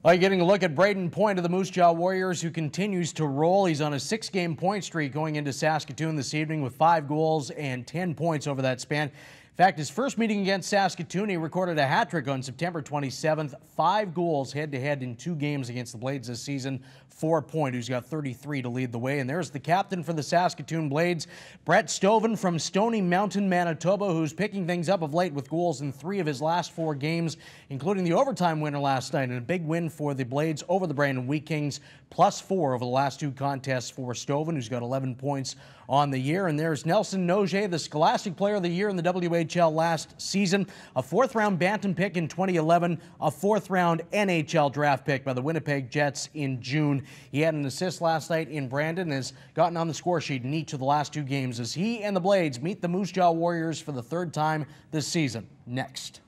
Well, you're getting a look at Brayden Point of the Moose Jaw Warriors, who continues to roll. He's on a 6-game point streak going into Saskatoon this evening with 5 goals and 10 points over that span. In fact, his first meeting against Saskatoon, he recorded a hat-trick on September 27th. 5 goals head-to-head in 2 games against the Blades this season for Point, who's got 33 to lead the way. And there's the captain for the Saskatoon Blades, Brett Stoven from Stony Mountain, Manitoba, who's picking things up of late with goals in 3 of his last 4 games, including the overtime winner last night, and a big win for the Blades over the Brandon Wheat Kings, +4 over the last 2 contests for Stoven, who's got 11 points on the year. And there's Nelson Nogier, the Scholastic Player of the Year in the WHL last season, a 4th-round Bantam pick in 2011, a 4th-round NHL draft pick by the Winnipeg Jets in June. He had an assist last night in Brandon and has gotten on the score sheet in each of the last 2 games as he and the Blades meet the Moose Jaw Warriors for the 3rd time this season. Next.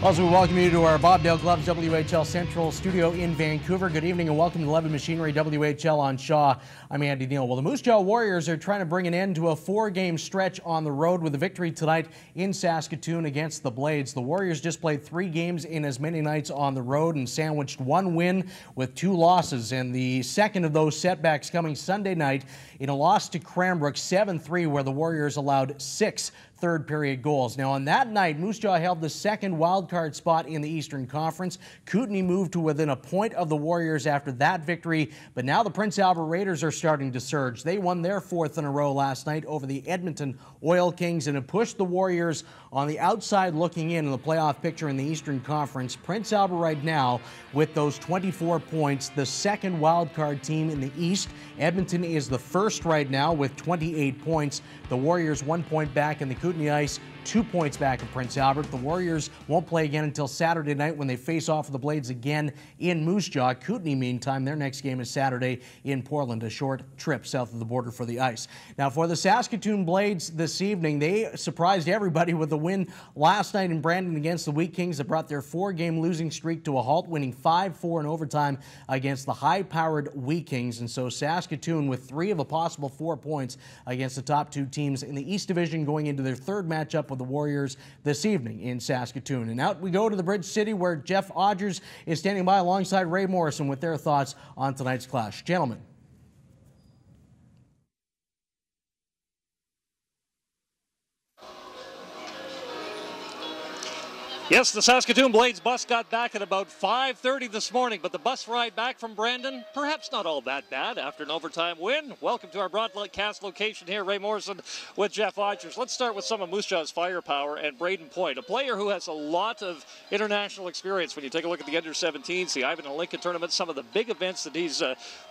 Also, we welcome you to our Bobdale Gloves WHL Central studio in Vancouver. Good evening and welcome to Levin Machinery WHL on Shaw. I'm Andy Neal. Well, the Moose Jaw Warriors are trying to bring an end to a 4-game stretch on the road with a victory tonight in Saskatoon against the Blades. The Warriors just played 3 games in as many nights on the road and sandwiched 1 win with 2 losses. And the second of those setbacks coming Sunday night in a loss to Cranbrook 7-3, where the Warriors allowed 6 third-period goals. Now, on that night, Moose Jaw held the 2nd wildcard spot in the Eastern Conference. Kootenay moved to within a point of the Warriors after that victory, but now the Prince Albert Raiders are starting to surge. They won their 4th in a row last night over the Edmonton Oil Kings and have pushed the Warriors on the outside looking in the playoff picture in the Eastern Conference. Prince Albert right now with those 24 points, the 2nd wildcard team in the East. Edmonton is the 1st right now with 28 points. The Warriors 1 point back in the Kootenay Ice, 2 points back in Prince Albert. The Warriors won't play again until Saturday night when they face off with the Blades again in Moose Jaw. Kootenay, meantime, their next game is Saturday in Portland, a short trip south of the border for the ice. Now, for the Saskatoon Blades this evening, they surprised everybody with a win last night in Brandon against the Wheat Kings that brought their 4-game losing streak to a halt, winning 5-4 in overtime against the high-powered Wheat Kings. And so Saskatoon with 3 of a possible 4 points against the top 2 teams in the East Division going into their 3rd matchup with the Warriors this evening in Saskatoon. And out we go to the Bridge City, where Jeff Odgers is standing by alongside Ray Morrison with their thoughts on tonight's clash. Gentlemen. Yes, the Saskatoon Blades bus got back at about 5:30 this morning, but the bus ride back from Brandon, perhaps not all that bad after an overtime win. Welcome to our broadcast location here. Ray Morrison with Jeff Odgers. Let's start with some of Moose Jaw's firepower and Brayden Point, a player who has a lot of international experience. When you take a look at the under-17s, the Ivan and Lincoln tournament, some of the big events that he's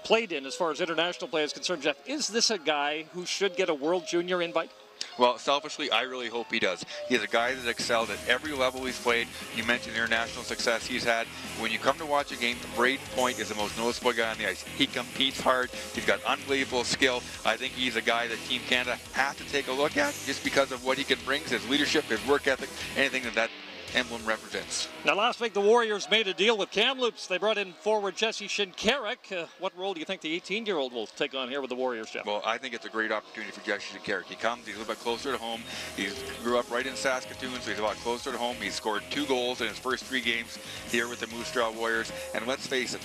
played in as far as international play is concerned. Jeff, is this a guy who should get a World Junior invite? Well, selfishly, I really hope he does. He's a guy that excelled at every level he's played. You mentioned international success he's had. When you come to watch a game, Brayden Point is the most noticeable guy on the ice. He competes hard. He's got unbelievable skill. I think he's a guy that Team Canada has to take a look at just because of what he can bring, his leadership, his work ethic, anything that emblem represents. Now, last week the Warriors made a deal with Kamloops. They brought in forward Jesse Shinkaruk. What role do you think the 18-year-old will take on here with the Warriors, Jeff? Well, I think it's a great opportunity for Jesse Shinkaruk. He comes, he's a little bit closer to home. He grew up right in Saskatoon, so he's a lot closer to home. He's scored 2 goals in his first 3 games here with the Moose Jaw Warriors. And let's face it,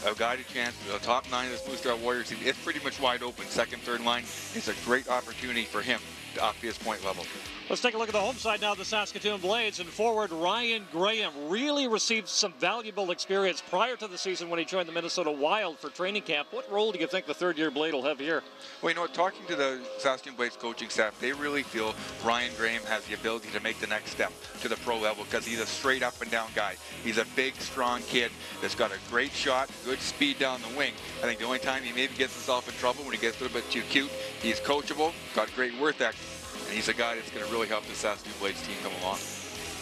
a guy to chance the top 9 of this Moose Jaw Warriors team, it's pretty much wide open. 2nd, 3rd line. It's a great opportunity for him to up his point level. Let's take a look at the home side now, the Saskatoon Blades, and forward Ryan Graham really received some valuable experience prior to the season when he joined the Minnesota Wild for training camp. What role do you think the 3rd-year Blade will have here? Well, you know, talking to the Saskatoon Blades coaching staff, they really feel Ryan Graham has the ability to make the next step to the pro level because he's a straight up and down guy. He's a big, strong kid that's got a great shot, good speed down the wing. I think the only time he maybe gets himself in trouble when he gets a little bit too cute. He's coachable, got great work ethic, and he's a guy that's going to really help the Saskatoon Blades team come along.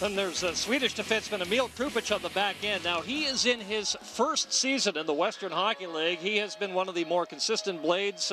And there's a Swedish defenseman, Emil Krupic, on the back end. Now, he is in his first season in the Western Hockey League. He has been one of the more consistent blades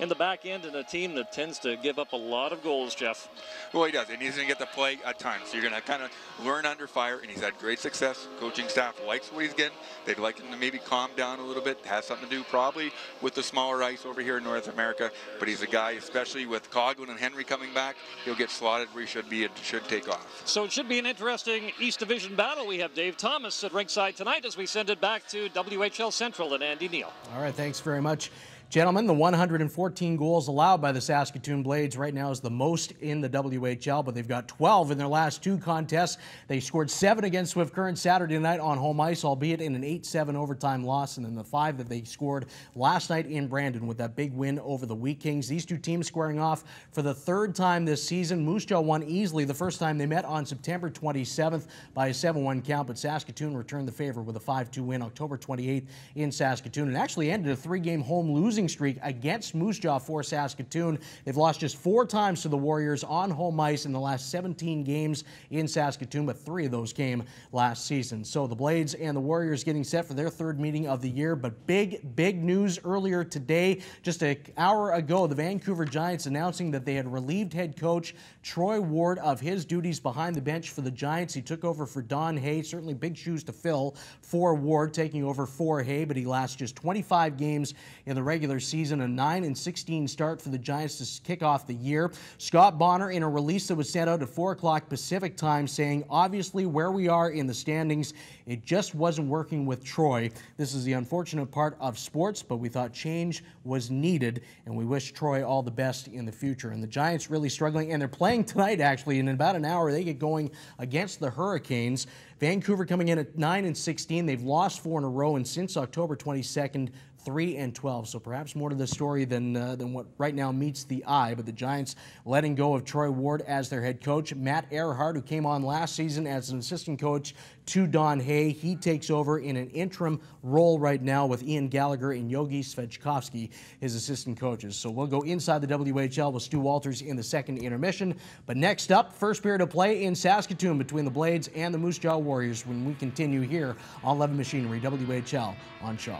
in the back end in a team that tends to give up a lot of goals, Jeff. Well, he does, and he's going to get to play a ton. So you're going to kind of learn under fire, and he's had great success. Coaching staff likes what he's getting. They'd like him to maybe calm down a little bit. It has something to do probably with the smaller ice over here in North America. But he's a guy, especially with Coghlan and Henry coming back, he'll get slotted where he should be. It should take off. So it should be an interesting East Division battle. We have Dave Thomas at ringside tonight as we send it back to WHL Central and Andy Neal. All right, thanks very much. Gentlemen, the 114 goals allowed by the Saskatoon Blades right now is the most in the WHL, but they've got 12 in their last 2 contests. They scored 7 against Swift Current Saturday night on home ice, albeit in an 8-7 overtime loss, and then the 5 that they scored last night in Brandon with that big win over the Wheat Kings. These 2 teams squaring off for the 3rd time this season. Moose Jaw won easily the first time they met on September 27th by a 7-1 count, but Saskatoon returned the favor with a 5-2 win October 28th in Saskatoon, and actually ended a 3-game home losing streak against Moose Jaw for Saskatoon. They've lost just 4 times to the Warriors on home ice in the last 17 games in Saskatoon, but 3 of those came last season. So the Blades and the Warriors getting set for their 3rd meeting of the year, but big news earlier today. Just an hour ago, the Vancouver Giants announcing that they had relieved head coach Troy Ward of his duties behind the bench for the Giants. He took over for Don Hay. Certainly big shoes to fill for Ward, taking over for Hay, but he lasts just 25 games in the regular season, a 9-16 start for the Giants to kick off the year. Scott Bonner, in a release that was sent out at 4 o'clock Pacific time, saying, obviously where we are in the standings, it just wasn't working with Troy. This is the unfortunate part of sports, but we thought change was needed, and we wish Troy all the best in the future. And the Giants really struggling, and they're playing tonight, actually. In about an hour, they get going against the Hurricanes. Vancouver coming in at 9-16. They've lost 4 in a row, and since October 22nd, 3-12, so perhaps more to the story than what right now meets the eye. But the Giants letting go of Troy Ward as their head coach. Matt Earhart, who came on last season as an assistant coach to Don Hay, he takes over in an interim role right now with Ian Gallagher and Yogi Svechkovsky, his assistant coaches. So we'll go inside the WHL with Stu Walters in the 2nd intermission. But next up, first period of play in Saskatoon between the Blades and the Moose Jaw Warriors when we continue here on 11 Machinery, WHL on Shaw.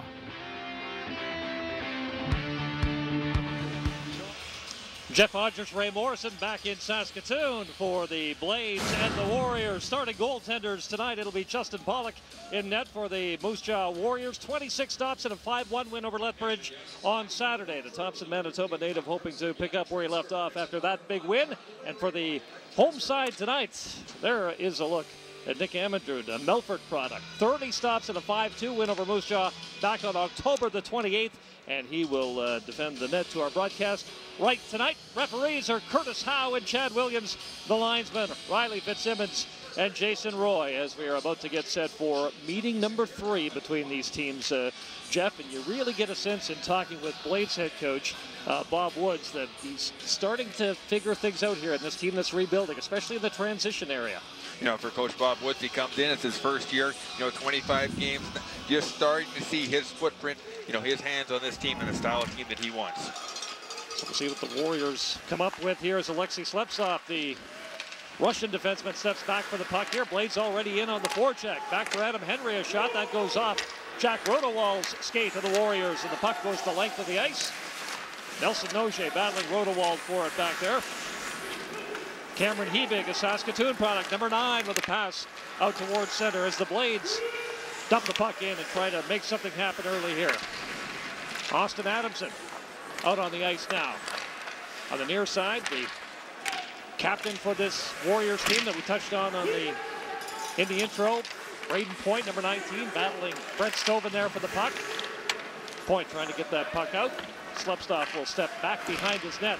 Jeff Hodges, Ray Morrison back in Saskatoon for the Blades and the Warriors. Starting goaltenders tonight, it'll be Justin Pollock in net for the Moose Jaw Warriors. 26 stops and a 5-1 win over Lethbridge on Saturday. The Thompson, Manitoba native hoping to pick up where he left off after that big win. And for the home side tonight, there is a look at Nick Amandrew, a Melfort product. 30 stops and a 5-2 win over Moose Jaw back on October the 28th. And he will defend the net to our broadcast right tonight. Referees are Curtis Howe and Chad Williams. The linesmen, Riley Fitzsimmons and Jason Roy, as we are about to get set for meeting number 3 between these teams. Jeff, and you really get a sense in talking with Blades head coach Bob Woods that he's starting to figure things out here in this team that's rebuilding, especially in the transition area. You know, for Coach Bob Woods, he comes in, it's his first year, 25 games, just starting to see his footprint, his hands on this team and the style of team that he wants. So we'll see what the Warriors come up with here as Alexei Sleptsov, the Russian defenseman, steps back for the puck here. Blades already in on the forecheck. Back for Adam Henry, a shot that goes off Jack Rodewald's skate of the Warriors, and the puck goes the length of the ice. Nelson Noge battling Rodewald for it back there. Cameron Hebig, a Saskatoon product, number 9 with a pass out towards center as the Blades dump the puck in and try to make something happen early here. Austin Adamson out on the ice now. On the near side, the captain for this Warriors team that we touched on in the intro, Brayden Point, number 19, battling Brent Stoven there for the puck. Point trying to get that puck out. Sleptsov will step back behind his net.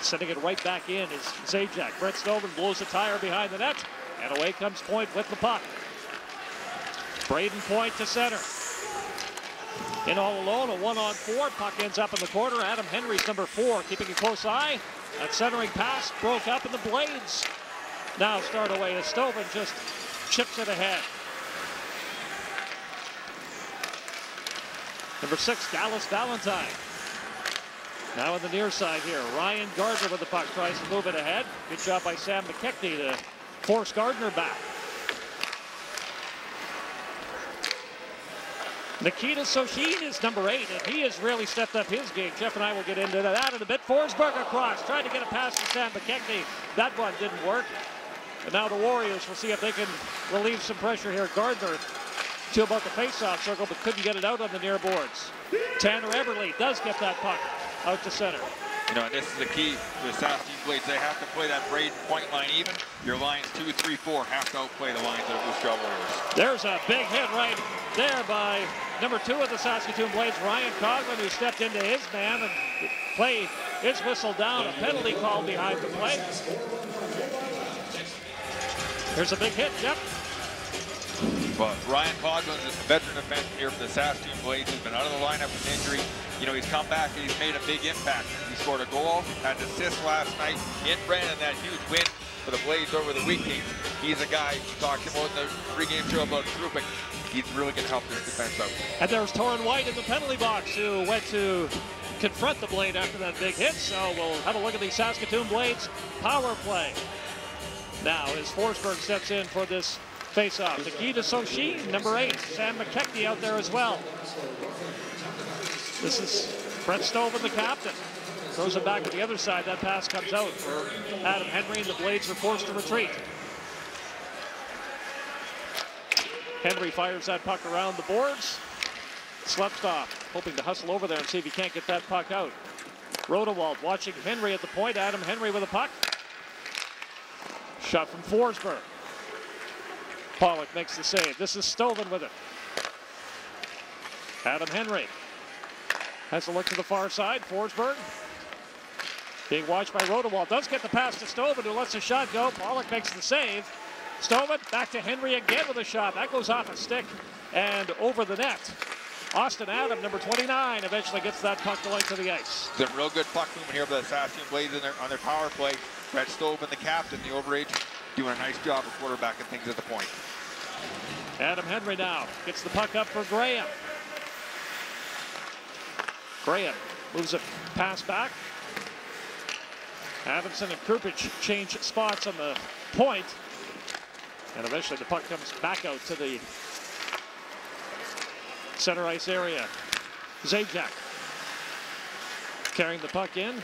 Sending it right back in is Zajac. Brent Stoven blows the tire behind the net, and away comes Point with the puck. Brayden Point to center. In all alone, a 1-on-4. Puck ends up in the corner. Adam Henry's number 4, keeping a close eye. That centering pass broke up, and the Blades now start away as Stoven just chips it ahead. Number 6, Dallas Valentine. Now on the near side here, Ryan Gardner with the puck tries to move it ahead. Good job by Sam McKechnie to force Gardner back. Nikita Soshin is number 8, and he has really stepped up his game. Jeff and I will get into that in a bit. Forsberg across, trying to get a pass to Sam McKechnie. That one didn't work. And now the Warriors will see if they can relieve some pressure here. Gardner to about the face-off circle, but couldn't get it out on the near boards. Tanner Eberle does get that puck out to center. You know, and this is the key to the Saskatoon Blades. They have to play that Brayden Point line even. Your lines 2, 3, 4 have to outplay the lines of the Moose Jaw Warriors. There's a big hit right there by number 2 of the Saskatoon Blades, Ryan Coughlin, who stepped into his man and play his whistle down. A penalty call behind the play. There's a big hit, Jeff. But Ryan Coughlin is a veteran defenseman here for the Saskatoon Blades. He's been out of the lineup with injury. You know, he's come back and he's made a big impact. He scored a goal, had an assist last night in Brandon, that huge win for the Blades over the Weekings. He's a guy, we talked about in the pregame show about grouping. He's really going to help this defense out. And there's Torrin White in the penalty box, who went to confront the Blade after that big hit. So we'll have a look at the Saskatoon Blades power play. Now as Forsberg steps in for this face-off. Nikita Soshin, number 8. Sam McKechnie out there as well. This is Brett Stoven, the captain. Throws it back to the other side. That pass comes out for Adam Henry, and the Blades are forced to retreat. Henry fires that puck around the boards. Slepstoff hoping to hustle over there and see if he can't get that puck out. Rodewald watching Henry at the point. Adam Henry with a puck. Shot from Forsberg. Pollock makes the save. This is Stoven with it. Adam Henry has a look to the far side. Forsberg being watched by Rodewald. Does get the pass to Stoven, who lets the shot go. Pollock makes the save. Stoven back to Henry again with a shot. That goes off a stick and over the net. Austin Adam, number 29, eventually gets that puck going to the ice. Some real good puck movement here by the Saskatoon Blades on their power play. Brett Stoven, the captain, the overage, doing a nice job of quarterbacking things at the point. Adam Henry now gets the puck up for Graham. Graham moves a pass back. Adamson and Krupich change spots on the point. And eventually the puck comes back out to the center ice area. Zajac carrying the puck in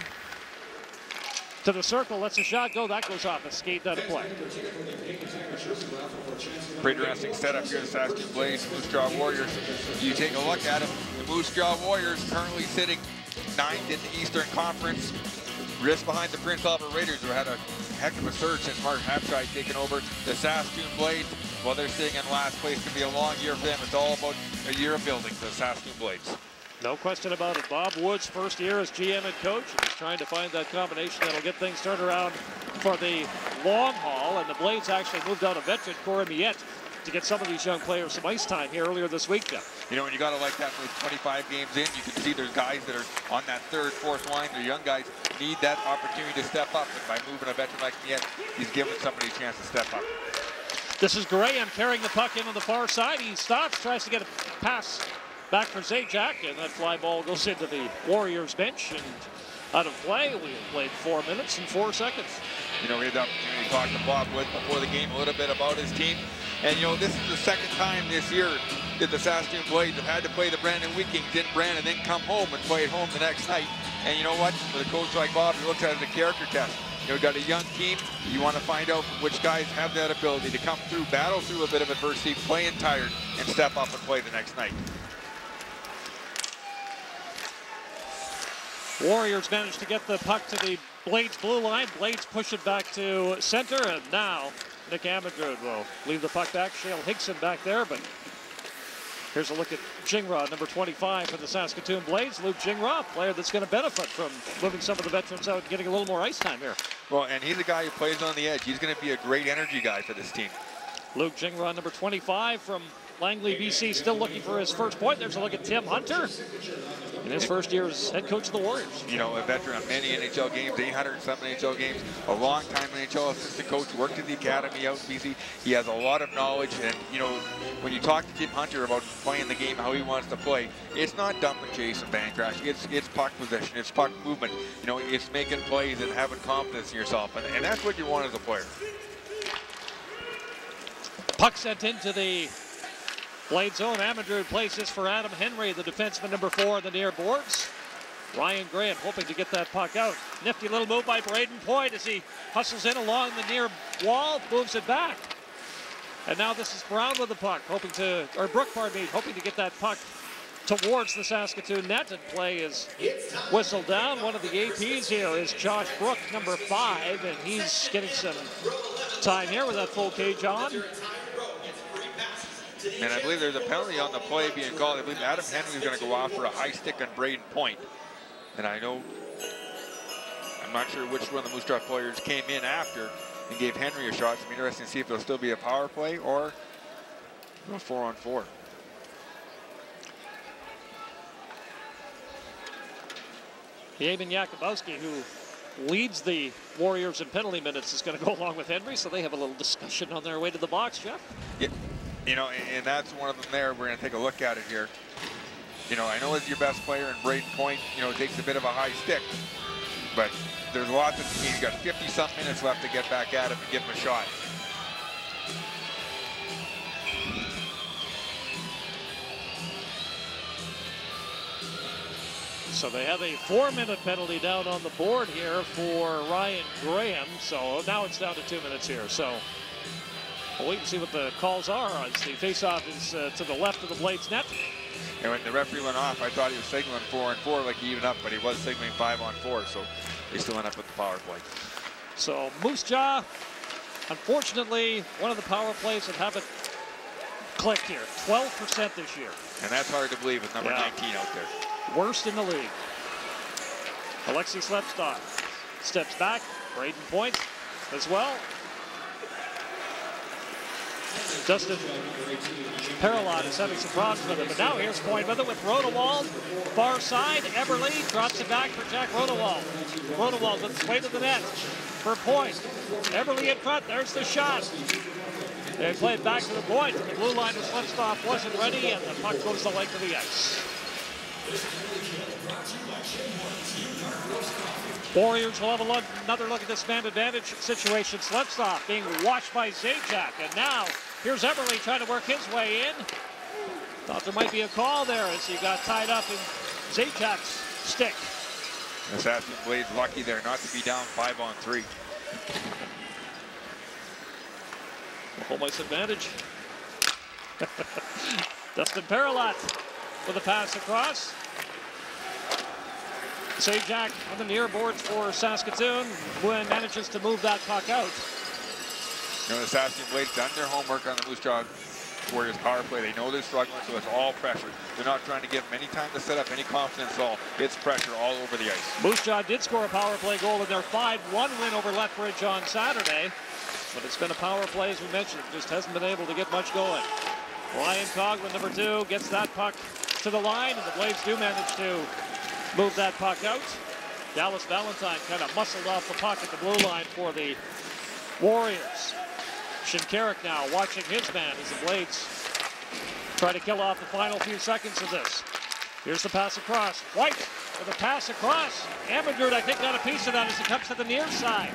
to the circle, lets a shot go. That goes off a skate, out of play. Pretty interesting setup here, the Saskatoon Blades, Moose Jaw Warriors. You take a look at them, the Moose Jaw Warriors currently sitting 9th in the Eastern Conference, just behind the Prince Albert Raiders, who had a heck of a surge since Mark Hapside taking over. The Saskatoon Blades, while they're sitting in last place, could be a long year for them. It's all about a year of building for the Saskatoon Blades. No question about it. Bob Wood's first year as GM and coach. He's trying to find that combination that'll get things turned around for the long haul. And the Blades actually moved out a veteran, Corey Miette, to get some of these young players some ice time here earlier this week. You know, when you got to like that with 25 games in, you can see there's guys that are on that third, fourth line. They're young guys, need that opportunity to step up. And by moving a veteran like Miette, he's giving somebody a chance to step up. This is Graham carrying the puck in on the far side. He stops, tries to get a pass back for Zajac, and that fly ball goes into the Warriors bench and out of play. We have played 4 minutes and 4 seconds. You know, we had the opportunity to talk to Bob Wood before the game a little bit about his team. And, you know, this is the second time this year that the Saskatoon Blades have had to play the Brandon Weekings in Brandon, then come home and play at home the next night. And you know what? For a coach like Bob, he looks at it as a character test. You know, we've got a young team. You want to find out which guys have that ability to come through, battle through a bit of adversity, playing tired, and step up and play the next night. Warriors managed to get the puck to the Blades blue line. Blades push it back to center, and now Nick Amadrud will leave the puck back. Shale Higson back there, but here's a look at Jingra, number 25 for the Saskatoon Blades. Luke Jingra, player that's going to benefit from moving some of the veterans out and getting a little more ice time here. Well, and he's a guy who plays on the edge. He's going to be a great energy guy for this team. Luke Jingra, number 25 from Langley, BC, still looking for his first point. There's a look at Tim Hunter in his first year as head coach of the Warriors. You know, a veteran of many NHL games, 800-something NHL games, a long-time NHL assistant coach, worked at the academy out in BC. He has a lot of knowledge, and, you know, when you talk to Tim Hunter about playing the game, how he wants to play, it's not dump and chase and bang crash. It's puck possession, it's puck movement. You know, it's making plays and having confidence in yourself, and that's what you want as a player. Puck sent into the Blade zone. Amadou plays this for Adam Henry, the defenseman number 4 on the near boards. Ryan Graham hoping to get that puck out. Nifty little move by Brayden Point as he hustles in along the near wall, moves it back. And now this is Brown with the puck, hoping to get that puck towards the Saskatoon net, and play is whistled down. One of the APs here is Josh Brook, number 5, and he's getting some time here with that full cage on. And I believe there's a penalty on the play being called. I believe Adam Henry is going to go off for a high stick on Brayden Point. And I'm not sure which one of the Moose Jaw players came in after and gave Henry a shot. It's interesting to see if there'll still be a power play or a 4-on-4. Yamin Yakubowski, who leads the Warriors in penalty minutes, is going to go along with Henry, so they have a little discussion on their way to the box, Jeff. Yeah, you know, and that's one of them there. We're going to take a look at it here. You know, I know it's your best player, and Brayden Point, you know, takes a bit of a high stick, but there's lots of, he's got 50-some minutes left to get back at him and give him a shot. So they have a 4-minute penalty down on the board here for Ryan Graham. So now it's down to 2 minutes here. So we'll wait and see what the calls are as the faceoff is to the left of the Blades net. And when the referee went off, I thought he was signaling 4-on-4 like he even up, but he was signaling 5-on-4. So they still end up with the power play. So Moose Jaw, unfortunately, one of the power plays that haven't clicked here. 12% this year. And that's hard to believe with number 19 out there. Worst in the league. Alexei Slepstock steps back. Brayden Point as well. Dustin Paralot is having some problems with it, but now here's Point with it with Rodewald. Far side, Eberle drops it back for Jack Rodewald. Rodewald with his way to the net for Point. Eberle in front, there's the shot. They play it back to the point. The blue line of Slepstock wasn't ready, and the puck goes the length of the ice. Warriors will have another look at this man advantage situation. Slepstock being watched by Zajac, and now here's Eberle trying to work his way in. Thought there might be a call there as he got tied up in Zajac's stick. The Saskatoon Blades lucky there not to be down 5-on-3. Home ice advantage. Dustin Paralot with a pass across. Zajac on the near boards for Saskatoon. When manages to move that puck out. You know, the Saskatoon Blades done their homework on the Moose Jaw Warriors power play. They know they're struggling, so it's all pressure. They're not trying to give them any time to set up, any confidence at all. It's pressure all over the ice. Moose Jaw did score a power play goal in their 5-1 win over Lethbridge on Saturday. But it's been a power play, as we mentioned. It just hasn't been able to get much going. Ryan Coughlin, number 2, gets that puck to the line, and the Blades do manage to move that puck out. Dallas Valentine kind of muscled off the puck at the blue line for the Warriors. Shinkarik now watching his man as the Blades try to kill off the final few seconds of this. Here's the pass across. White with a pass across. Amadou, I think, got a piece of that as he comes to the near side.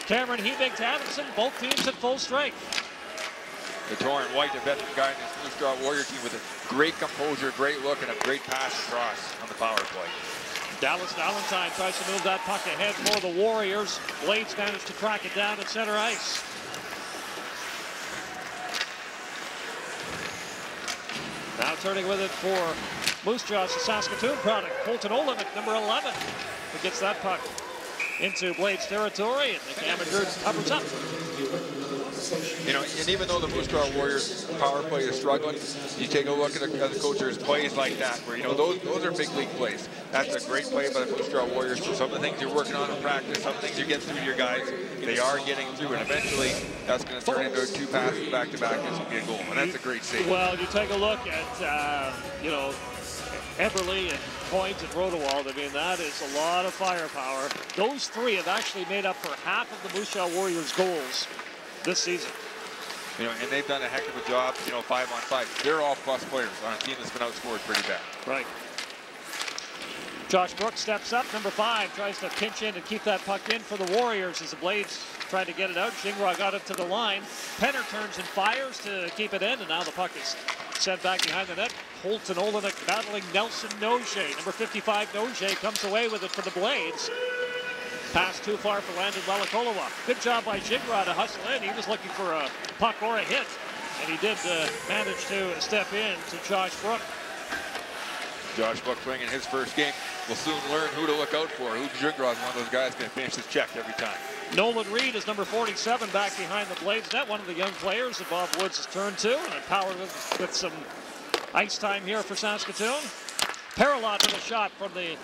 Cameron Hebig to Adamson, both teams at full strength. Torrin White, a veteran guy in this Moose Jaw Warrior team with a great composure, great look, and a great pass across on the power play. Dallas Valentine tries to move that puck ahead for the Warriors. Blades managed to track it down at center ice. Now turning with it for Moose Jaw's Saskatoon product. Colton Olenek, number 11, who gets that puck into Blades territory, and the Amadou covers up. You know, and even though the Moose Jaw Warriors power play is struggling, you take a look at the coach's plays like that, where, you know, those are big league plays. That's a great play by the Moose Jaw Warriors. So some of the things you're working on in practice, some things you're getting through to your guys, they are getting through, and eventually that's going to turn into 2 passes back-to-back. This will be a goal, and that's a great save. Well, you take a look at, you know, Eberle and Point and Rodewald. I mean, that is a lot of firepower. Those 3 have actually made up for half of the Moose Jaw Warriors' goals this season. You know, and they've done a heck of a job, you know, 5-on-5. They're all plus players on a team that's been outscored pretty bad. Right. Josh Brooks steps up, number 5, tries to pinch in and keep that puck in for the Warriors as the Blades tried to get it out. Gingras got it to the line. Penner turns and fires to keep it in, and now the puck is sent back behind the net. Holton Olenek battling Nelson Noje. Number 55, Noje, comes away with it for the Blades. Pass too far for Landon Welakolowa. Good job by Gingras to hustle in. He was looking for a puck or a hit, and he did manage to step in to Josh Brook. Josh Brook playing in his first game. We'll soon learn who to look out for. Luke Gingras is one of those guys going to finish his check every time. Nolan Reed is number 47 back behind the Blades net. One of the young players that Bob Woods has turned to and empowered with some ice time here for Saskatoon. Paralot with a shot from the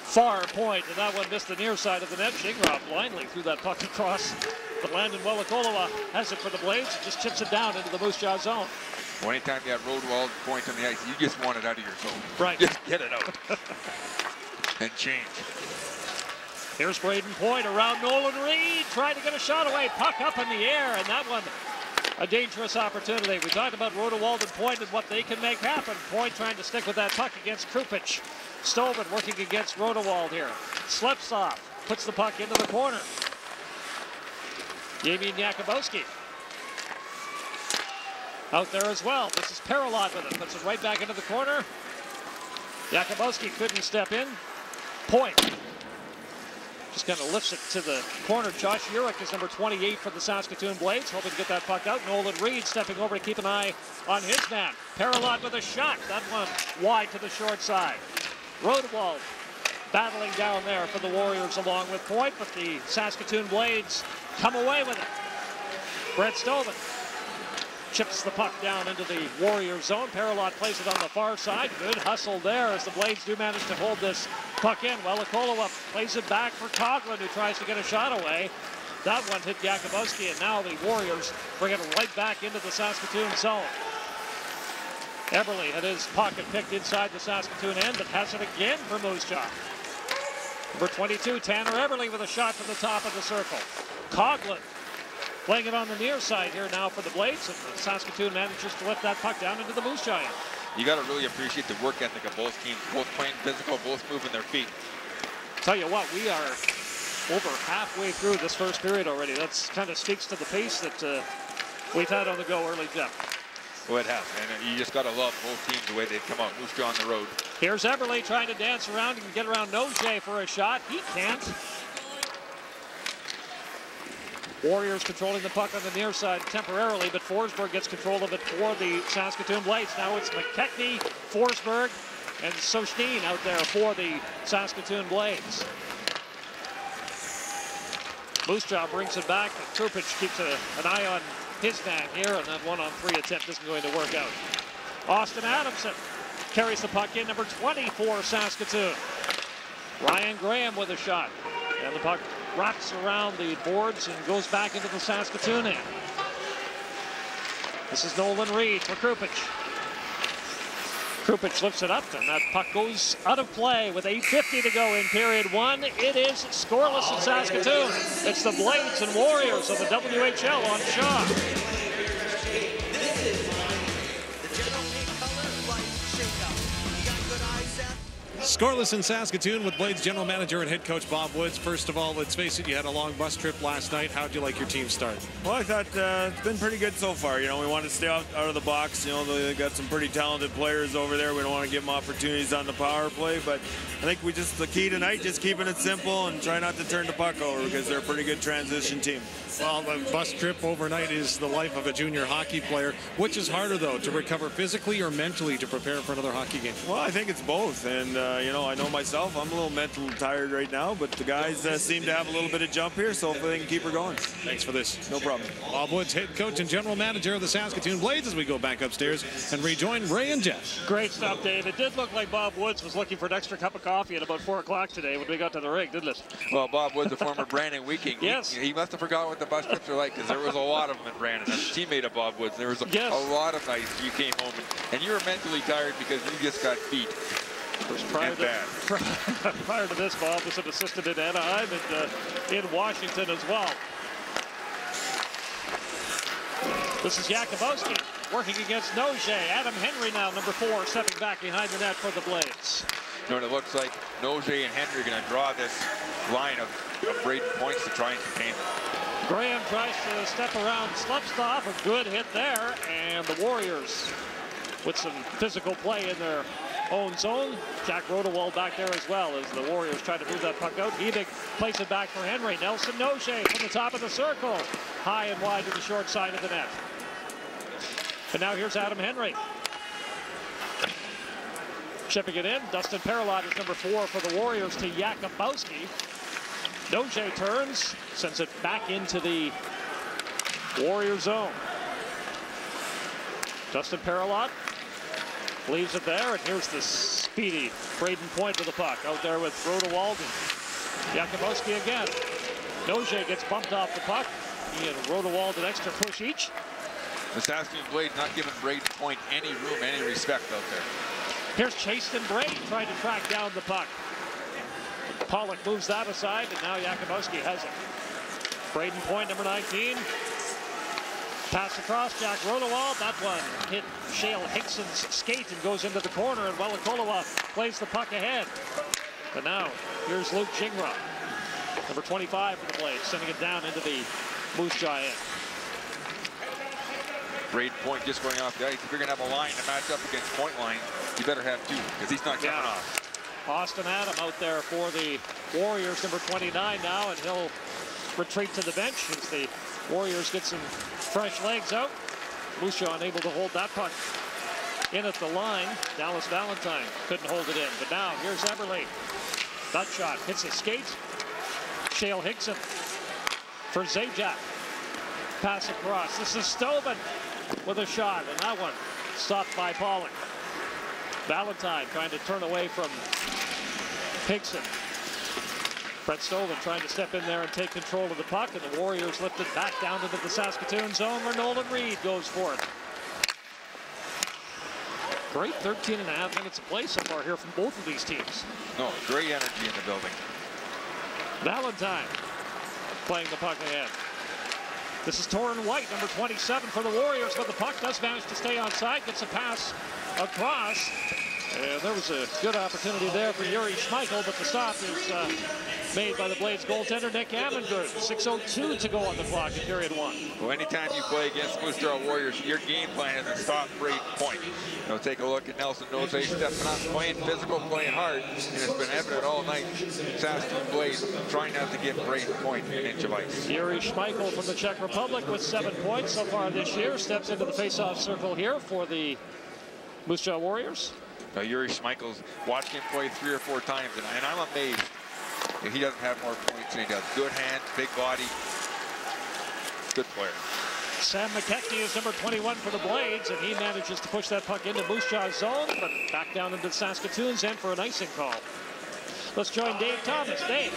far point, and that one missed the near side of the net. Gingras blindly threw that puck across, but Landon Welakolowa has it for the Blades and just chips it down into the Moose Jaw zone. Well, anytime you have Rodewald Point on the ice, you just want it out of your zone. Right. Just get it out. And change. Here's Brayden Point around Nolan Reed, trying to get a shot away. Puck up in the air, and that one a dangerous opportunity. We talked about Rodewald and Point and what they can make happen. Point trying to stick with that puck against Krupich. Stoven working against Rodewald here. Slips off, puts the puck into the corner. Yamian Yakubowski out there as well. This is Paralot with it. Puts it right back into the corner. Yakubowski couldn't step in. Point just kind of lifts it to the corner. Josh Urich is number 28 for the Saskatoon Blades, hoping to get that puck out. Nolan Reed stepping over to keep an eye on his man. Paralot with a shot. That one wide to the short side. Rodewald battling down there for the Warriors along with Point, but the Saskatoon Blades come away with it. Brett Stoven chips the puck down into the Warrior zone. Paralot plays it on the far side. Good hustle there as the Blades do manage to hold this puck in. Welakolowa plays it back for Coughlin, who tries to get a shot away. That one hit Yakubowski, and now the Warriors bring it right back into the Saskatoon zone. Eberle had his pocket picked inside the Saskatoon end, but has it again for Moose Jaw. Number 22, Tanner Eberle with a shot from the top of the circle. Coughlin playing it on the near side here now for the Blades, and the Saskatoon manages to lift that puck down into the Moose Jaw end. You got to really appreciate the work ethic of both teams, both playing physical, both moving their feet. Tell you what, we are over halfway through this first period already. That kind of speaks to the pace that we've had on the go early, Jeff. Well, it has, and you just got to love both teams the way they've come out. Moose Jaw on the road. Here's Eberle trying to dance around and get around Noje for a shot. He can't. Warriors controlling the puck on the near side temporarily, but Forsberg gets control of it for the Saskatoon Blades. Now it's McKechnie, Forsberg, and Sostin out there for the Saskatoon Blades. Moose Jaw brings it back, but Krupich keeps an eye on his man here, and that 1-on-3 attempt isn't going to work out. Austin Adamson carries the puck in, number 20 for Saskatoon. Ryan Graham with a shot, and the puck wraps around the boards and goes back into the Saskatoon end. This is Nolan Reed for Krupich. Krupich lifts it up, and that puck goes out of play with 8:50 to go in period one. It is scoreless in Saskatoon. It's the Blades and Warriors of the WHL on Shaw. Scoreless in Saskatoon with Blades general manager and head coach Bob Woods. First of all, let's face it, you had a long bus trip last night. How'd you like your team start? Well, I thought it's been pretty good so far. You know, we want to stay out of the box. You know, they got some pretty talented players over there. We don't want to give them opportunities on the power play, but I think the key tonight, just keeping it simple and try not to turn the puck over because they're a pretty good transition team. Well, the bus trip overnight is the life of a junior hockey player. Which is harder, though, to recover physically or mentally to prepare for another hockey game? Well, I think it's both. And, you know, I know myself, I'm a little mentally tired right now, but the guys seem to have a little bit of jump here, so hopefully they can keep her going. Thanks for this. No problem. Bob Woods, head coach and general manager of the Saskatoon Blades, as we go back upstairs and rejoin Ray and Jeff. Great stuff, Dave. It did look like Bob Woods was looking for an extra cup of coffee at about 4 o'clock today when we got to the rig, didn't it? Well, Bob Woods, a former Brandon Viking. Yes. He must have forgotten what the bus trips are like because there was a lot of them at Brandon. As a teammate of Bob Woods, there was a lot of nights you came home and you were mentally tired because you just got beat. Prior to this, Bob was an assistant in Anaheim and in Washington as well. This is Yakubowski working against Noje. Adam Henry now, number 4, stepping back behind the net for the Blades. You know what it looks like? Noje and Henry are going to draw this line of Brayden Points to try and contain them. Graham tries to step around Slupstop. A good hit there. And the Warriors with some physical play in their own zone. Jack Rodewald back there as well as the Warriors try to move that puck out. Hebig plays it back for Henry. Nelson Noche from the top of the circle. High and wide to the short side of the net. And now here's Adam Henry. Chipping it in. Dustin Paralot is number 4 for the Warriors to Jakubowski. Noche turns, sends it back into the Warrior zone. Dustin Paralot leaves it there, and here's the speedy Brayden Point with the puck. Out there with Rodewald and Jakubowski again. Noche gets bumped off the puck. He and Rodewald an extra push each. The Saskatoon Blades not giving Brayden Point any room, any respect out there. Here's Chasten Bray trying to track down the puck. Pollock moves that aside, and now Jakubowski has it. Brayden Point, number 19. Pass across, Jack Rodewald. That one hit Shale Hickson's skate and goes into the corner, and Wellakolowa plays the puck ahead. But now, here's Luke Gingras, number 25 for the Blades, sending it down into the Moose Jaw end. Brayden Point just going off the ice. If you're going to have a line to match up against Point line, you better have 2, because he's not coming off. Austin Adam out there for the Warriors, number 29 now, and he'll retreat to the bench as the Warriors get some fresh legs out. Moose Jaw unable to hold that puck in at the line. Dallas Valentine couldn't hold it in, but now here's Eberle. That shot hits his skate. Shale Hickson for Zajac. Pass across. This is Stoven with a shot, and that one stopped by Pollock. Valentine trying to turn away from Hickson. Brett Stoven trying to step in there and take control of the puck, and the Warriors lift it back down into the Saskatoon zone where Nolan Reed goes for it. Great 13.5 minutes of play so far here from both of these teams. No, great energy in the building. Valentine playing the puck ahead. This is Torrin White, number 27 for the Warriors, but the puck does manage to stay on side, gets a pass across. And there was a good opportunity there for Yuri Schmeichel, but the stop is made by the Blades goaltender Nick Amundsen. 6:02 to go on the clock in period 1. Well, anytime you play against Moose Jaw Warriors, your game plan is to stop Brayden Point. You know, take a look at Nelson Noce stepping up, playing physical, playing hard, and it's been evident all night. Saskatoon Blades trying not to give Brayden Point an inch of ice. Yuri Schmeichel from the Czech Republic with 7 points so far this year steps into the face-off circle here for the Moose Jaw Warriors. Now, Yuri Schmeichel's watched him play 3 or 4 times, and I'm amazed that he doesn't have more points than he does. Good hands, big body, good player. Sam McKechnie is number 21 for the Blades, and he manages to push that puck into Moose Jaw's zone, but back down into Saskatoon's end for an icing call. Let's join Dave Thomas. Dave.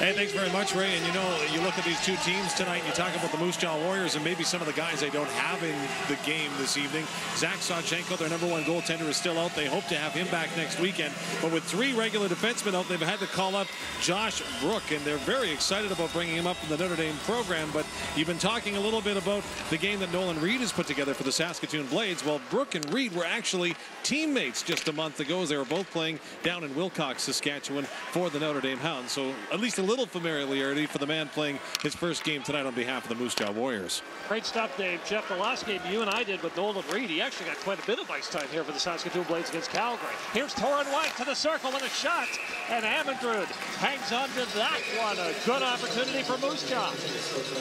Hey, thanks very much, Ray. And you know, you look at these 2 teams tonight, you talk about the Moose Jaw Warriors and maybe some of the guys they don't have in the game this evening. Zach Sawchenko, their number 1 goaltender, is still out. They hope to have him back next weekend. But with 3 regular defensemen out, they've had to call up Josh Brook, and they're very excited about bringing him up in the Notre Dame program. But you've been talking a little bit about the game that Nolan Reed has put together for the Saskatoon Blades. Well, Brook and Reed were actually teammates just a month ago as they were both playing down in Wilcox, Saskatchewan for the Notre Dame Hounds. So at least a little familiarity for the man playing his first game tonight on behalf of the Moose Jaw Warriors. Great stuff, Dave. Jeff, the last game you and I did with Nolan Reed, he actually got quite a bit of ice time here for the Saskatoon Blades against Calgary. Here's Torrin White to the circle with a shot, and Amundsen hangs on to that one. A good opportunity for Moose Jaw.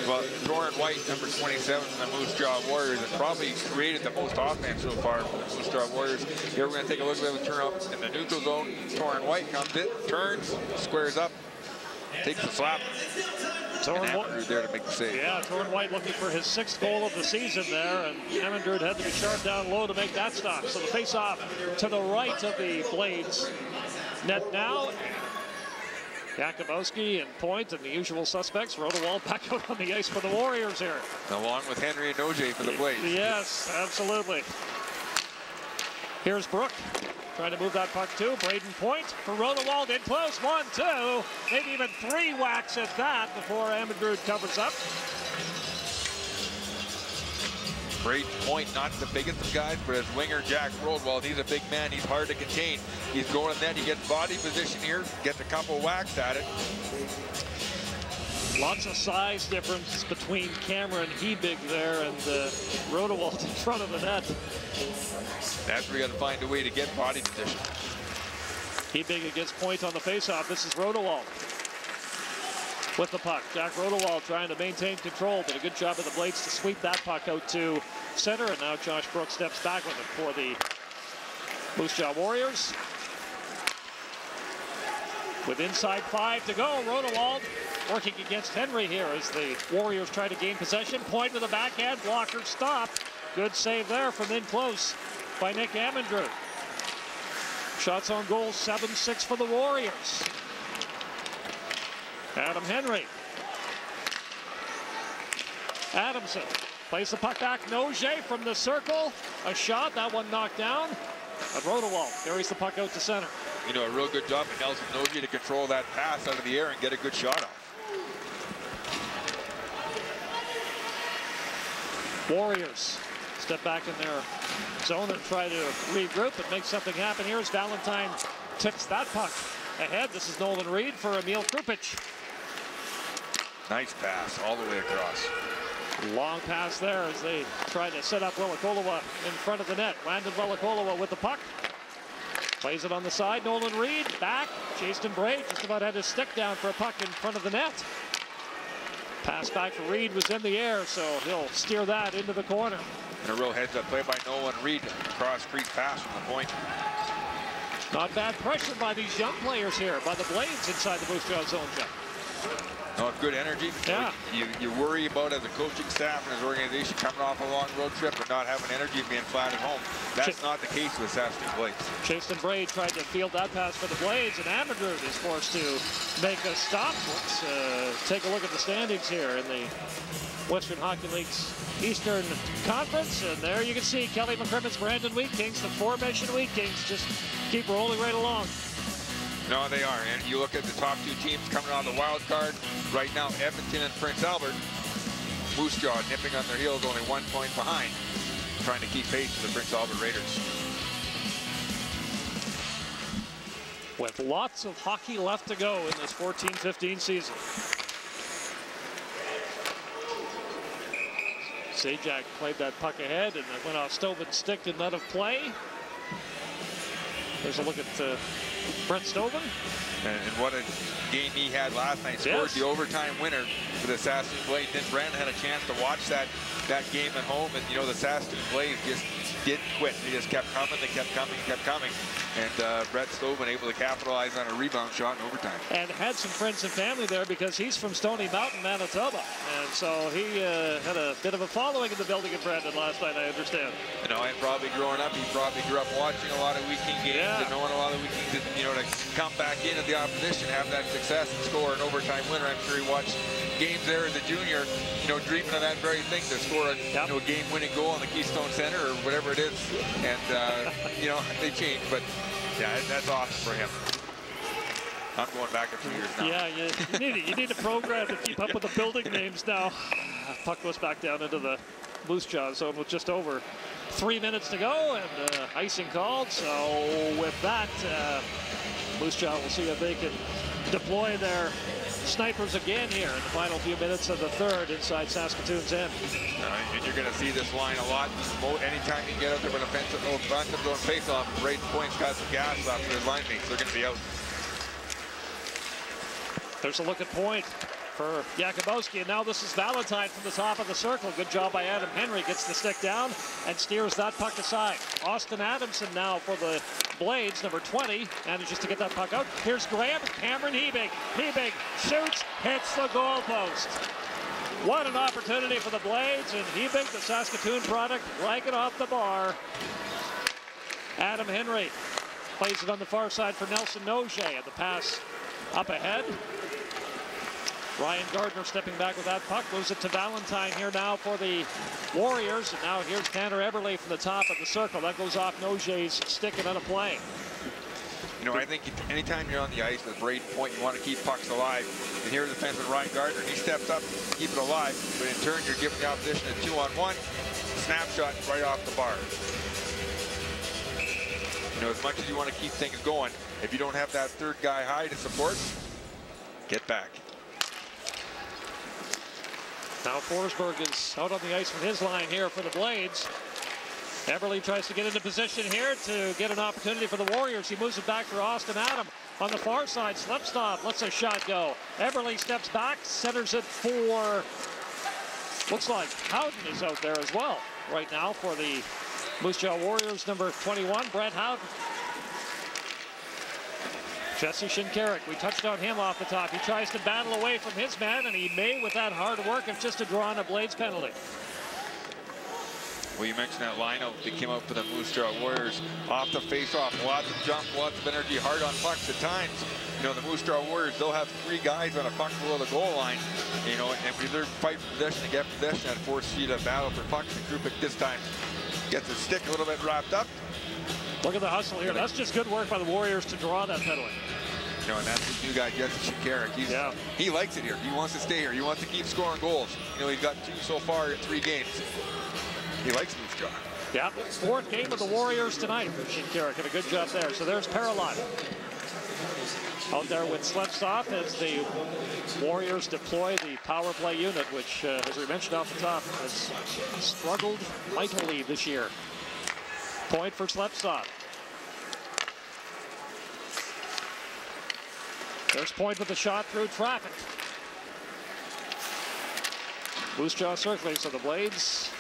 Well, Torrin White, number 27 for the Moose Jaw Warriors, has probably created the most offense so far for the Moose Jaw Warriors. Here we're going to take a look at the turn up in the neutral zone. Torrin White comes in, turns, squares up, takes the slap. Torrin White there to make the save. Yeah, Torrin White looking for his 6th goal of the season there, and Amundsen had to be sharp down low to make that stop. So the face-off to the right of the Blades net now. Jakubowski and Point and the usual suspects. Rodewald back out on the ice for the Warriors here. Along with Henry and Noje for the Blades. Yes, absolutely. Here's Brook trying to move that puck too. Brayden Point for Rodewald in close. 1, 2, maybe even 3 whacks at that before Amundsen covers up. Brayden Point, not the biggest of guys, but as winger Jack Rodewald, he's a big man. He's hard to contain. He's going in net. He gets body position here, gets a couple whacks at it. Lots of size difference between Cameron Hebig there and Rodewald in front of the net. That's where we got to find a way to get body position. Hebig against Point on the faceoff. This is Rodewald with the puck. Jack Rodewald trying to maintain control, but a good job of the Blades to sweep that puck out to center. And now Josh Brooks steps back with it for the Moose Jaw Warriors. With inside 5 to go, Rodewald working against Henry here as the Warriors try to gain possession. Point with a backhand, blocker stopped. Good save there from in close by Nick Amandrew. Shots on goal, 7-6 for the Warriors. Adam Henry. Adamson plays the puck back. Noje from the circle. A shot, that one knocked down. And Rodewald carries the puck out to center. You know, a real good job for Nelson Noje to control that pass out of the air and get a good shot off. Warriors step back in their zone and try to regroup and make something happen here as Valentine tips that puck ahead. This is Nolan Reed for Emil Krupic. Nice pass all the way across. Long pass there as they try to set up Wellakolowa in front of the net. Landon Wellakolowa with the puck. Plays it on the side. Nolan Reed back. Jason Bray just about had his stick down for a puck in front of the net. Pass back for Reed was in the air, so he'll steer that into the corner. And a real heads-up play by Nolan Reed. Cross-crease pass from the point. Not bad pressure by these young players here, by the Blades inside the Moose Jaw zone, Jeff. No, good energy. Yeah. You worry about as a coaching staff and as an organization coming off a long road trip and not having energy and being flat at home. That's not the case with Saskatoon Blades. Chasten Bray tried to field that pass for the Blades, and Amador is forced to make a stop. Let's take a look at the standings here in the Western Hockey League's Eastern Conference. And there you can see Kelly McCrimmon's Brandon Wheat Kings, the formation Wheat Kings, just keep rolling right along. No, they are. And you look at the top two teams coming on the wild card. Right now, Edmonton and Prince Albert. Moose Jaw nipping on their heels, only 1 point behind, trying to keep pace with the Prince Albert Raiders. With lots of hockey left to go in this 14-15 season. Sajak played that puck ahead, and it went off Stoven's stick, did not have play. There's a look at Brent Stoven. And what a game he had last night. Scored the overtime winner for the Saskatoon Blades. Then Brandon had a chance to watch that game at home. And, you know, the Saskatoon Blades just didn't quit. They just kept coming. They kept coming, kept coming. And Brett Stoven able to capitalize on a rebound shot in overtime. And had some friends and family there because he's from Stony Mountain, Manitoba. And so he had a bit of a following in the building at Brandon last night, I understand. You know, and probably growing up, he probably grew up watching a lot of Wheat King games and knowing a lot of Wheat Kings, you know, to come back into the opposition, have that success and score an overtime winner. I'm sure he watched games there as a junior, you know, dreaming of that very thing, to score a, you know, a game-winning goal on the Keystone Center or whatever it is. And, you know, they changed, but yeah, that's awesome for him. I'm going back a few years now. Yeah, you need a program to keep up with the building names now. Puck goes back down into the Moose Jaw zone with just over 3 minutes to go, and icing called. So with that, Moose Jaw will see if they can deploy their snipers again here in the final few minutes of the third inside Saskatoon's end. And you're going to see this line a lot. Anytime you get out there with an offensive zone face-off, Brayden Point's got some gas left for his line mates. They're going to be out. There's a look at Point for Jakubowski, and now this is Valentine from the top of the circle. Good job by Adam Henry. Gets the stick down and steers that puck aside. Austin Adamson now for the Blades, number 20, manages to get that puck out. Here's Graham, Cameron Hebig. Hebig shoots, hits the goalpost. What an opportunity for the Blades, and Hebig, the Saskatoon product, right it off the bar. Adam Henry plays it on the far side for Nelson Noje, and the pass up ahead. Ryan Gardner stepping back with that puck. Moves it to Valentine here now for the Warriors. And now here's Tanner Eberle from the top of the circle. That goes off Noje's stick and out of play. You know, I think anytime you're on the ice with Brayden Point, you want to keep pucks alive. And here's the defenseman Ryan Gardner. He steps up, keep it alive. But in turn, you're giving the opposition a 2-on-1. Snapshot right off the bar. You know, as much as you want to keep things going, if you don't have that third guy high to support, get back. Now Forsberg is out on the ice with his line here for the Blades. Eberle tries to get into position here to get an opportunity for the Warriors. He moves it back for Austin Adam. On the far side, Slipstop lets a shot go. Eberle steps back, centers it for, looks like Howden is out there as well right now for the Moose Jaw Warriors, number 21, Brett Howden. Jesse Shinkarik, we touched on him off the top. He tries to battle away from his man, and he may with that hard work of just a draw on a Blades penalty. Well, you mentioned that lineup. They came up for the Moose Jaw Warriors off the face-off. Lots of jump, lots of energy, hard on pucks at times. You know, the Moose Jaw Warriors, they'll have 3 guys on a puck below the goal line. You know, and if they're fighting for possession to get possession, and force you to battle for pucks, and Krupik this time gets his stick a little bit wrapped up. Look at the hustle here. That's just good work by the Warriors to draw that penalty. You know, and that's the new guy, Jesse Shinkarik. He likes it here. He wants to stay here. He wants to keep scoring goals. You know, he's got 2 so far in 3 games. He likes Moose Jaw. Yeah, 4th game of the Warriors tonight. Shinkarik did a good job there. So there's Paralot out there with Slipstop as the Warriors deploy the power play unit, which, as we mentioned off the top, has struggled mightily this year. Point for Slipstop. There's Point with the shot through traffic. Moose Jaw circling, so the Blades.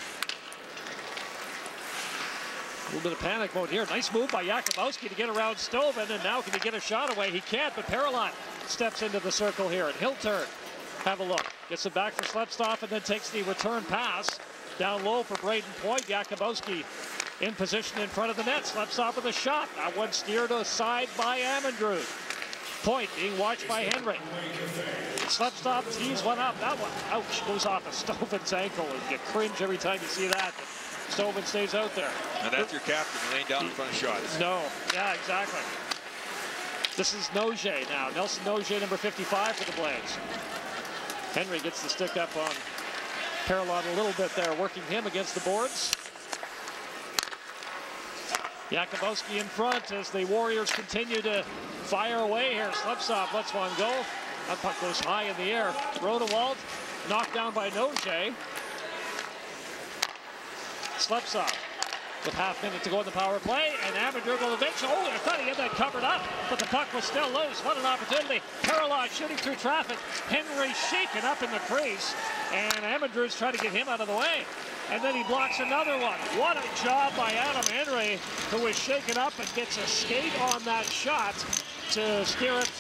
A little bit of panic mode here. Nice move by Jakubowski to get around Stoven, and now can he get a shot away? He can't, but Paralot steps into the circle here, and he'll turn. Have a look. Gets it back for Slipstop, and then takes the return pass down low for Brayden Point. Jakubowski in position in front of the net. Slipstop with a shot. That one steered aside by Amandrew. Point being watched by Henry. Slipstop tees one up. That one, ouch, goes off of Stoven's ankle, and you cringe every time you see that. Stoven stays out there. And that's your captain laying down in front of shots. No, yeah, exactly. This is Nogier now. Nelson Nogier, number 55 for the Blades. Henry gets the stick up on Paralot a little bit there, working him against the boards. Jakubowski in front as the Warriors continue to fire away here. Slipstop lets one go. That puck goes high in the air. Rodewald knocked down by Nogier. Slipstop with half minute to go in the power play, and Amandrew will eventually, I thought he had that covered up, but the puck was still loose. What an opportunity. Paralot shooting through traffic. Henry shaken up in the crease, and Amandrew's trying to get him out of the way. And then he blocks another one. What a job by Adam Henry, who was shaken up and gets a skate on that shot to steer it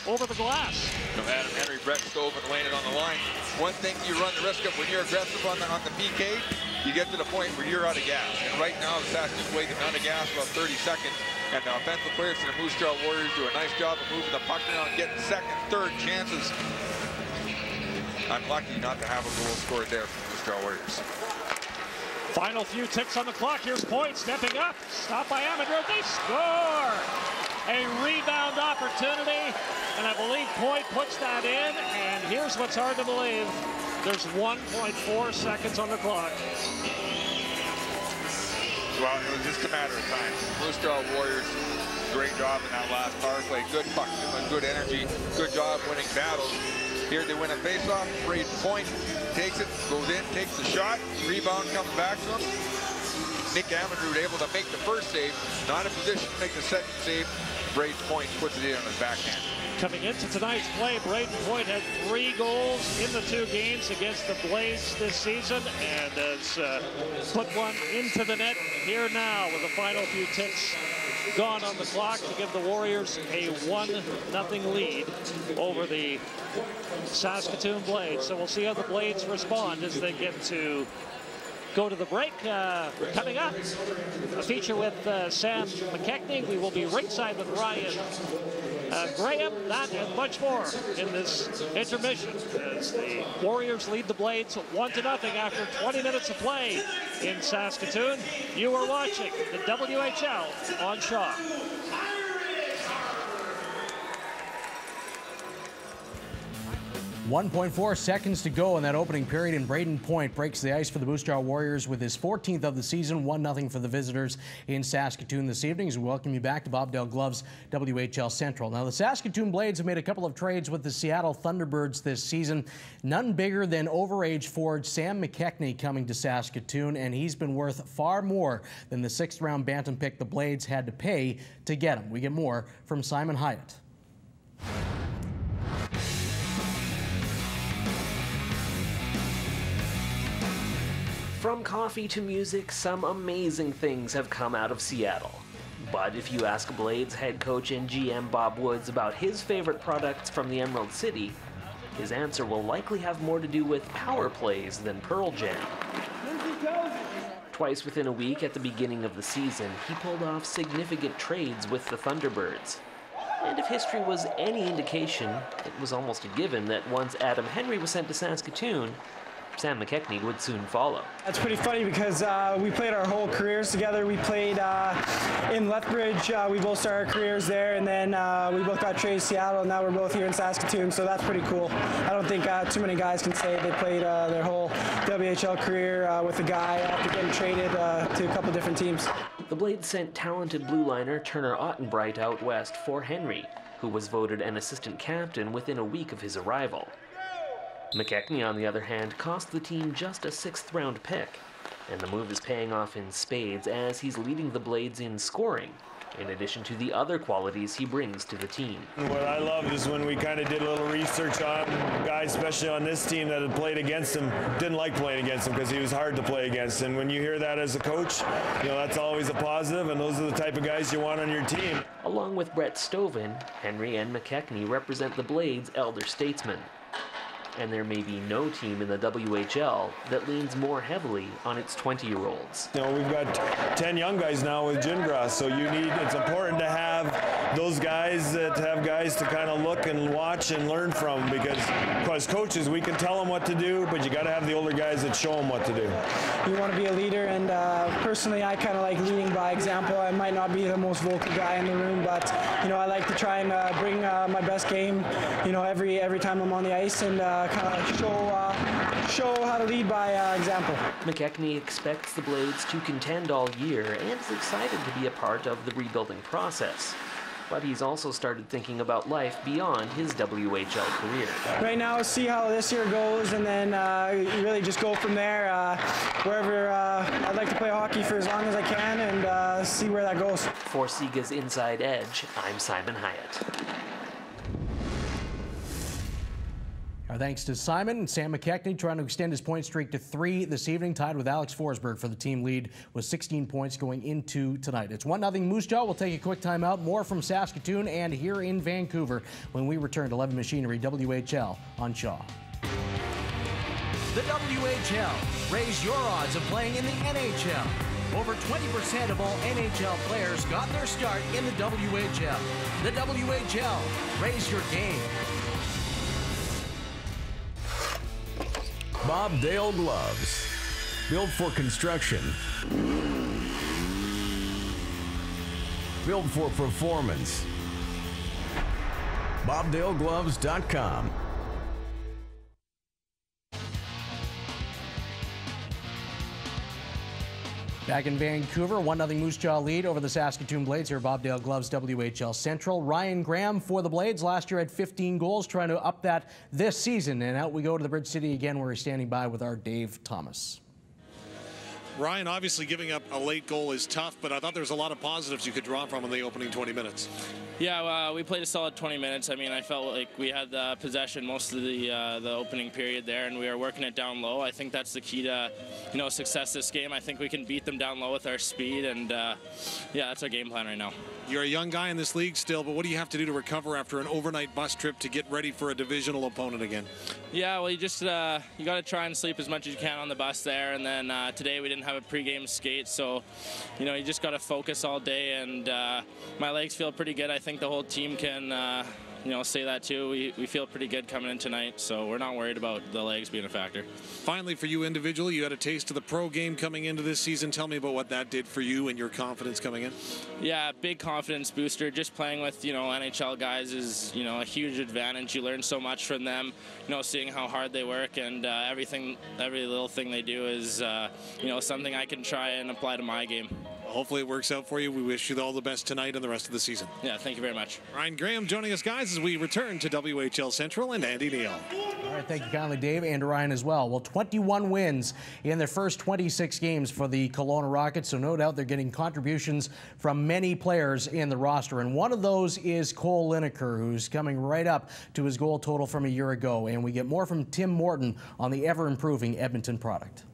over the glass. You know, Adam Henry, Brett Stoven laying it on the line. One thing you run the risk of when you're aggressive on the PK, you get to the point where you're out of gas. And right now, the Saskatoon Blades have out of gas about 30 seconds. And the offensive players in the Moose Jaw Warriors do a nice job of moving the puck around and getting second, third chances. I'm lucky not to have a goal scored there for the Moose Jaw Warriors. Final few ticks on the clock. Here's Point stepping up. Stopped by Amandrew. They score! A rebound opportunity. And I believe Point puts that in. And here's what's hard to believe. There's 1.4 seconds on the clock. Well, it was just a matter of time. Moose Jaw Warriors, great job in that last power play. Good puck, good energy, good job winning battles. Here they win a faceoff. Brayden Point takes it, goes in, takes the shot. Rebound comes back to him. Nick Amandrew able to make the first save. Not in position to make the second save. Brayden Point puts it in on his backhand. Coming into tonight's play, Brayden Point had 3 goals in the 2 games against the Blades this season, and has put one into the net here now with the final few ticks gone on the clock to give the Warriors a 1-0 lead over the Saskatoon Blades. So we'll see how the Blades respond as they get to go to the break. Coming up, a feature with Sam McKechnie. We will be ringside with Ryan Graham, that and much more in this intermission as the Warriors lead the Blades 1-0 after 20 minutes of play in Saskatoon. You are watching the WHL on Shaw. 1.4 seconds to go in that opening period, and Brayden Point breaks the ice for the Moose Jaw Warriors with his 14th of the season. 1-0 for the visitors in Saskatoon this evening. As we welcome you back to Bobdale Gloves WHL Central. Now, the Saskatoon Blades have made a couple of trades with the Seattle Thunderbirds this season. None bigger than overage forward Sam McKechnie coming to Saskatoon, and he's been worth far more than the 6th-round Bantam pick the Blades had to pay to get him. We get more from Simon Hyatt. From coffee to music, some amazing things have come out of Seattle. But if you ask Blades head coach and GM Bob Woods about his favorite products from the Emerald City, his answer will likely have more to do with power plays than Pearl Jam. Twice within a week at the beginning of the season, he pulled off significant trades with the Thunderbirds. And if history was any indication, it was almost a given that once Adam Henry was sent to Saskatoon, Sam McKechnie would soon follow. That's pretty funny because we played our whole careers together. We played in Lethbridge. We both started our careers there, and then we both got traded to Seattle, and now we're both here in Saskatoon, so that's pretty cool. I don't think too many guys can say they played their whole WHL career with a guy after getting traded to a couple different teams. The Blades sent talented blue liner Turner Ottenbright out west for Henry, who was voted an assistant captain within a week of his arrival. McKechnie, on the other hand, cost the team just a 6th-round pick, and the move is paying off in spades as he's leading the Blades in scoring, in addition to the other qualities he brings to the team. What I love is when we kind of did a little research on guys, especially on this team that had played against him, didn't like playing against him because he was hard to play against. And when you hear that as a coach, you know, that's always a positive, and those are the type of guys you want on your team. Along with Brett Stoven, Henry and McKechnie represent the Blades' elder statesmen. And there may be no team in the WHL that leans more heavily on its 20-year-olds. You know, we've got 10 young guys now with Gingras, so it's important to have those guys that have guys to kind of look and watch and learn from, because as coaches, we can tell them what to do, but you got to have the older guys that show them what to do. You want to be a leader, and personally, I kind of like leading by example. I might not be the most vocal guy in the room, but you know, I like to try and bring my best game, you know, every time I'm on the ice, and kind of show how to lead by example. McKechnie expects the Blades to contend all year and is excited to be a part of the rebuilding process. But he's also started thinking about life beyond his WHL career. Right now, see how this year goes, and then really just go from there. Wherever I'd like to play hockey for as long as I can, and see where that goes. For Sega's Inside Edge, I'm Simon Hyatt. Our thanks to Simon and Sam McKechnie, trying to extend his point streak to 3 this evening, tied with Alex Forsberg for the team lead with 16 points going into tonight. It's 1-0 Moose Jaw. We'll take a quick timeout. More from Saskatoon and here in Vancouver when we return to 11 Machinery WHL on Shaw. The WHL. Raise your odds of playing in the NHL. Over 20% of all NHL players got their start in the WHL. The WHL. Raise your game. Bobdale Gloves, built for construction, built for performance. BobdaleGloves.com. Back in Vancouver, 1-0 Moose Jaw lead over the Saskatoon Blades here at Bobdale Gloves WHL Central. Ryan Graham for the Blades last year had 15 goals, trying to up that this season. And out we go to the Bridge City again, where he's standing by with our Dave Thomas. Ryan, obviously giving up a late goal is tough, but I thought there was a lot of positives you could draw from in the opening 20 minutes. Yeah, we played a solid 20 minutes. I mean, I felt like we had possession most of the opening period there, and we were working it down low. I think that's the key to, success this game. I think we can beat them down low with our speed, and yeah, that's our game plan right now. You're a young guy in this league still, but what do you have to do to recover after an overnight bus trip to get ready for a divisional opponent again? Yeah, well, you got to try and sleep as much as you can on the bus there, and then today we didn't have a pregame skate, so you just got to focus all day, and my legs feel pretty good. I think the whole team can say that too. We feel pretty good coming in tonight, so we're not worried about the legs being a factor. Finally, for you individually, you had a taste of the pro game coming into this season. Tell me about what that did for you and your confidence coming in. Yeah, big confidence booster. Just playing with, NHL guys is, a huge advantage. You learn so much from them, seeing how hard they work, and every little thing they do is, something I can try and apply to my game. Hopefully it works out for you. We wish you all the best tonight and the rest of the season. Yeah, thank you very much. Ryan Graham joining us, guys, as we return to WHL Central and Andy Neal. All right, thank you kindly, Dave, and Ryan as well. Well, 21 wins in their first 26 games for the Kelowna Rockets, so no doubt they're getting contributions from many players in the roster, and one of those is Cole Lineker, who's coming right up to his goal total from a year ago, and we get more from Tim Morton on the ever-improving Edmonton product.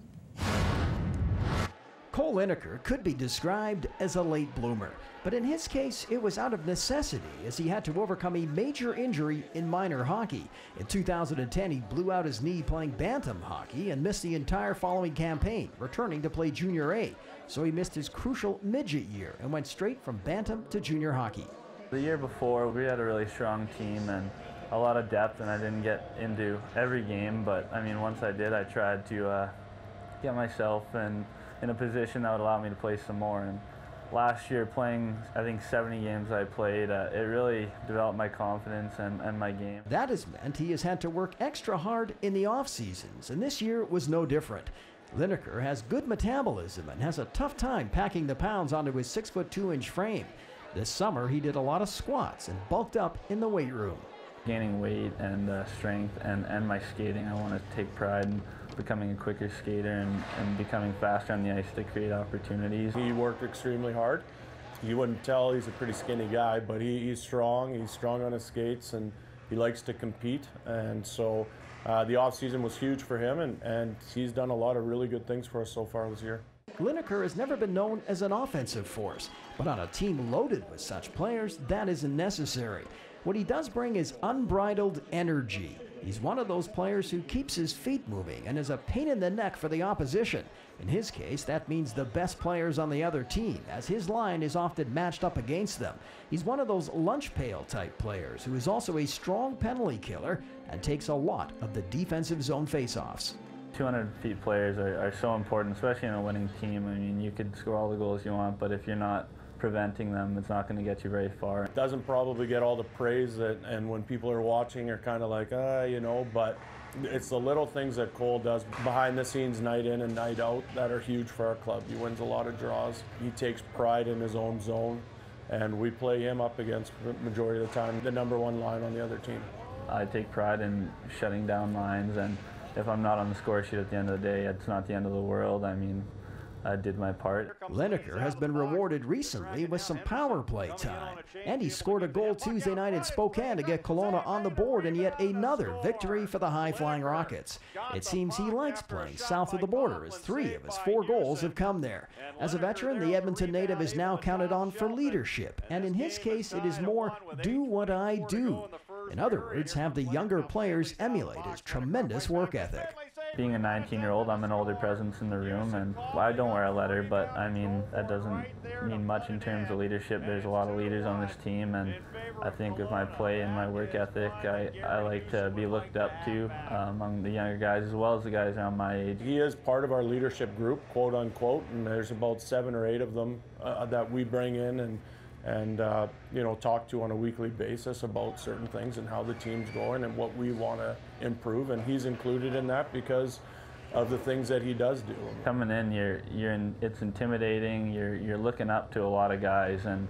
Cole Lineker could be described as a late bloomer, but in his case, it was out of necessity as he had to overcome a major injury in minor hockey. In 2010, he blew out his knee playing bantam hockey and missed the entire following campaign, returning to play Junior A. So he missed his crucial midget year and went straight from bantam to junior hockey. The year before, we had a really strong team and a lot of depth, and I didn't get into every game, but I mean, once I did, I tried to get myself in a position that would allow me to play some more. And last year, playing, I think, 70 games I played, it really developed my confidence and my game. That has meant he has had to work extra hard in the off seasons, and this year was no different. Lineker has good metabolism and has a tough time packing the pounds onto his 6'2" frame. This summer, he did a lot of squats and bulked up in the weight room. Gaining weight and strength and my skating, I want to take pride in becoming a quicker skater and becoming faster on the ice to create opportunities. He worked extremely hard. You wouldn't tell he's a pretty skinny guy, but he's strong. He's strong on his skates, and he likes to compete. And so the offseason was huge for him, and he's done a lot of really good things for us so far this year. Lineker has never been known as an offensive force, but on a team loaded with such players, that isn't necessary. What he does bring is unbridled energy. He's one of those players who keeps his feet moving and is a pain in the neck for the opposition. In his case, that means the best players on the other team, as his line is often matched up against them. He's one of those lunch pail type players who is also a strong penalty killer and takes a lot of the defensive zone faceoffs. 200-feet players are so important, especially in a winning team. I mean, you could score all the goals you want, but if you're not preventing them, it's not going to get you very far. It doesn't probably get all the praise and when people are watching are kind of like, but it's the little things that Cole does behind the scenes, night in and night out, that are huge for our club. He wins a lot of draws. He takes pride in his own zone, and we play him up against, the majority of the time, the #1 line on the other team. I take pride in shutting down lines, and if I'm not on the score sheet at the end of the day, it's not the end of the world. I mean, I did my part. Lineker has been rewarded recently with some power play time, and he scored a goal Tuesday night in Spokane to get Kelowna on the board in yet another victory for the high-flying Rockets. It seems he likes playing south of the border, as 3 of his 4 goals have come there. As a veteran, the Edmonton native is now counted on for leadership, and in his case, it is more do what I do. In other words, have the younger players emulate his tremendous work ethic. Being a 19-year-old, I'm an older presence in the room, and I don't wear a letter, but I mean, that doesn't mean much in terms of leadership. There's a lot of leaders on this team, and I think with my play and my work ethic, I like to be looked up to among the younger guys as well as the guys around my age. He is part of our leadership group, quote unquote, and there's about 7 or 8 of them that we bring in and talk to on a weekly basis about certain things and how the team's going and what we want to improve, and he's included in that because of the things that he does do. Coming in, it's intimidating. You're looking up to a lot of guys, and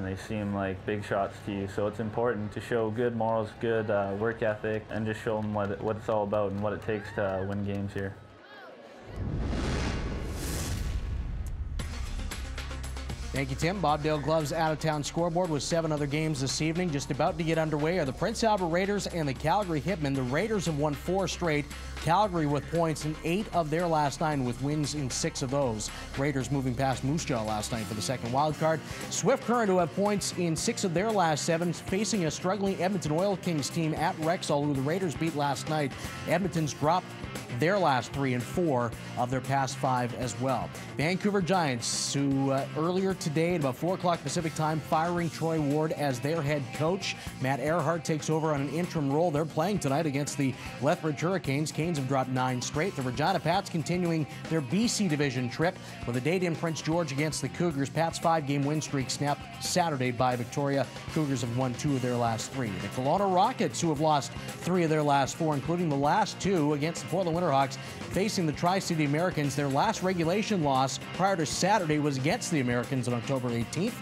they seem like big shots to you. So it's important to show good morals, good work ethic, and just show them what it's all about and what it takes to win games here. Thank you, Tim. Bobdale Gloves out-of-town scoreboard with 7 other games this evening. Just about to get underway are the Prince Albert Raiders and the Calgary Hitmen. The Raiders have won 4 straight. Calgary with points in 8 of their last 9 with wins in 6 of those. Raiders moving past Moose Jaw last night for the second wild card. Swift Current, who have points in 6 of their last 7, facing a struggling Edmonton Oil Kings team at Rexall, who the Raiders beat last night. Edmonton's dropped their last 3 and 4 of their past 5 as well. Vancouver Giants, who earlier today at about 4 o'clock Pacific time, firing Troy Ward as their head coach. Matt Earhart takes over on an interim role. They're playing tonight against the Lethbridge Hurricanes. Canes have dropped 9 straight. The Regina Pats continuing their BC Division trip with a date in Prince George against the Cougars. Pats' 5-game win streak snapped Saturday by Victoria. Cougars have won 2 of their last 3. The Kelowna Rockets, who have lost 3 of their last 4, including the last 2 against the Portland Winterhawks, facing the Tri-City Americans. Their last regulation loss prior to Saturday was against the Americans on October 18th.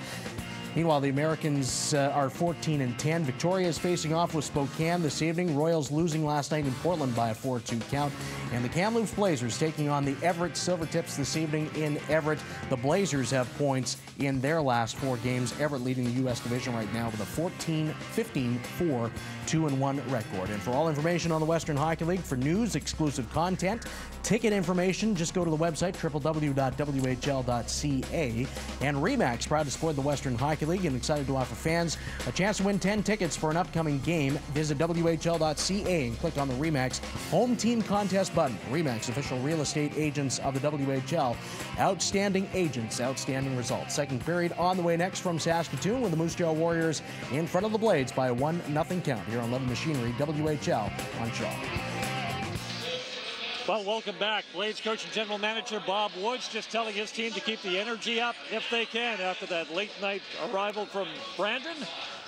Meanwhile, the Americans are 14-10. Victoria is facing off with Spokane this evening. Royals losing last night in Portland by a 4-2 count. And the Kamloops Blazers taking on the Everett Silvertips this evening in Everett. The Blazers have points in their last 4 games. Everett leading the U.S. division right now with a 14-15-4, 2-1 record. And for all information on the Western Hockey League, for news, exclusive content, ticket information, just go to the website, www.whl.ca. And RE/MAX, proud to support the Western Hockey League and excited to offer fans a chance to win 10 tickets for an upcoming game. Visit WHL.ca and click on the RE/MAX Home Team Contest button. RE/MAX, official real estate agents of the WHL. Outstanding agents, outstanding results. Second period on the way next from Saskatoon with the Moose Jaw Warriors in front of the Blades by a 1-0 count here on Levin Machinery, WHL on Shaw. Well, welcome back. Blades coach and general manager Bob Woods just telling his team to keep the energy up if they can after that late night arrival from Brandon.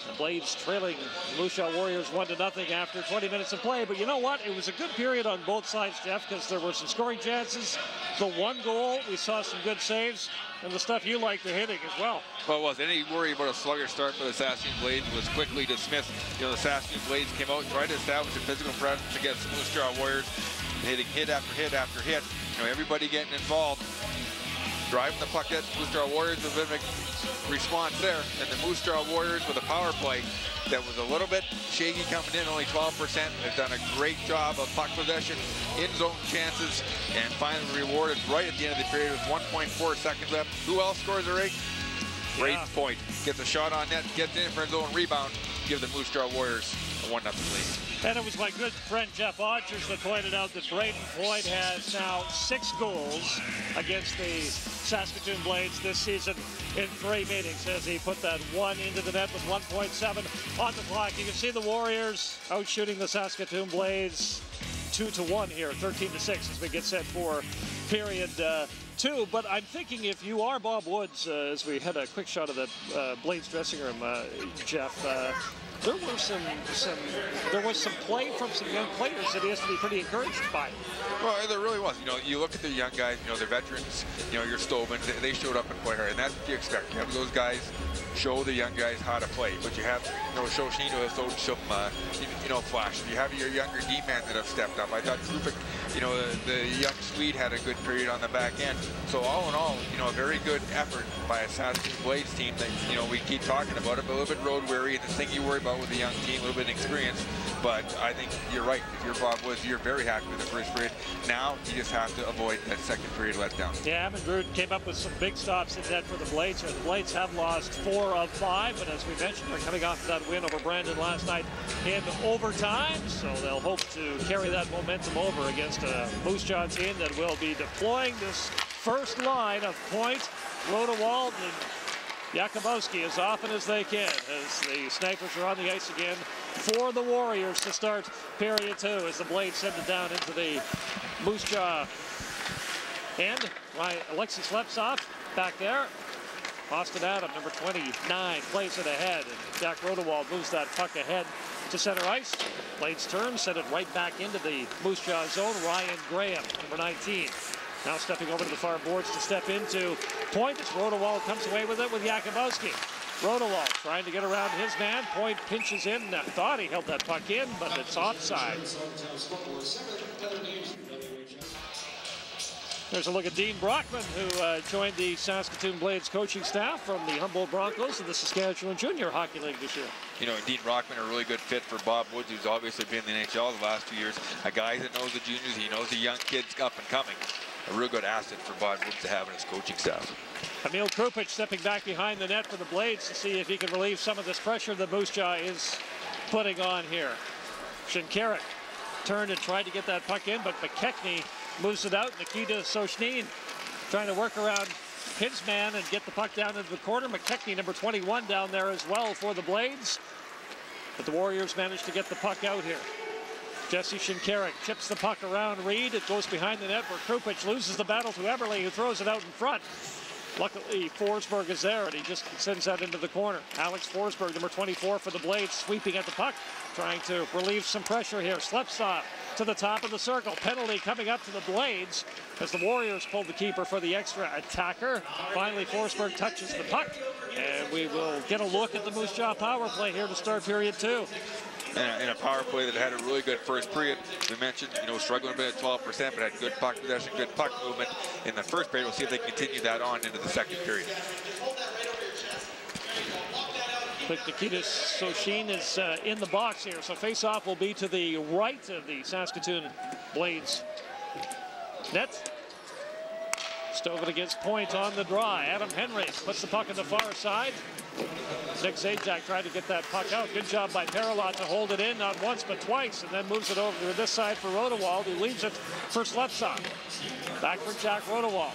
The Blades trailing the Moose Jaw Warriors 1-0 after 20 minutes of play. But you know what? It was a good period on both sides, Jeff, because there were some scoring chances. The one goal, we saw some good saves, and the stuff you like, the hitting as well. Well, it was. Any worry about a sluggish start for the Saskatoon Blades was quickly dismissed. You know, the Saskatoon Blades came out and tried to establish a physical presence against the Moose Jaw Warriors, hitting hit after hit after hit. You know, everybody getting involved, driving the puck at Moose Jaw Warriors with a response there. And the Moose Jaw Warriors with a power play that was a little bit shaky coming in, only 12%. They've done a great job of puck possession, in-zone chances, and finally rewarded right at the end of the period with 1.4 seconds left. Who else scores a rate? Brayden Point gets a shot on net, gets in for his own rebound, give the Moose Jaw Warriors a 1-0 lead. And it was my good friend Jeff Odgers that pointed out that Brayden Point has now 6 goals against the Saskatoon Blades this season in 3 meetings as he put that 1 into the net with 1.7 on the clock. You can see the Warriors out shooting the Saskatoon Blades 2-1 here, 13-6 as we get set for period 2. But I'm thinking if you are Bob Woods, as we had a quick shot of the Blades dressing room, Jeff, there was some play from some young players that he has to be pretty encouraged by. Well, there really was. You know, you look at the young guys, you know, the veterans, you know, your Stobans, they showed up and played hard, and that's what you expect. You have those guys show the young guys how to play, but you have, you know, Shoshino has showed some, you know, flash. You have your younger D-men that have stepped up. I thought Krupik, you know, the young Swede had a good period on the back end. So all in all, you know, a very good effort by a Saskatoon Blades team that, you know, we keep talking about it, but a little bit road weary, and the thing you worry about with a young team, a little bit of experience. But I think you're right. If you're Bob Woods, you're very happy with the first period. Now you just have to avoid that second period letdown. Yeah, Amundrud came up with some big stops in net for the Blades. The Blades have lost 4 of 5, but as we mentioned, they're coming off that win over Brandon last night in overtime, so they'll hope to carry that momentum over against a Moose Jaw team that will be deploying this first line of Point, Rodewald, and Jakubowski as often as they can as the Snipers are on the ice again for the Warriors to start period 2 as the Blades send it down into the Moose Jaw end. Alexis Lepsov back there. Austin Adam, number 29, plays it ahead, and Jack Rodewald moves that puck ahead to center ice. Blades turn, send it right back into the Moose Jaw zone. Ryan Graham, number 19. Now stepping over to the far boards to step into Point as Rodewald comes away with it with Jakubowski. Rodewald trying to get around his man. Point pinches in. Thought he held that puck in, but it's offside. There's a look at Dean Brockman, who joined the Saskatoon Blades coaching staff from the Humboldt Broncos and the Saskatchewan Junior Hockey League this year. You know, Dean Brockman, a really good fit for Bob Woods, who's obviously been in the NHL the last 2 years. A guy that knows the juniors, he knows the young kids up and coming. A real good asset for Bob Woods to have in his coaching staff. Emil Krupik stepping back behind the net for the Blades to see if he can relieve some of this pressure that Moose Jaw is putting on here. Shinkarik turned and tried to get that puck in, but McKechnie moves it out. Nikita Soshnin trying to work around his man and get the puck down into the corner. McKechnie, number 21, down there as well for the Blades. But the Warriors managed to get the puck out here. Jesse Shinkarik chips the puck around Reed. It goes behind the net where Krupich loses the battle to Eberle, who throws it out in front. Luckily, Forsberg is there, and he just sends that into the corner. Alex Forsberg, number 24 for the Blades, sweeping at the puck, trying to relieve some pressure here. Slepstov to the top of the circle. Penalty coming up to the Blades as the Warriors pulled the keeper for the extra attacker. Finally, Forsberg touches the puck, and we will get a look at the Moose Jaw power play here to start period 2. In a power play that had a really good first period. We mentioned, struggling a bit at 12%, but had good puck possession, good puck movement in the first period. We'll see if they continue that on into the second period. But Nikitas Soshin is in the box here, so face-off will be to the right of the Saskatoon Blades net. Stove it against Point on the draw. Adam Henry puts the puck on the far side. Nick Zajac tried to get that puck out. Good job by Paralot to hold it in, not once but twice, and then moves it over to this side for Rodewald, who leaves it for Sleptsov. Back for Jack Rodewald.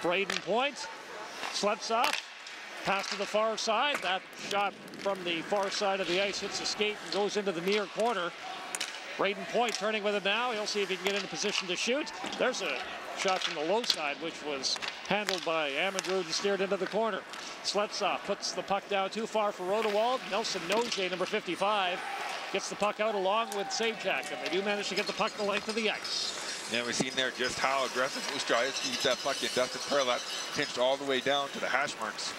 Brayden Point, Sleptsov, pass to the far side. That shot from the far side of the ice hits the skate and goes into the near corner. Brayden Point turning with it now. He'll see if he can get into position to shoot. There's a shot from the low side, which was handled by Amadou and steered into the corner. Sleptsov puts the puck down too far for Rodewald. Nelson Noje, number 55, gets the puck out along with Zajac, and they do manage to get the puck the length of the ice. Yeah, we've seen there just how aggressive Moose Jaw is to keep that puck in. Dustin Paralot pinched all the way down to the hash marks.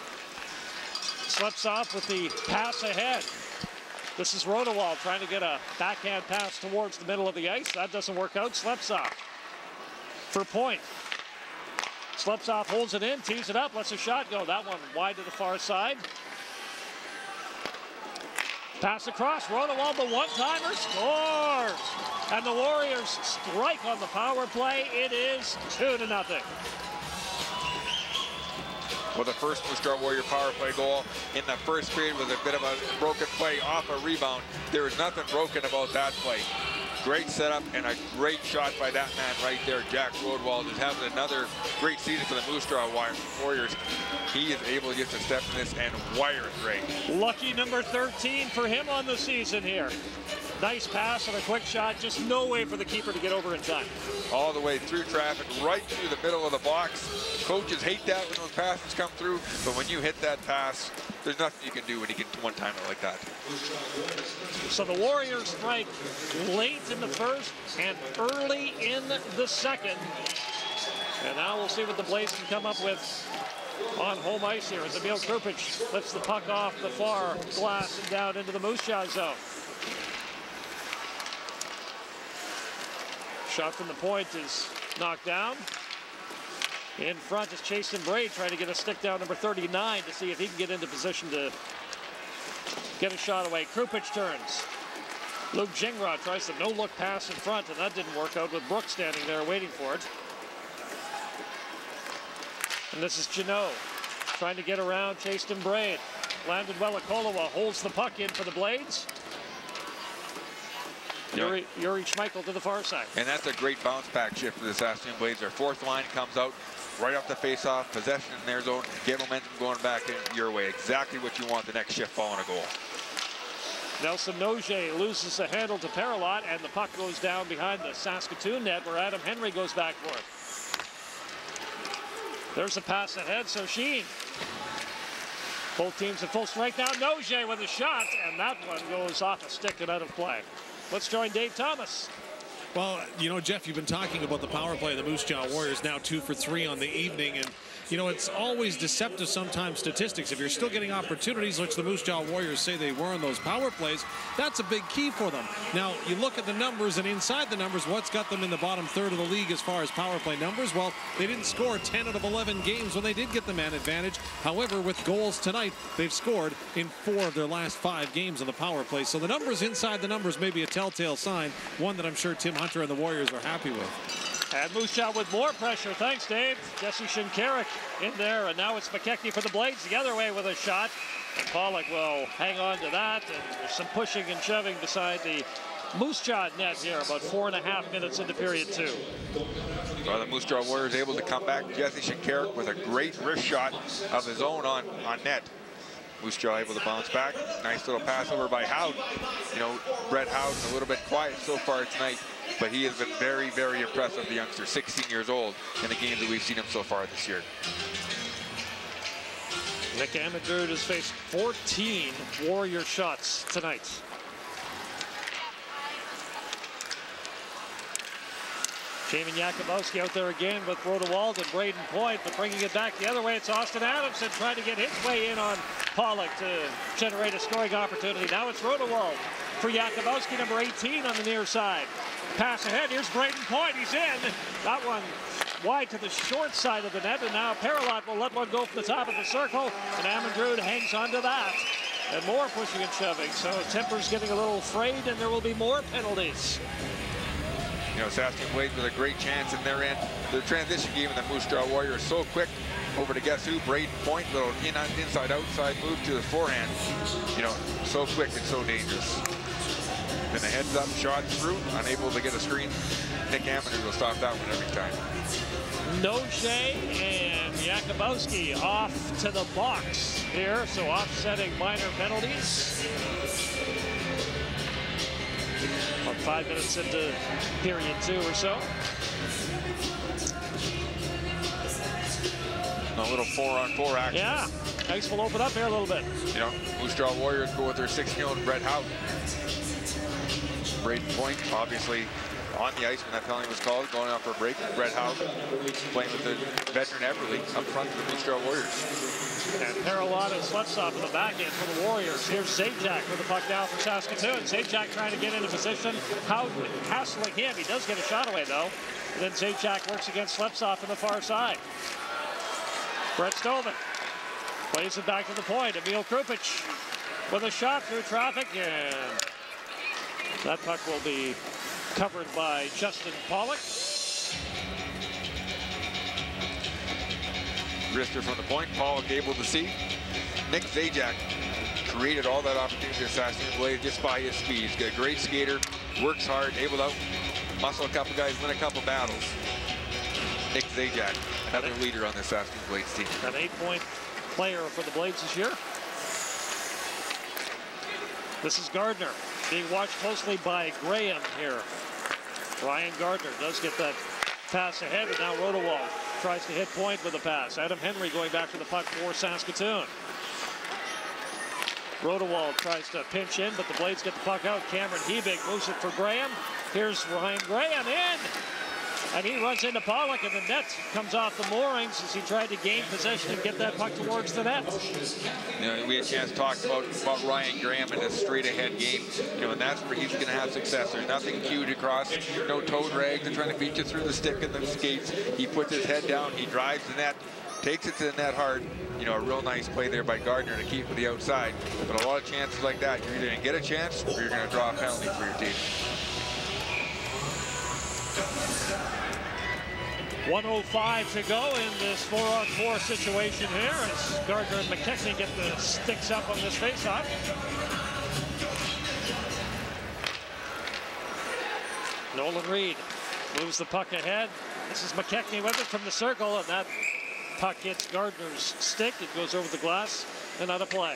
Sleptsov with the pass ahead. This is Rodewald trying to get a backhand pass towards the middle of the ice. That doesn't work out. Sleptsov for Point. Sleptsov holds it in, tees it up, lets a shot go. That one wide to the far side. Pass across, Rodewald, the one-timer, scores! And the Warriors strike on the power play. It is 2-0. Well, the first Moose Jaw Warrior power play goal in the first period was a bit of a broken play off a rebound. There was nothing broken about that play. Great setup and a great shot by that man right there. Jack Rodewald is having another great season for the Moose Jaw Warriors. He is able just to step in this and wire it great. Lucky number 13 for him on the season here. Nice pass and a quick shot. Just no way for the keeper to get over in time. All the way through traffic, right through the middle of the box. Coaches hate that when those passes come through, but when you hit that pass, there's nothing you can do when you get one-timer like that. So the Warriors strike late in the first and early in the second. And now we'll see what the Blades can come up with on home ice here as Emil Krupich lifts the puck off the far glass and down into the Moose Jaw zone. Shot from the point is knocked down. In front is Chasen Braid trying to get a stick down, number 39, to see if he can get into position to get a shot away. Krupich turns. Luke Gingrod tries the no-look pass in front, and that didn't work out with Brooks standing there waiting for it. And this is Janot trying to get around Chasen Braid. Landon Welakolawa holds the puck in for the Blades. Yuri Schmeichel to the far side. And that's a great bounce back shift for the Saskatoon Blades. Their fourth line comes out right off the face-off, possession in their zone, get momentum going back in your way. Exactly what you want the next shift following a goal. Nelson Noje loses the handle to Paralot, and the puck goes down behind the Saskatoon net where Adam Henry goes back for it. There's a pass ahead, so Sheen. Both teams at full strength now. Noje with a shot, and that one goes off a stick and out of play. Let's join Dave Thomas. Well, Jeff, you've been talking about the power play of the Moose Jaw Warriors, now 2 for 3 on the evening. And, it's always deceptive sometimes statistics. If you're still getting opportunities, which the Moose Jaw Warriors say they were in those power plays, that's a big key for them. Now, you look at the numbers, and inside the numbers, what's got them in the bottom third of the league as far as power play numbers? Well, they didn't score 10 out of 11 games when they did get the man advantage. However, with goals tonight, they've scored in 4 of their last 5 games on the power play. So the numbers inside the numbers may be a telltale sign, one that I'm sure Tim Hunter and the Warriors are happy with. And Moose Jaw with more pressure. Thanks, Dave. Jesse Shinkarik in there, and now it's McKechnie for the Blades the other way with a shot. And Pollock will hang on to that, and there's some pushing and shoving beside the Moose Jaw net here, about 4.5 minutes into period 2. Well, the Moose Jaw Warriors able to come back. Jesse Shinkarik with a great wrist shot of his own on net. Moose Jaw able to bounce back. Nice little pass over by Howden. You know, Brett Howden a little bit quiet so far tonight, but he has been very, very impressive, the youngster, 16 years old, in the games that we've seen him so far this year. Nick Amadroud has faced 14 Warrior shots tonight. Jamin Jakubowski out there again with Rodewald and Brayden Point, but bringing it back the other way, it's Austin Adamson trying to get his way in on Pollock to generate a scoring opportunity. Now it's Rodewald for Jakubowski, number 18 on the near side. Pass ahead, here's Brayden Point, he's in. That one wide to the short side of the net, and now Paralot will let one go from the top of the circle, and Amadroud hangs on to that. And more pushing and shoving, so temper's getting a little frayed, and there will be more penalties. You know, Saskatoon Blades with a great chance in their end. The transition game in the Moose Jaw Warriors so quick. Over to guess who? Brayden Point, little inside outside move to the forehand. You know, so quick and so dangerous. Then the heads up shot through, unable to get a screen. Nick Amadroud will stop that one every time. Noche and Jakubowski off to the box here, so offsetting minor penalties. About 5 minutes into period 2 or so. A little 4-on-4 action. Yeah, ice will open up here a little bit. You know, Moose Jaw Warriors go with their 16-year-old Brett Howden. Brayden Point, obviously, on the ice when that penalty was called, going out for a break. Brett Howden playing with the veteran Everly up front for the Moose Jaw Warriors. And Paralot and Slutsoff in the back end for the Warriors. Here's Zajac with the puck down for Saskatoon. Zajac trying to get into position. Howden hassling him. He does get a shot away, though. And then Zajac works against Slutsoff on the far side. Brett Stoven plays it back to the point. Emil Krupich with a shot through traffic, and that puck will be covered by Justin Pollock. Wrister from the point, Pollock able to see. Nick Zajac created all that opportunity for Saskatoon Blades just by his speed. He's got a great skater, works hard, able to muscle a couple guys, win a couple battles. Nick Zajac, another leader on the Saskatoon Blades team. An 8-point player for the Blades this year. This is Gardner being watched closely by Graham here. Ryan Gardner does get that pass ahead, and now Rodewald tries to hit Point with a pass. Adam Henry going back to the puck for Saskatoon. Rodewald tries to pinch in, but the Blades get the puck out. Cameron Hebig moves it for Graham. Here's Ryan Graham in. And he runs into Pollock, and the net comes off the moorings as he tried to gain possession and get that puck towards the net. You know, we had a chance to talk about Ryan Graham in a straight-ahead game. You know, and that's where he's going to have success. There's nothing cued across, no toe drags. They're trying to beat you through the stick and the skates. He puts his head down, he drives the net, takes it to the net hard. You know, a real nice play there by Gardner to keep to the outside. But a lot of chances like that, you're either going to get a chance or you're going to draw a penalty for your team. 1:05 to go in this 4-on-4 situation here as Gardner and McKechnie get the sticks up on this faceoff. Nolan Reed moves the puck ahead. This is McKechnie with it from the circle, and that puck hits Gardner's stick. It goes over the glass and out of play.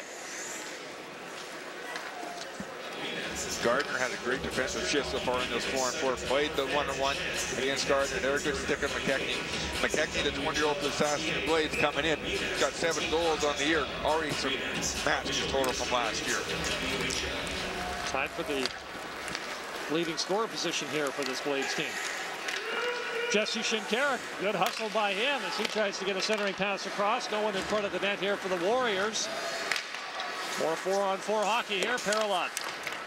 Gardner had a great defensive shift so far in this 4-on-4. Played the 1-on-1 against Gardner. They're a good stick on McKechnie. McKechnie, the 20-year-old for the Saskatoon Blades, coming in. He's got 7 goals on the year. Already matched his total from last year. Time for the leading scorer position here for this Blades team. Jesse Shinkarik, good hustle by him as he tries to get a centering pass across. No one in front of the net here for the Warriors. More 4-on-4 hockey here. Paralot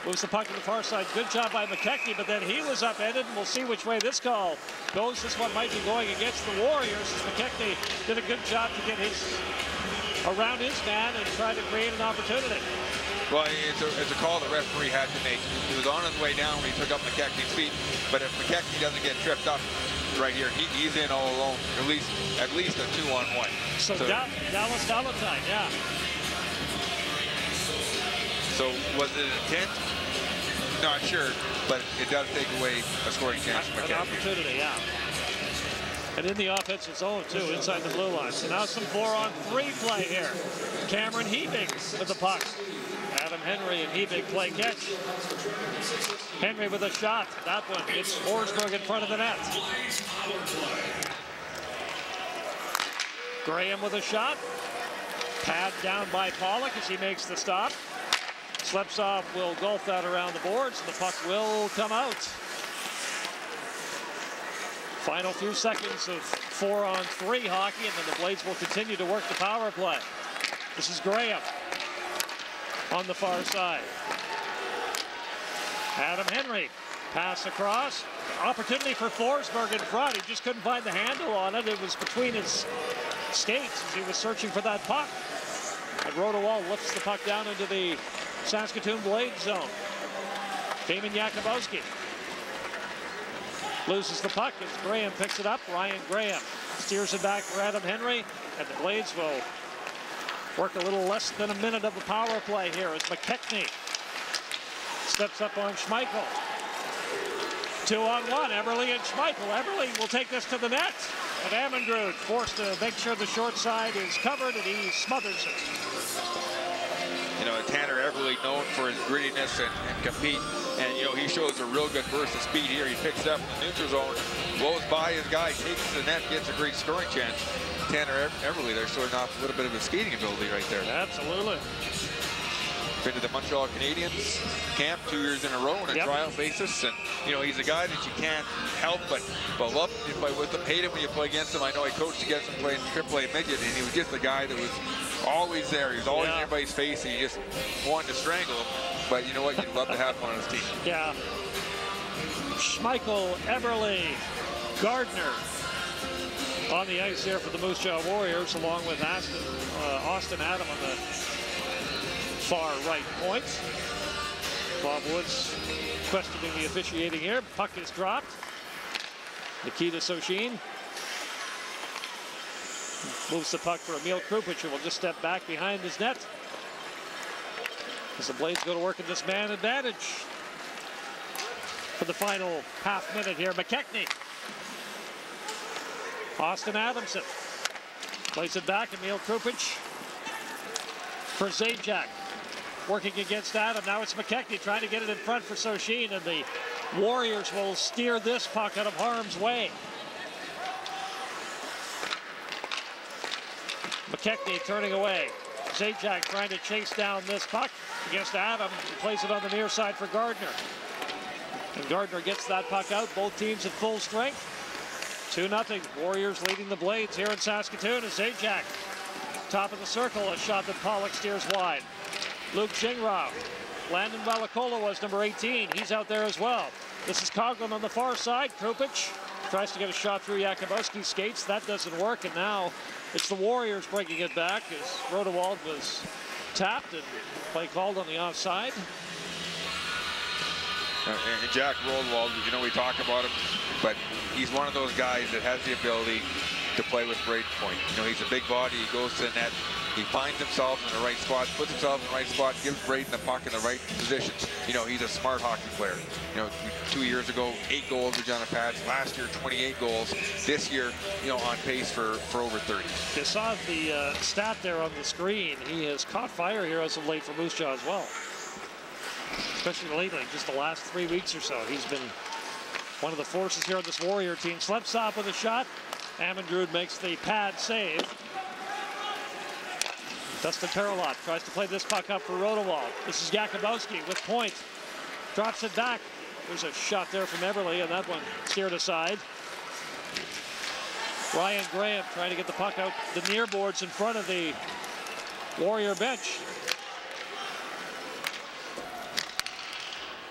moves the puck to the far side. Good job by McKechnie, but then he was upended, and we'll see which way this call goes. This one might be going against the Warriors as McKechnie did a good job to get around his man and try to create an opportunity. Well, it's a call the referee had to make. He was on his way down when he took up McKechnie's feet, but if McKechnie doesn't get tripped up right here, he's in all alone. At least a 2-on-1. So Dallas Valentine, yeah. So was it intent? Not sure. but it does take away a scoring chance from An opportunity, yeah. And in the offensive zone, too, inside the blue line. So now some 4-on-3 play here. Cameron Hebig with the puck. Adam Henry and Hebig play catch. Henry with a shot. That one hits Forsberg in front of the net. Graham with a shot. Pad down by Pollock as he makes the stop. Slepsov will golf that around the boards, and the puck will come out. Final few seconds of 4-on-3 hockey, and then the Blades will continue to work the power play. This is Graham on the far side. Adam Henry, pass across. Opportunity for Forsberg in front. He just couldn't find the handle on it. It was between his skates as he was searching for that puck. And Rodewald lifts the puck down into the Saskatoon Blades zone. Damon Jakubowski loses the puck as Graham picks it up. Ryan Graham steers it back for Adam Henry, and the Blades will work a little less than a minute of the power play here as McKechnie steps up on Schmeichel. 2-on-1, Eberle and Schmeichel. Eberle will take this to the net, and Amundrud forced to make sure the short side is covered, and he smothers it. You know, Tanner Eberle known for his grittiness and compete. And, you know, he shows a real good burst of speed here. He picks it up in the neutral zone, blows by his guy, takes the net, gets a great scoring chance. Tanner Eberle there showing off a little bit of his skating ability right there. Absolutely. Been to the Montreal Canadiens camp 2 years in a row on a trial basis. And, you know, he's a guy that you can't help but love to play with him, hate him when you play against him. I know I coached against him playing AAA midget, and he was just a guy that was always there. He was always in everybody's face, and you just wanted to strangle him. But you know what? You'd love to have him on his team. Yeah. Schmeichel, Eberle, Gardner on the ice there for the Moose Jaw Warriors, along with Austin Adam on the far right point. Bob Woods questioning the officiating here. Puck is dropped. Nikita Soshin moves the puck for Emil Krupic, who will just step back behind his net as the Blades go to work in this man advantage for the final half minute here. McKechnie. Austin Adamson plays it back. Emil Krupic for Zajac. Working against Adam. Now it's McKechnie trying to get it in front for Soshin, and the Warriors will steer this puck out of harm's way. McKechnie turning away. Zajac trying to chase down this puck against Adam. He plays it on the near side for Gardner. And Gardner gets that puck out. Both teams at full strength. 2-0. Warriors leading the Blades here in Saskatoon as Zajac. Top of the circle, a shot that Pollock steers wide. Luke Gingrau. Landon Valakola was number 18. He's out there as well. This is Coughlin on the far side. Krupic tries to get a shot through Jakubowski's skates. That doesn't work, and now it's the Warriors breaking it back as Rodewald was tapped and play called on the offside. And Jack Rodewald, you know, we talk about him, but he's one of those guys that has the ability to play with Brayden Point. You know, he's a big body. He goes to the net. He finds himself in the right spot, puts himself in the right spot, gives Brayden the puck in the right positions. You know, he's a smart hockey player. You know, 2 years ago, 8 goals with John Pads. Last year, 28 goals. This year, you know, on pace for over 30. You saw the stat there on the screen. He has caught fire here as of late for Moose Jaw as well. Especially lately, just the last 3 weeks or so. He's been one of the forces here on this Warrior team. Slepsov with a shot. Amundrud makes the pad save. Dustin Perlot tries to play this puck up for Rodewald. This is Jakubowski with Point. Drops it back. There's a shot there from Eberle, and that one steered aside. Ryan Graham trying to get the puck out the near boards in front of the Warrior bench.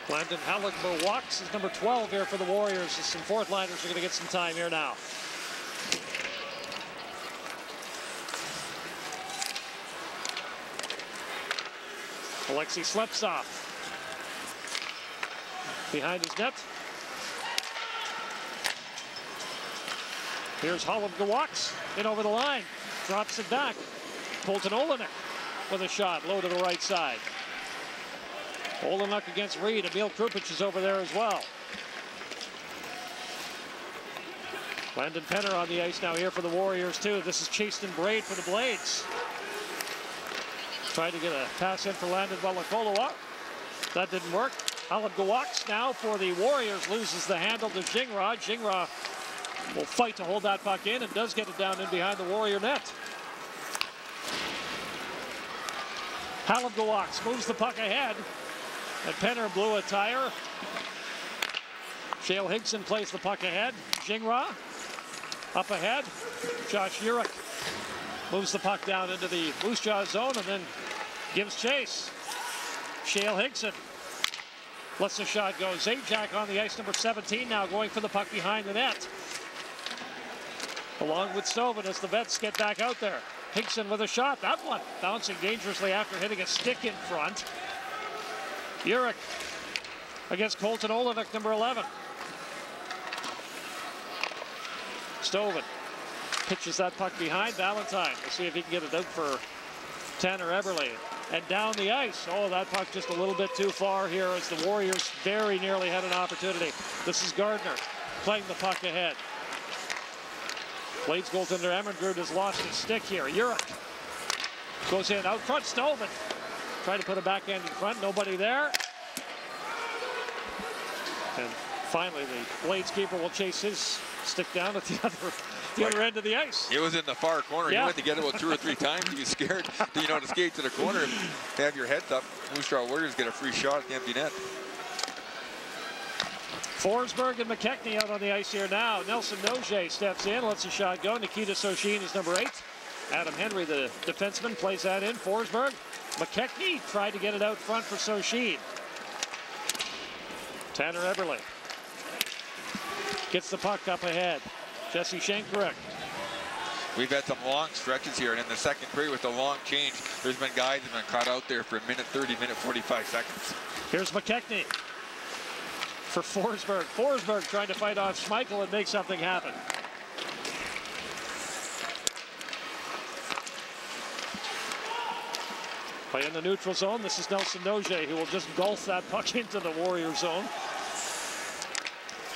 Landon Hallegber walks is number 12 here for the Warriors. Some fourth liners are going to get some time here now. Alexei Slepsov behind his net. Here's Holland Gawaks in over the line. Drops it back. Colton Olenek with a shot low to the right side. Olenek against Reed. Emil Krupich is over there as well. Landon Penner on the ice now here for the Warriors, too. This is Chasten Braid for the Blades. Trying to get a pass in for Landon Balakoloa. That didn't work. Alan Gawaks now for the Warriors loses the handle to Gingras. Gingras will fight to hold that puck in and does get it down in behind the Warrior net. Alan Gawaks moves the puck ahead. And Penner blew a tire. Shale Higson plays the puck ahead. Gingras up ahead. Josh Urich moves the puck down into the Moose Jaw zone and then gives chase. Shale Higson lets the shot go. Zajac on the ice, number 17 now going for the puck behind the net. Along with Stovin as the Vets get back out there. Higson with a shot. That one bouncing dangerously after hitting a stick in front. Urich against Colton Olenek, number 11. Stovin pitches that puck behind Valentine. We'll see if he can get it out for Tanner Eberle. And down the ice. Oh, that puck just a little bit too far here as the Warriors very nearly had an opportunity. This is Gardner playing the puck ahead. Blades goaltender Emmergrud has lost his stick here. Urich goes in out front. Stovin trying to put a backhand in front. Nobody there. And finally, the Blades keeper will chase his stick down at the other end of the ice. It was in the far corner. Yeah. You went to get it about 2 or 3 times. You were scared, to skate to the corner and have your heads up. Moose Jaw Warriors get a free shot at the empty net. Forsberg and McKechnie out on the ice here now. Nelson Noje steps in, lets the shot go. Nikita Soshin is number 8. Adam Henry, the defenseman, plays that in. Forsberg. McKechnie tried to get it out front for Soshin. Tanner Eberle gets the puck up ahead. Jesse Shankaruk. We've had some long stretches here, and in the second period with the long change, there's been guys that have been caught out there for a minute 30, minute 45 seconds. Here's McKechnie for Forsberg. Forsberg trying to fight off Schmeichel and make something happen. Play in the neutral zone. This is Nelson Noje who will just golf that puck into the Warrior zone.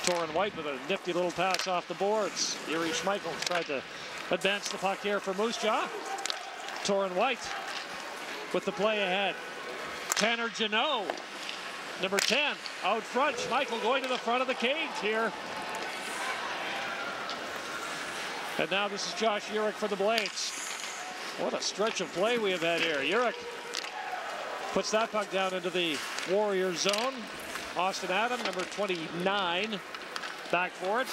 Torin White with a nifty little pass off the boards. Yuri Schmeichel tried to advance the puck here for Moose Jaw. Torin White with the play ahead. Tanner Janot, number 10, out front. Schmeichel going to the front of the cage here. And now this is Josh Urich for the Blades. What a stretch of play we have had here. Urich puts that puck down into the Warrior zone. Austin Adam, number 29, back for it.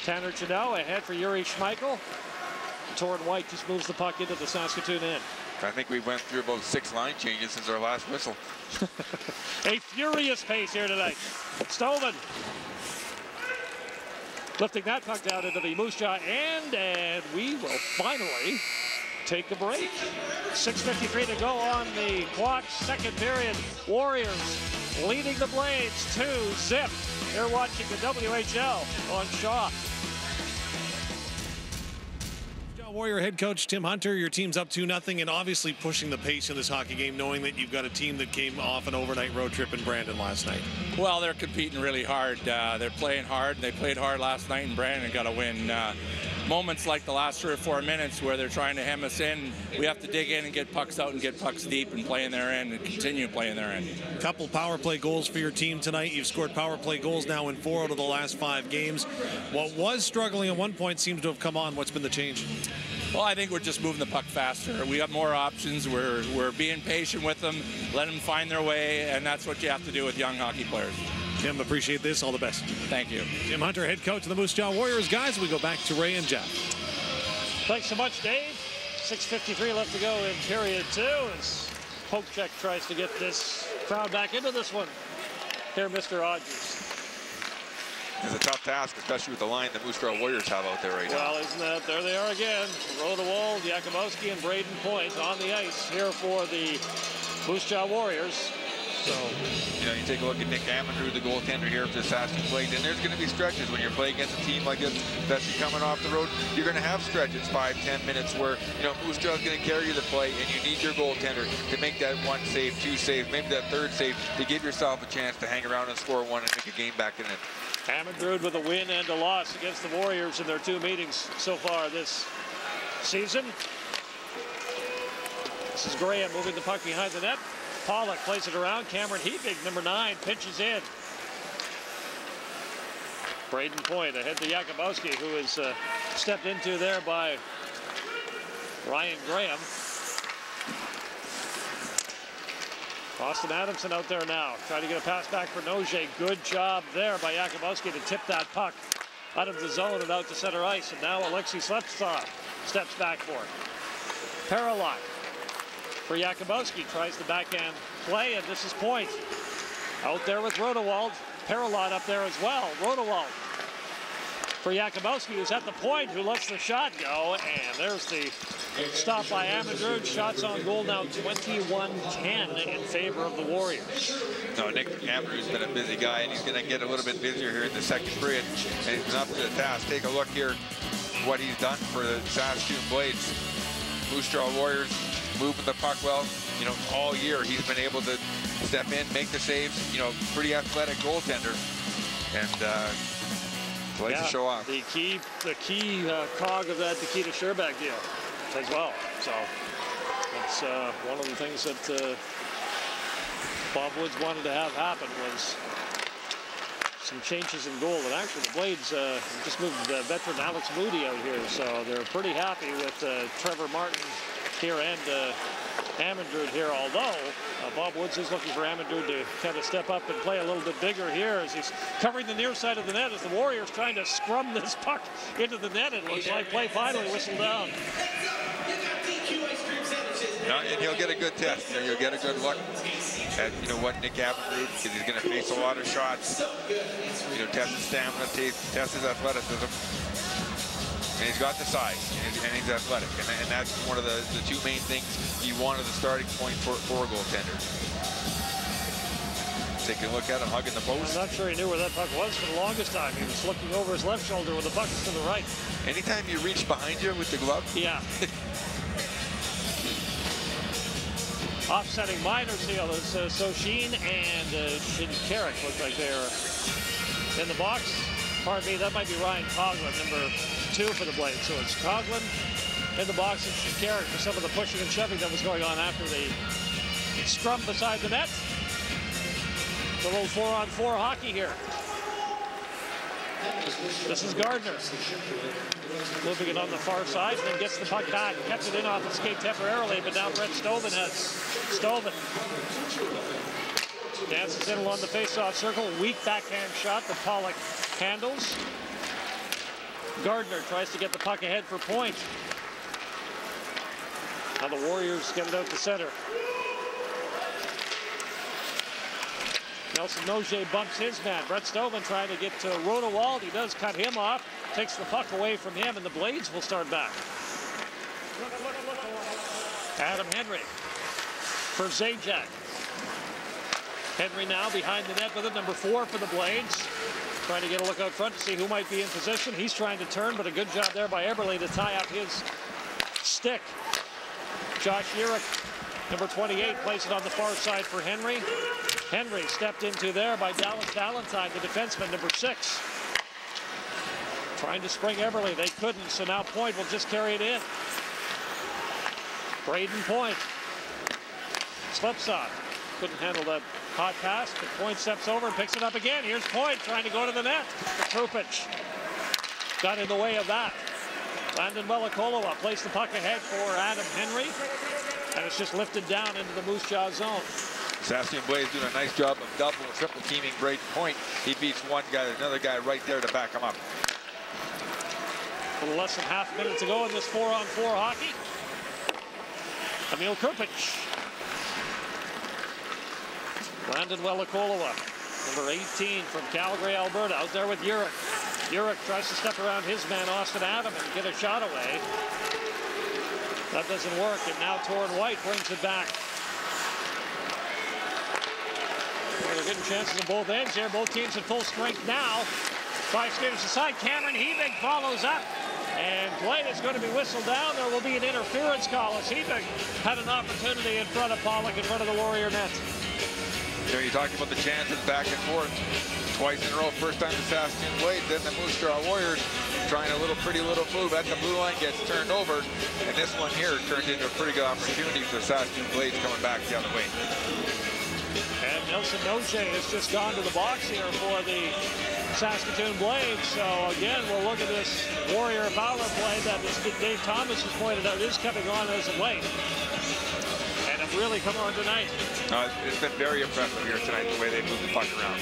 Tanner Janot ahead for Yuri Schmeichel. Torin White just moves the puck into the Saskatoon end. I think we went through about 6 line changes since our last whistle. A furious pace here tonight. Stovin lifting that puck down into the Moose Jaw end, and we will finally take a break. 6:53 to go on the clock. Second period. Warriors leading the Blades 2-0. You're watching the WHL on Shaw. Warrior head coach Tim Hunter, your team's up 2-0 and obviously pushing the pace in this hockey game, knowing that you've got a team that came off an overnight road trip in Brandon last night. Well, they're competing really hard. They're playing hard. They played hard last night in Brandon and got a win. Moments like the last 3 or 4 minutes where they're trying to hem us in, we have to dig in and get pucks out and get pucks deep and play in their end and continue playing their end. Couple power play goals for your team tonight. You've scored power play goals now in 4 out of the last 5 games. What was struggling at one point seems to have come on. What's been the change? Well, I think we're just moving the puck faster. We got more options. We're being patient with them, let them find their way, and that's what you have to do with young hockey players. Tim, appreciate this. All the best. Thank you. Tim Hunter, head coach of the Moose Jaw Warriors. Guys, we go back to Ray and Jeff. Thanks so much, Dave. 6:53 left to go in period 2 as Pokecheck tries to get this crowd back into this one. Here, Mr. Odgers. It's a tough task, especially with the line the Moose Jaw Warriors have out there right now. Well, isn't that? There they are again. Rodewald, Yakubowski, and Brayden Point on the ice here for the Moose Jaw Warriors. So, you know, you take a look at Nick Amandrew, the goaltender here for the Saskatoon Blades, and there's going to be stretches when you're playing against a team like this, especially coming off the road. You're going to have stretches, 5-10 minutes, where, you know, Moose Jaw is going to carry the play, and you need your goaltender to make that 1 save, 2 saves, maybe that 3rd save to give yourself a chance to hang around and score 1 and make a game back in it. Amandrew with a win and a loss against the Warriors in their 2 meetings so far this season. This is Graham moving the puck behind the net. Pollock plays it around. Cameron Hebig, number 9, pitches in. Brayden Point ahead to Jakubowski, who is stepped into there by Ryan Graham. Austin Adamson out there now, trying to get a pass back for Noje. Good job there by Jakubowski to tip that puck out of the zone and out to center ice. And now Alexei Sleptsov steps back for it. Paralot for Jakubowski, tries the backhand play, and this is Point. Out there with Rodewald. Paralot up there as well. Rodewald for Jakubowski, who's at the point, who lets the shot go, and there's the stop by Amandrew. Shots on goal now 21-10 in favor of the Warriors. No, Nick Amandrew's been a busy guy, and he's going to get a little bit busier here in the second period, and he's up to the task. Take a look here what he's done for the Saskatoon Blades. Moose Jaw Warriors moving the puck well. You know, all year he's been able to step in, make the saves. You know, pretty athletic goaltender, and likes to show off. The key cog of that Nikita Sherbak deal as well. So that's one of the things that Bob Woods wanted to have happen was some changes in goal. And actually the Blades just moved veteran Alex Moody out here, so they're pretty happy with Trevor Martin here and Amandrew here, although Bob Woods is looking for Amandrew to kind of step up and play a little bit bigger here as he's covering the near side of the net as the Warriors trying to scrum this puck into the net. It looks like play finally whistled down. And he'll get a good test. You know, you'll get a good look at, you know, what Nick Amandrew, because he's going to face a lot of shots. You know, test his stamina, test his athleticism. And he's got the size, and he's athletic, and that's one of the 2 main things you want as a starting point for a goaltender. Taking a look at him, hugging the post. I'm not sure he knew where that puck was for the longest time. He was looking over his left shoulder when the puck was to the right. Anytime you reach behind you with the glove? Yeah. Offsetting minors deal is Sochin and Shinkarik look like they're in the box. Pardon me, that might be Ryan Coughlin, number 2 for the Blades. So it's Coughlin in the box and Shinkarik for some of the pushing and shoving that was going on after the scrum beside the net. It's a little 4-on-4 hockey here. This is Gardner. Moving it on the far side, and then gets the puck back. Kept it in off the skate temporarily, but now Brett Stoven has stolen. Dances in along the face-off circle. Weak backhand shot that Pollock handles. Gardner tries to get the puck ahead for Point. Now the Warriors get it out to center. Nelson Noje bumps his man. Brett Stoven trying to get to Rodewald. He does cut him off. Takes the puck away from him, and the Blades will start back. Adam Henry for Zajac. Henry now behind the net with it, number 4 for the Blades. Trying to get a look out front to see who might be in position. He's trying to turn, but a good job there by Eberle to tie up his stick. Josh Urich, number 28, plays it on the far side for Henry. Henry stepped into there by Dallas Valentine, the defenseman, number 6. Trying to spring Eberle. They couldn't, so now Point will just carry it in. Brayden Point. Sleptsov couldn't handle that hot pass, but Point steps over and picks it up again. Here's Point trying to go to the net. Krupich got in the way of that. Landon Welakoloa placed the puck ahead for Adam Henry, and it's just lifted down into the Moose Jaw zone. Saskatoon Blades doing a nice job of double and triple teaming Brayden Point. He beats one guy, there's another guy right there to back him up. A little less than half a minute to go in this 4-on-4 hockey. Emil Krupich. Landon Welakoloa, number 18 from Calgary, Alberta, out there with Urich. Urich tries to step around his man, Austin Adam, and get a shot away. That doesn't work, and now Torrin White brings it back. getting chances on both ends here. Both teams at full strength now. 5 skaters aside. Cameron Hebig follows up. And play is going to be whistled down. There will be an interference call as Hebig had an opportunity in front of Pollock, in front of the Warrior net. You know, you're talking about the chances back and forth. Twice in a row. First time the Saskatoon Blades, then the Moose Jaw Warriors trying a pretty little move at the blue line, gets turned over. And this one here turned into a pretty good opportunity for the Saskatoon Blades coming back the other way. And Nelson Noche has just gone to the box here for the Saskatoon Blades. So again, we'll look at this Warrior power play that Dave Thomas has pointed out is coming on as of late. And have really come on tonight. It's been very impressive here tonight, the way they move the puck around.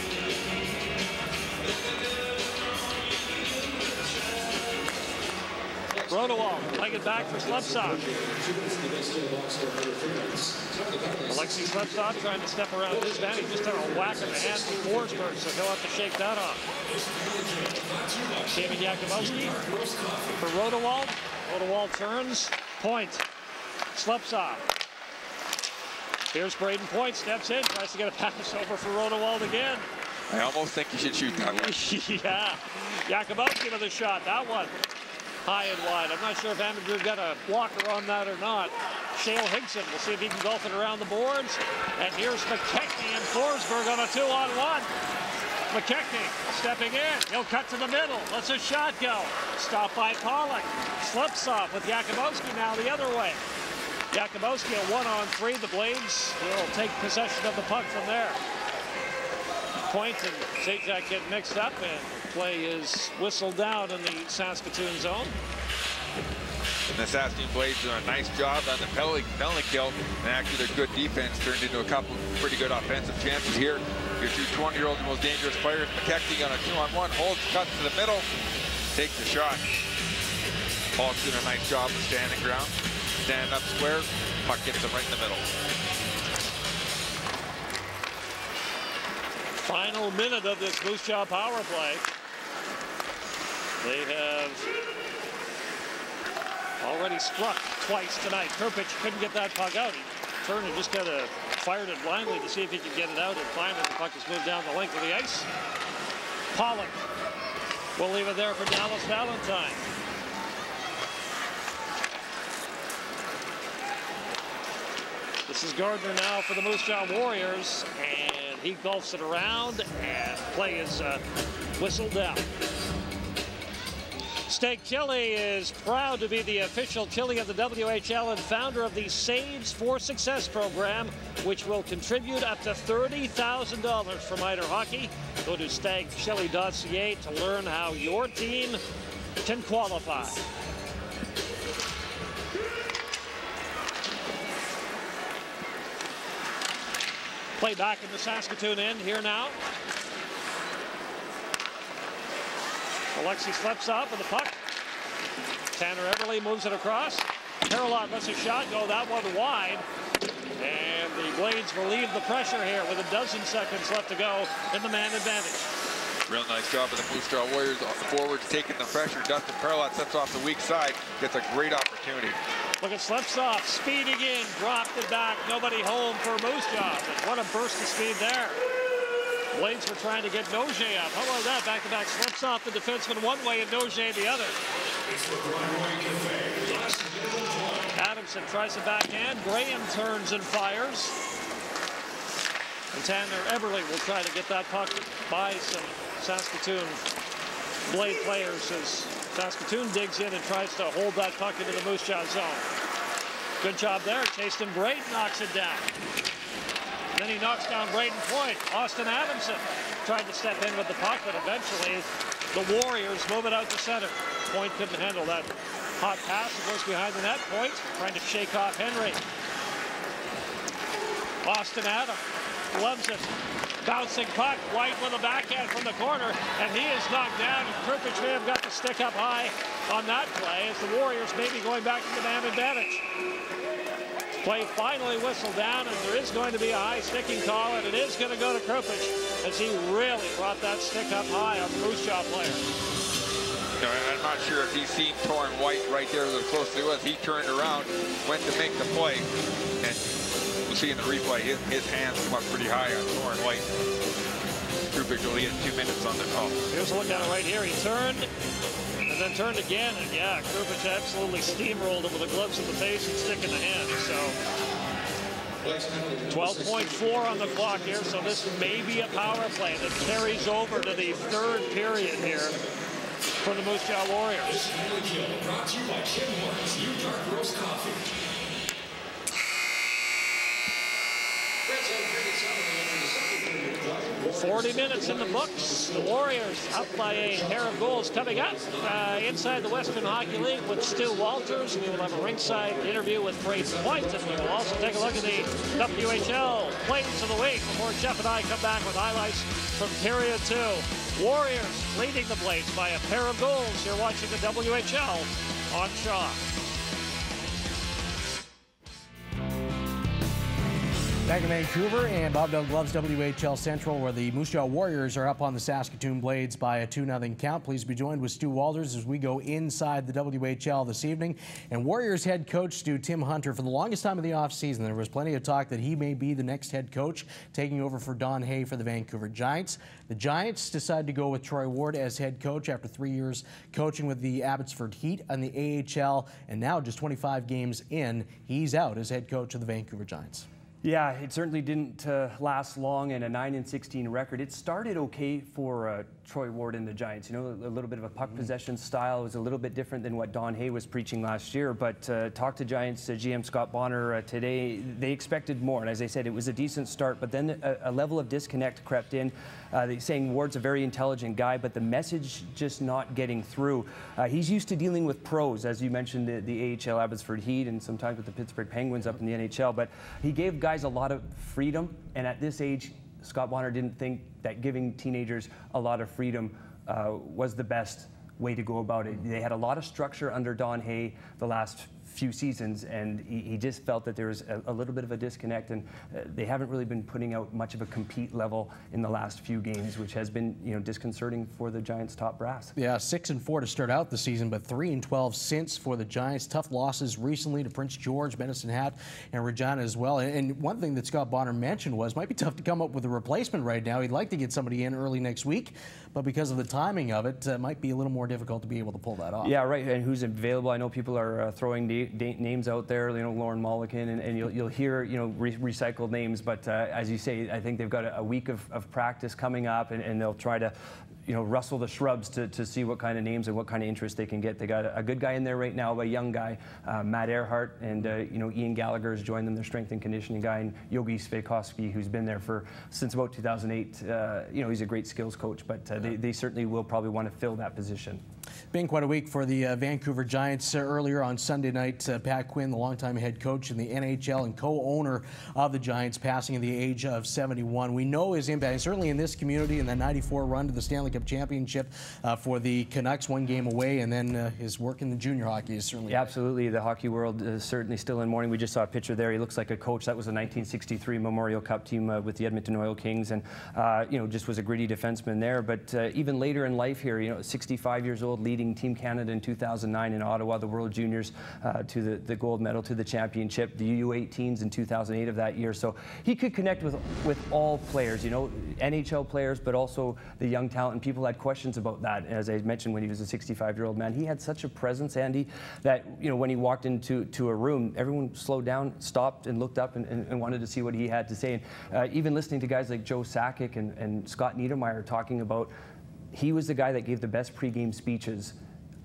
Rodewald, leg it back for Slepsov. Alexei Slepsov trying to step around his man. He just had a whack in the hand from Forsberg, so he'll have to shake that off. David Yakubowski for Rodewald. Rodewald turns. Point. Slepsov. Here's Brayden Point, steps in, tries to get a pass over for Rodewald again. I almost think you should shoot that one. Yeah. Yakubowski with a shot. That one high and wide. I'm not sure if Andrew got a blocker on that or not. Shale Higson, we'll see if he can golf it around the boards. And here's McKechnie and Forsberg on a 2-on-1. McKechnie stepping in. He'll cut to the middle. Lets a shot go. Stopped by Pollock. Slips off with Yakubowski now the other way. Yakubowski a 1-on-3. The Blades will take possession of the puck from there. Point and Zajac get mixed up, and play is whistled down in the Saskatoon zone. And the Saskatoon Blades doing a nice job on the penalty kill, and actually their good defense turned into a couple pretty good offensive chances here. Your two 20-year-olds, most dangerous players. McKechnie on a 2-on-1, holds, cuts to the middle, takes the shot. Paul's doing a nice job of standing ground, standing up square, puck gets him right in the middle. Final minute of this Moose Jaw power play. They have already struck twice tonight. Kirpich couldn't get that puck out. He turned and just kind of fired it blindly to see if he could get it out, and finally the puck has moved down the length of the ice. Pollock will leave it there for Dallas Valentine. This is Gardner now for the Moose Jaw Warriors, and he golfs it around, and play is whistled down. Steak Chili is proud to be the official chili of the WHL and founder of the Saves for Success program, which will contribute up to $30,000 for minor hockey. Go to stagchili.ca to learn how your team can qualify. Play back in the Saskatoon end here now. Alexei Slepsov with the puck. Tanner Everly moves it across. Parolot lets a shot go, that one wide. And the Blades relieve the pressure here with a dozen seconds left to go in the man advantage. Real nice job of the Moose Jaw Warriors. Forwards taking the pressure. Dustin Parolot steps off the weak side. Gets a great opportunity. Look at Slepsov speeding in, dropped it back. Nobody home for Moose Jaw. What a burst of speed there. Blades were trying to get Noge up. How about that? Back-to-back slips off the defenseman one way and Noge the other. Adamson tries a backhand. Graham turns and fires. And Tanner Everly will try to get that puck by some Saskatoon Blade players as Saskatoon digs in and tries to hold that puck into the Moose Jaw zone. Good job there. Chasten Brayden knocks it down. Then he knocks down Brayden Point. Austin Adamson tried to step in with the puck, but eventually the Warriors move it out to center. Point couldn't handle that hot pass. It goes behind the net. Point trying to shake off Henry. Austin Adams loves it. Bouncing puck. White with a backhand from the corner, and he is knocked down. Kirpich may have got the stick up high on that play as the Warriors may be going back to the man advantage. Play finally whistled down, and there is going to be a high sticking call, and it is going to go to Kirpich as he really brought that stick up high on the Moose Jaw player. You know, I'm not sure if he's seen Torrin White right there as close as he was. He turned around, went to make the play, and we'll see in the replay his hands come up pretty high on Torrin White. Krupich only had 2 minutes on the call. Here's a look at it right here. He turned and then turned again, and yeah, Krupich absolutely steamrolled him with the gloves in the face and stick in the hand. So 12.4 on the clock here, so this may be a power play that carries over to the third period here for the Moose Jaw Warriors. Brought to you by Kim Hortons, New Dark Roast Coffee. 40 minutes in the books. The Warriors up by a pair of goals coming up inside the Western Hockey League with Stu Walters. We will have a ringside interview with Brayden Point, and we will also take a look at the WHL plays of the week before Jeff and I come back with highlights from period 2. Warriors leading the Blades by a pair of goals. You're watching the WHL on Shaw. Back in Vancouver and Bobdell Gloves WHL Central, where the Moose Jaw Warriors are up on the Saskatoon Blades by a 2-0 count. Please be joined with Stu Walters as we go inside the WHL this evening. And Warriors head coach Stu, Tim Hunter, for the longest time of the offseason, there was plenty of talk that he may be the next head coach, taking over for Don Hay for the Vancouver Giants. The Giants decided to go with Troy Ward as head coach after 3 years coaching with the Abbotsford Heat on the AHL, and now just 25 games in, he's out as head coach of the Vancouver Giants. Yeah, it certainly didn't last long, and a 9-16 record. It started okay for Troy Ward and the Giants. You know, a little bit of a puck possession style. It was a little bit different than what Don Hay was preaching last year. But talked to Giants GM Scott Bonner today. They expected more, and as I said, it was a decent start. But then a level of disconnect crept in. Saying Ward's a very intelligent guy, but the message just not getting through. He's used to dealing with pros, as you mentioned, the AHL Abbotsford Heat, and sometimes with the Pittsburgh Penguins up in the NHL. But he gave guys a lot of freedom, and at this age, Scott Bonner didn't think that giving teenagers a lot of freedom was the best way to go about it. They had a lot of structure under Don Hay the last few seasons, and he just felt that there was a little bit of a disconnect, and they haven't really been putting out much of a compete level in the last few games, which has been, you know, disconcerting for the Giants' top brass. Yeah, 6-4 to start out the season, but 3-12 since for the Giants. Tough losses recently to Prince George, Medicine Hat, and Regina as well. And one thing that Scott Bonner mentioned was it might be tough to come up with a replacement right now. He'd like to get somebody in early next week, but because of the timing of it, it might be a little more difficult to be able to pull that off. Yeah, right. And who's available? I know people are throwing names out there, you know, Lauren Mulliken, and you'll hear, you know, recycled names. But as you say, I think they've got a week of practice coming up, and they'll try to, you know, rustle the shrubs to see what kind of names and what kind of interest they can get. They got a good guy in there right now, a young guy, Matt Earhart, and you know, Ian Gallagher has joined them, their strength and conditioning guy, and Yogi Sveikovsky, who's been there since about 2008. You know, he's a great skills coach, but they certainly will probably want to fill that position. Been quite a week for the Vancouver Giants. Earlier on Sunday night, Pat Quinn, the longtime head coach in the NHL and co-owner of the Giants, passing at the age of 71. We know his impact, certainly in this community, in the '94 run to the Stanley Cup Championship for the Canucks, 1 game away, and then his work in the junior hockey is certainly... Yeah, absolutely. The hockey world is certainly still in mourning. We just saw a picture there. He looks like a coach. That was a 1963 Memorial Cup team with the Edmonton Oil Kings, and you know, just was a gritty defenseman there. But even later in life here, you know, 65 years old, leading Team Canada in 2009 in Ottawa, the World Juniors to the gold medal, to the championship, the U18s in 2008 of that year. So he could connect with all players, you know, NHL players, but also the young talent. And people had questions about that. As I mentioned, when he was a 65-year-old man, he had such a presence, Andy, that, you know, when he walked into a room, everyone slowed down, stopped, and looked up and wanted to see what he had to say. And even listening to guys like Joe Sakic and Scott Niedermayer talking about, he was the guy that gave the best pregame speeches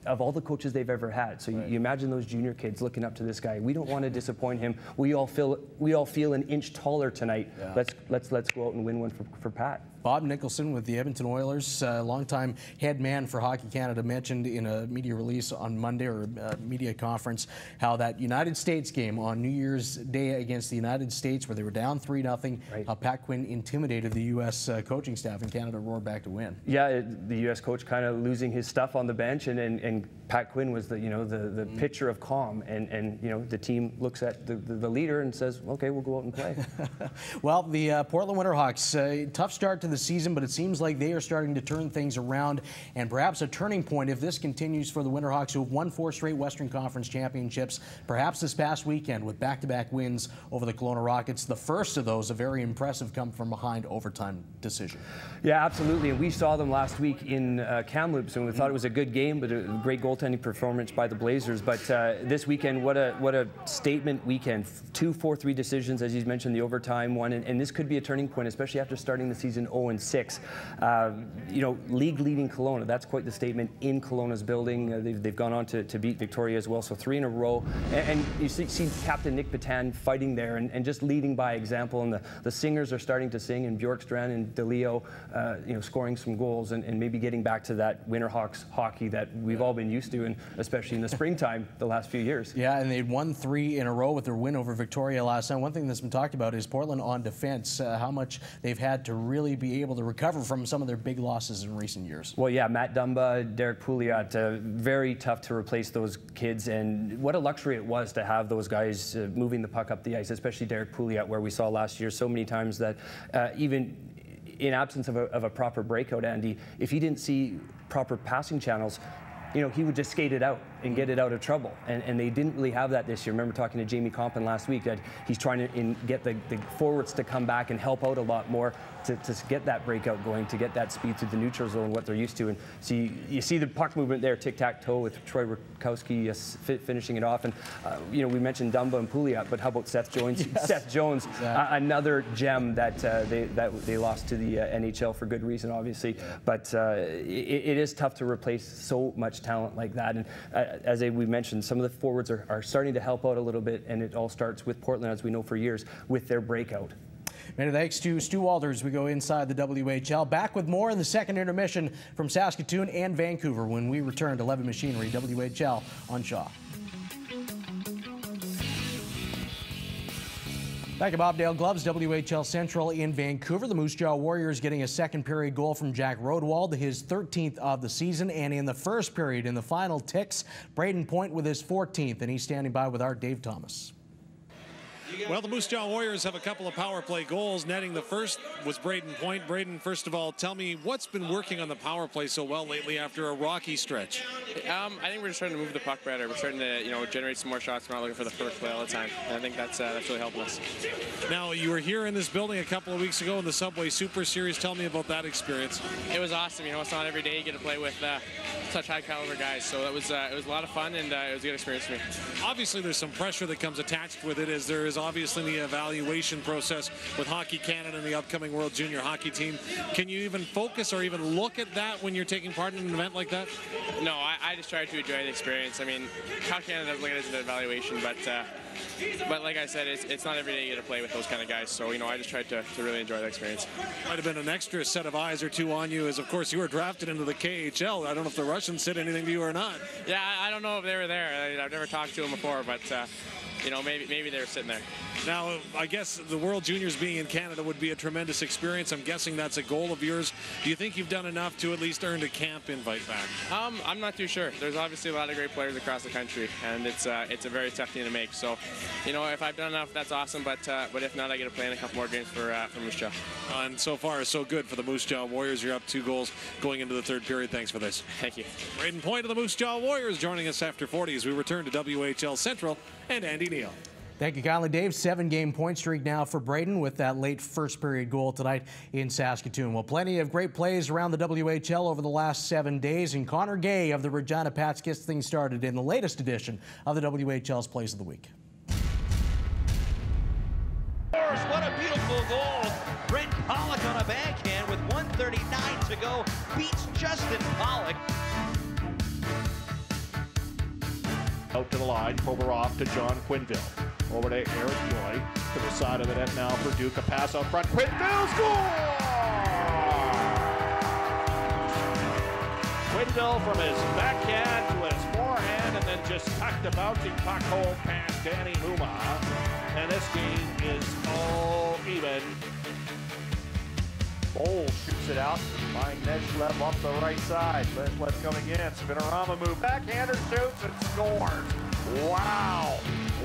of all the coaches they've ever had. So you imagine those junior kids looking up to this guy. We don't want to disappoint him. We all feel an inch taller tonight. Yeah. Let's go out and win one for Pat. Bob Nicholson with the Edmonton Oilers, longtime head man for Hockey Canada, mentioned in a media release on Monday, or a media conference, how that United States game on New Year's Day against the United States, where they were down 3-0, how Pat Quinn intimidated the U.S. coaching staff, and Canada roared back to win. Yeah, the U.S. coach kind of losing his stuff on the bench, and Pat Quinn was the picture of calm, and you know, the team looks at the leader and says, okay, we'll go out and play. Well, the Portland Winterhawks, tough start to the season, but it seems like they are starting to turn things around, and perhaps a turning point if this continues for the Winterhawks, who have won 4 straight Western Conference championships, perhaps this past weekend with back-to-back wins over the Kelowna Rockets. The first of those, a very impressive come-from-behind overtime decision. Yeah, absolutely, and we saw them last week in Kamloops, and we thought it was a good game, but a great goaltending performance by the Blazers. But this weekend, what a statement weekend. 2 4-3 decisions, as you mentioned, the overtime one, and this could be a turning point, especially after starting the season 0-6. You know, league-leading Kelowna, that's quite the statement in Kelowna's building. They've gone on to beat Victoria as well, so 3 in a row. And you see Captain Nick Patan fighting there and just leading by example, and the singers are starting to sing, and Bjorkstrand and DeLeo, you know, scoring some goals and maybe getting back to that Winterhawks hockey that we've all been used to, and especially in the springtime the last few years. Yeah, and they'd won 3 in a row with their win over Victoria last night. One thing that's been talked about is Portland on defense, how much they've had to really be able to recover from some of their big losses in recent years. Well, yeah, Matt Dumba, Derek Pouliot, very tough to replace those kids, and what a luxury it was to have those guys moving the puck up the ice, especially Derek Pouliot, where we saw last year so many times that even in absence of a proper breakout, Andy, if he didn't see proper passing channels, you know, he would just skate it out and get it out of trouble. And they didn't really have that this year. I remember talking to Jamie Compton last week that he's trying to get the forwards to come back and help out a lot more to get that breakout going, to get that speed through the neutral zone, what they're used to. And so you see the puck movement there, tic-tac-toe with Troy Rakowski finishing it off. And, you know, we mentioned Dumba and Pouliot, but how about Seth Jones? Yes. Seth Jones, exactly. Another gem that they lost to the NHL for good reason, obviously. Yeah. But it is tough to replace so much talent like that. And as we mentioned, some of the forwards are starting to help out a little bit, and it all starts with Portland, as we know for years, with their breakout. Many thanks to Stu Walters. We go inside the WHL. Back with more in the second intermission from Saskatoon and Vancouver when we return to Levin Machinery WHL on Shaw. Back at Bobdale Gloves, WHL Central in Vancouver. The Moose Jaw Warriors getting a second period goal from Jack Rodewald, his 13th of the season. And in the first period, in the final ticks, Brayden Point with his 14th. And he's standing by with our Dave Thomas. Well, the Moose Jaw Warriors have a couple of power play goals. Netting the first was Brayden Point. Brayden, first of all, tell me what's been working on the power play so well lately after a rocky stretch? I think we're just trying to move the puck better. We're starting to, you know, generate some more shots. We're not looking for the first play all the time. And I think that's really helping us. Now, you were here in this building a couple of weeks ago in the Subway Super Series. Tell me about that experience. It was awesome. You know, it's not every day you get to play with such high caliber guys. So it was a lot of fun, and it was a good experience for me. Obviously, there's some pressure that comes attached with it, as there is obviously the evaluation process with Hockey Canada and the upcoming World Junior Hockey Team. Can you even focus or even look at that when you're taking part in an event like that? No, I just try to enjoy the experience. I mean, Hockey Canada does look at it as an evaluation, but like I said, it's not every day you get to play with those kind of guys. So, you know, I just tried to really enjoy the experience. Might have been an extra set of eyes or two on you, as of course you were drafted into the KHL. I don't know if the Russians said anything to you or not. Yeah, I don't know if they were there. I've never talked to them before, but you know, maybe they were sitting there. Now, I guess the World Juniors being in Canada would be a tremendous experience. I'm guessing that's a goal of yours. Do you think you've done enough to at least earn a camp invite back? I'm not too sure. There's obviously a lot of great players across the country, and it's a very tough thing to make. So, you know, if I've done enough, that's awesome. But if not, I get to play in a couple more games for Moose Jaw. And so far, so good for the Moose Jaw Warriors. You're up 2 goals going into the third period. Thanks for this. Thank you. Brayden Point of the Moose Jaw Warriors joining us after 40 as we return to WHL Central and Andy Neal. Thank you kindly, Dave. 7-game point streak now for Brayden with that late first period goal tonight in Saskatoon. Well, plenty of great plays around the WHL over the last 7 days, and Connor Gay of the Regina Pats gets things started in the latest edition of the WHL's Plays of the Week. What a beautiful goal. Brent Pollock on a backhand with 1:39 to go. Beats Justin Pollock. Out to the line, Kovarov to John Quinville. Over to Eric Joy, to the side of the net now for Duke. A pass out front, Quinville scores! Quinville from his backhand to his forehand, and then just tucked the bouncing puck hole past Danny Huma. And this game is all even. Bowles shoots it out. Mike Neshlev off the right side. Neshlev coming in. Spinorama move. Backhander shoots and scores. Wow.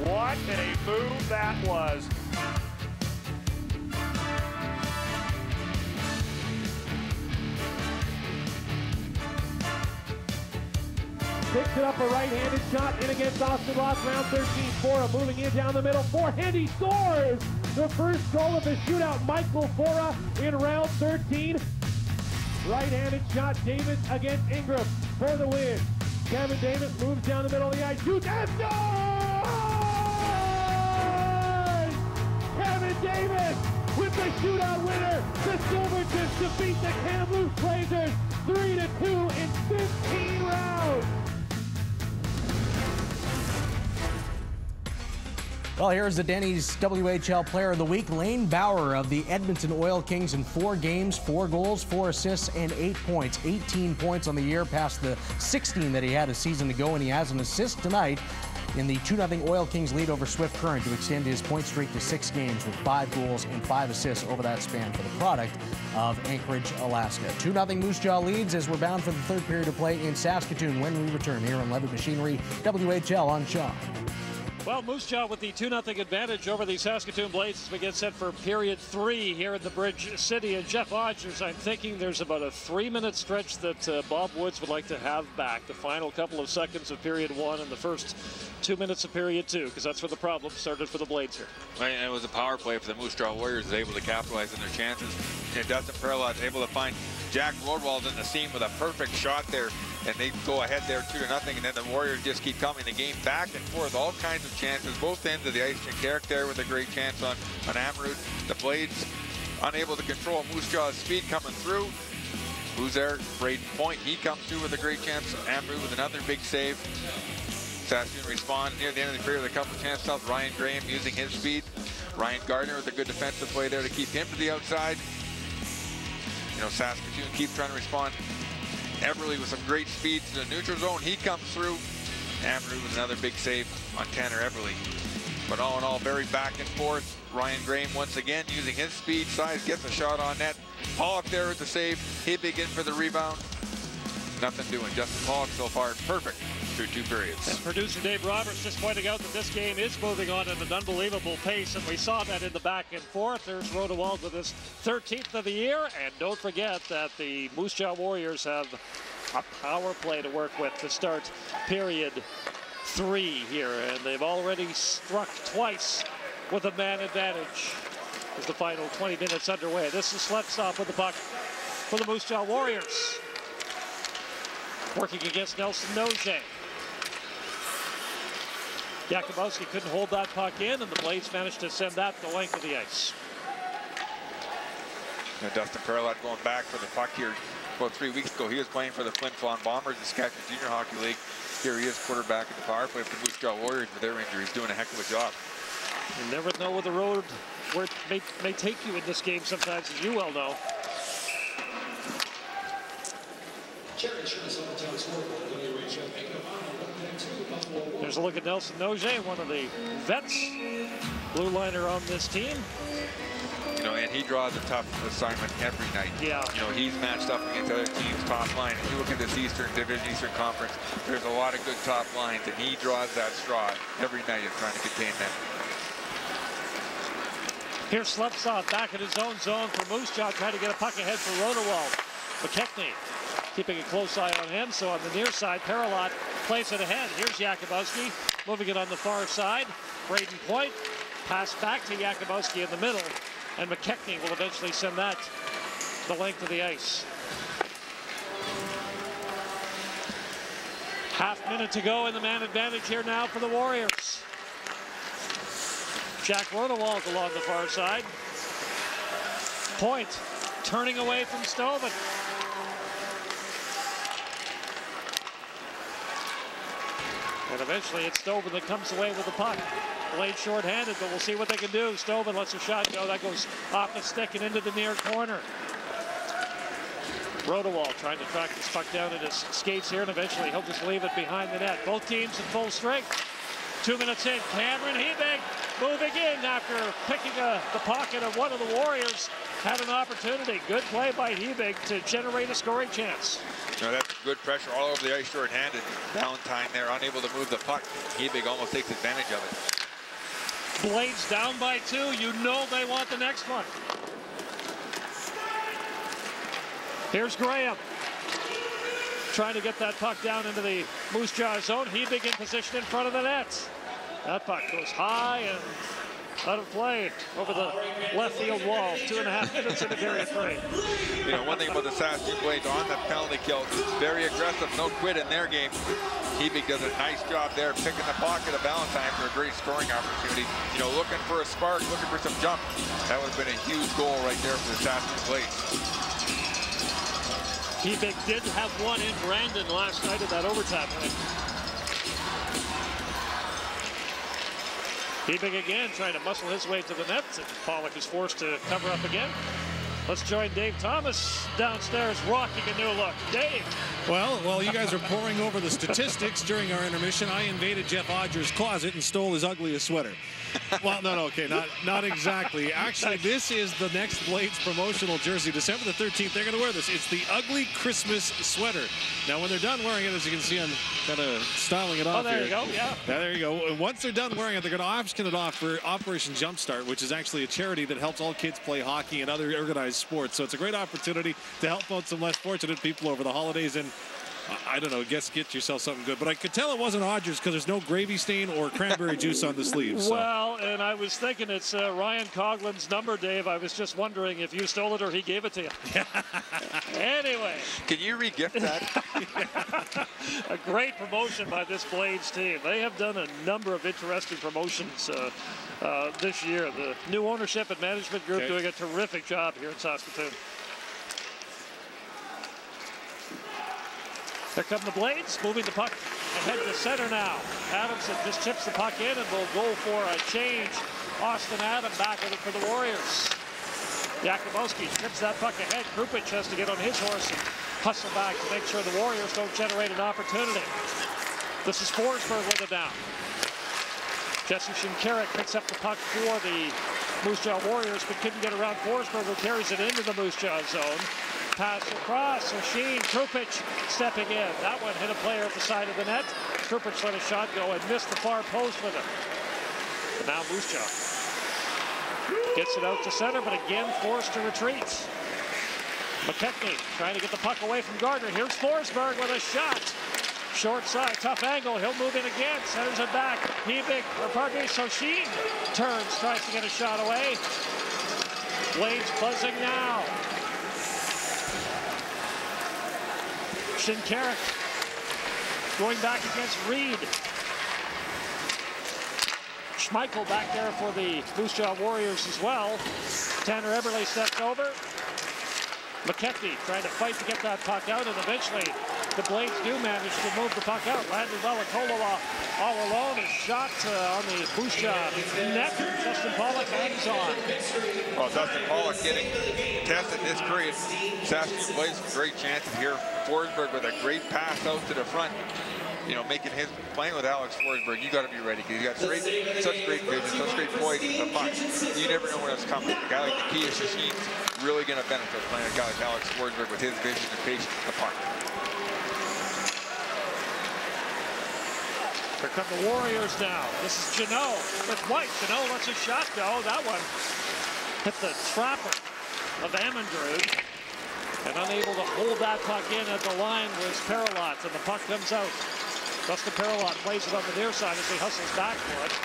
What a move that was. Picks it up, a right-handed shot in against Austin Ross, round 13. Fora moving in down the middle. Forehand, he scores! The first goal of the shootout, Michael Fora in round 13. Right-handed shot, Davis against Ingram for the win. Kevin Davis moves down the middle of the ice, shoots and scores! Kevin Davis with the shootout winner. The Silvertips defeat the Kamloops Blazers 3-2 in 15 rounds. Well, here's the Denny's WHL Player of the Week, Lane Bauer of the Edmonton Oil Kings in 4 games, 4 goals, 4 assists, and 8 points. 18 points on the year, past the 16 that he had a season ago, and he has an assist tonight in the 2-0 Oil Kings lead over Swift Current to extend his point streak to 6 games with 5 goals and 5 assists over that span for the product of Anchorage, Alaska. 2-0 Moose Jaw leads as we're bound for the 3rd period of play in Saskatoon when we return here on Levitt Machinery, WHL on Shaw. Well, Moose Jaw with the 2-0 advantage over the Saskatoon Blades as we get set for period 3 here in the Bridge City. And Jeff Odgers, I'm thinking there's about a 3-minute stretch that Bob Woods would like to have back. The final couple of seconds of period 1 and the first 2 minutes of period 2, because that's where the problem started for the Blades here. Right, and it was a power play for the Moose Jaw Warriors, able to capitalize on their chances. And Dustin Perlot able to find Jack Rodwald in the seam with a perfect shot there, and they go ahead there 2-0, and then the Warriors just keep coming. The game back and forth, all kinds of chances, both ends of the ice. Carrick there with a great chance on Amrud. The Blades unable to control Moose Jaw's speed coming through. Who's there? Brayden Point. He comes through with a great chance. Amrud with another big save. Saskatoon respond near the end of the period with a couple of chances. Ryan Graham using his speed. Ryan Gardner with a good defensive play there to keep him to the outside. You know, Saskatoon keep trying to respond. Everly with some great speed to the neutral zone. He comes through. Amrud with another big save on Tanner Everly. But all in all, very back and forth. Ryan Graham once again using his speed, size, gets a shot on net. Pollock there with the save. Hibbig in for the rebound. Nothing doing. Justin Pollock so far perfect through 2 periods. And producer Dave Roberts just pointing out that this game is moving on at an unbelievable pace, and we saw that in the back and forth. There's Rodewald with his 13th of the year, and don't forget that the Moose Jaw Warriors have a power play to work with to start period 3 here, and they've already struck twice with a man advantage as the final 20 minutes underway. This is Slepstop with the puck for the Moose Jaw Warriors. Working against Nelson Noje. Jakubowski couldn't hold that puck in, and the Blades managed to send that the length of the ice. Now Dustin Perlot going back for the puck here. About 3 weeks ago, he was playing for the Flin Flon Bombers in the Saskatchewan Junior Hockey League. Here he is, quarterback in the power play for the Moose Jaw Warriors with their injuries, doing a heck of a job. You never know where the road where it may take you in this game sometimes, as you well know. There's a look at Nelson Noje, one of the vets, blue liner on this team. You know, and he draws a tough assignment every night. Yeah. You know, he's matched up against other teams' top line. If you look at this Eastern Division, Eastern Conference, there's a lot of good top lines, and he draws that straw every night in trying to contain them. Here's Slepstop back in his own zone for Moose Jaw, trying to get a puck ahead for Rodewald. McKechnie keeping a close eye on him, so on the near side, Perlot plays it ahead. Here's Jakubowski, moving it on the far side. Brayden Point, pass back to Jakubowski in the middle, and McKechnie will eventually send that the length of the ice. Half minute to go in the man advantage here now for the Warriors. Jack Rodewald along the far side. Point turning away from Stovin. And eventually it's Stovin that comes away with the puck. Blade short-handed, but we'll see what they can do. Stovin lets a shot go. That goes off the stick and into the near corner. Rodewald trying to track this puck down in his skates here, and eventually he'll just leave it behind the net. Both teams in full strength. 2 minutes in, Cameron Hebig moving in after picking the pocket of one of the Warriors. Had an opportunity. Good play by Hebig to generate a scoring chance. No, that's good pressure all over the ice, short-handed. Valentine there, unable to move the puck. Hebig almost takes advantage of it. Blades down by 2. You know they want the next one. Here's Graham. trying to get that puck down into the Moose Jaw zone. Hebig in position in front of the net. That puck goes high and out of play over the left field wall. 2.5 minutes in the period three. You know, one thing about the Saskatoon Blades on that penalty kill, very aggressive, no quit in their game. Hebig does a nice job there, picking the pocket of Valentine for a great scoring opportunity. You know, looking for a spark, looking for some jump. That would have been a huge goal right there for the Saskatoon Blades. Hebig did have one in Brandon last night in that overtime win. Hebig again trying to muscle his way to the net, and Pollock is forced to cover up again. Let's join Dave Thomas downstairs rocking a new look. Dave. Well, while you guys are poring over the statistics during our intermission, I invaded Jeff Odger's closet and stole his ugliest sweater. Well, no, okay, not exactly. Actually, this is the next Blades promotional jersey. December the 13th, they're going to wear this. It's the ugly Christmas sweater. Now, when they're done wearing it, as you can see, I'm kind of styling it off there here. You go, yeah. There you go. And once they're done wearing it, they're going to option it off for Operation Jumpstart, which is actually a charity that helps all kids play hockey and other organized sports. So it's a great opportunity to help out some less fortunate people over the holidays. And I don't know, get yourself something good. But I could tell it wasn't Odgers because there's no gravy stain or cranberry juice on the sleeves. So. Well, and I was thinking it's Ryan Coughlin's number, Dave. I was just wondering if you stole it or he gave it to you. Anyway. Can you re-gift that? A great promotion by this Blades team. They have done a number of interesting promotions this year. The new ownership and management group doing a terrific job here in Saskatoon. Here come the Blades, moving the puck ahead to center now. Adamson just chips the puck in and will go for a change. Austin Adam back with it for the Warriors. Yakubowski chips that puck ahead. Krupich has to get on his horse and hustle back to make sure the Warriors don't generate an opportunity. This is Forsberg with it now. Jesse Shinkarik picks up the puck for the Moose Jaw Warriors, but couldn't get around Forsberg, who carries it into the Moose Jaw zone. Pass across, Sheen, Krupich stepping in. That one hit a player at the side of the net. Krupich let a shot go and missed the far post with it. But now Moose Jaw gets it out to center, but again forced to retreat. McKechnie trying to get the puck away from Gardner. Here's Forsberg with a shot. Short side, tough angle. He'll move in again. Centers it back. Hebig, or pardon me, Sheen turns, tries to get a shot away. Blades buzzing now. Shinkarik going back against Reed. Schmeichel back there for the Moose Jaw Warriors as well. Tanner Eberle steps over. McKechnie trying to fight to get that puck out, and eventually the Blades do manage to move the puck out. Landon Velikolowa all alone. A shot on the Moose Jaw net. Dustin Pollock hangs on. Well, Dustin Pollock getting tested this period. Saskatoon Blades with great chances here. Forsberg with a great pass out to the front. You know, playing with Alex Forsberg, you got to be ready because he's got such great vision, such great poise with the puck. You never know when it's coming. A guy like Nikias Sheen's really going to benefit playing a guy like Alex Forsberg with his vision and patience with the puck. Here come the Warriors now. This is Janot with White. Janot lets a shot go. That one hit the trapper of Amundrud. And unable to hold that puck in at the line was Paralot, and the puck comes out. Dustin Paralot plays it on the near side as he hustles back for it.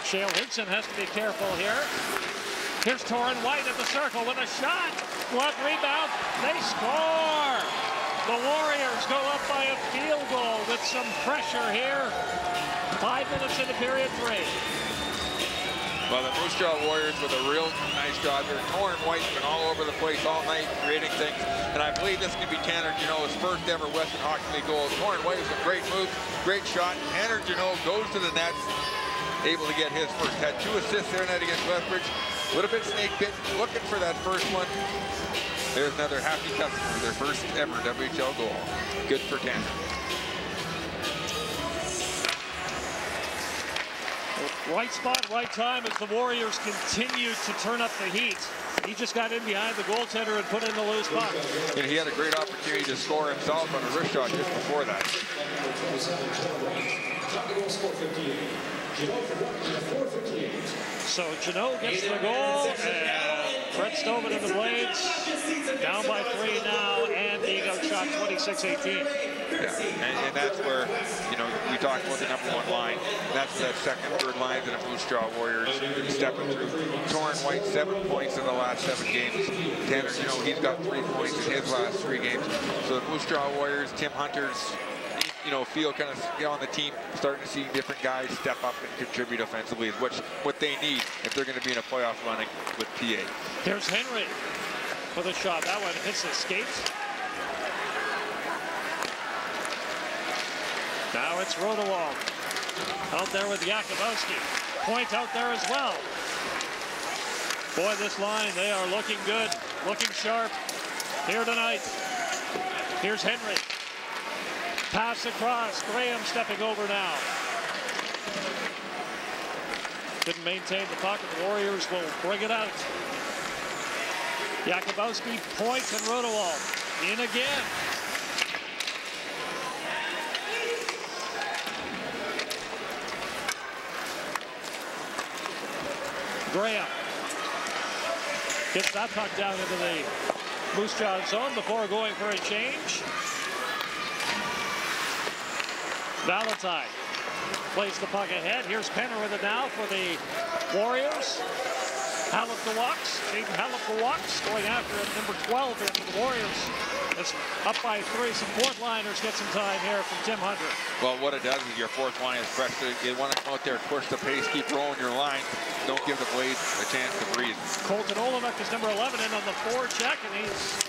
Shale Higson has to be careful here. Here's Torrin White at the circle with a shot. Glove rebound. They score. The Warriors go up by a field goal with some pressure here. 5 minutes into period three. Well, the Moose Jaw Warriors with a real nice job here. Torrin White's been all over the place all night creating things. And I believe this can be Tanner Janot's first ever Western Hockey League goal. Torrin White with a great move, great shot. Tanner Janot goes to the net, able to get his first. Had 2 assists there tonight against Westbridge. A little bit snake bit, looking for that first one. There's another happy customer, their first ever WHL goal. Good for Tanner. Right spot, right time as the Warriors continue to turn up the heat. He just got in behind the goaltender and put in the loose puck. And he had a great opportunity to score himself on a wrist shot just before that. So Janot gets the goal, and Brett Stovin and the Blades down by 3 now, and Diego shot 26-18. Yeah, and that's where, you know, we talk about the #1 line. That's the second, third line that the Moose Jaw Warriors stepping through. Torrin White, 7 points in the last 7 games. Tanner, you know, he's got 3 points in his last 3 games. So the Moose Jaw Warriors, Tim Hunter's, you know, feel kind of, you know, on the team, starting to see different guys step up and contribute offensively, which what they need if they're going to be in a playoff running with PA. Here's Henry with a shot. That one hits his skates. Now it's Rodewald out there with Jakubowski. Point out there as well. Boy, this line, they are looking good, looking sharp here tonight. Here's Henry. Pass across. Graham stepping over now. Couldn't maintain the puck. The Warriors will bring it out. Jakubowski, Point, and Rodewald in again. Graham gets that puck down into the Moose Jaw zone before going for a change. Valentine plays the puck ahead. Here's Penner with it now for the Warriors. Jaden Halep going after it. Number 12 here for the Warriors. It's up by 3. Some fourth liners get some time here from Tim Hunter. Well, what it does is your fourth line is fresh. You want to come out there, push the pace, keep rolling your line. Don't give the Blades a chance to breathe. Colton Olenek is number 11 in on the forecheck, and he's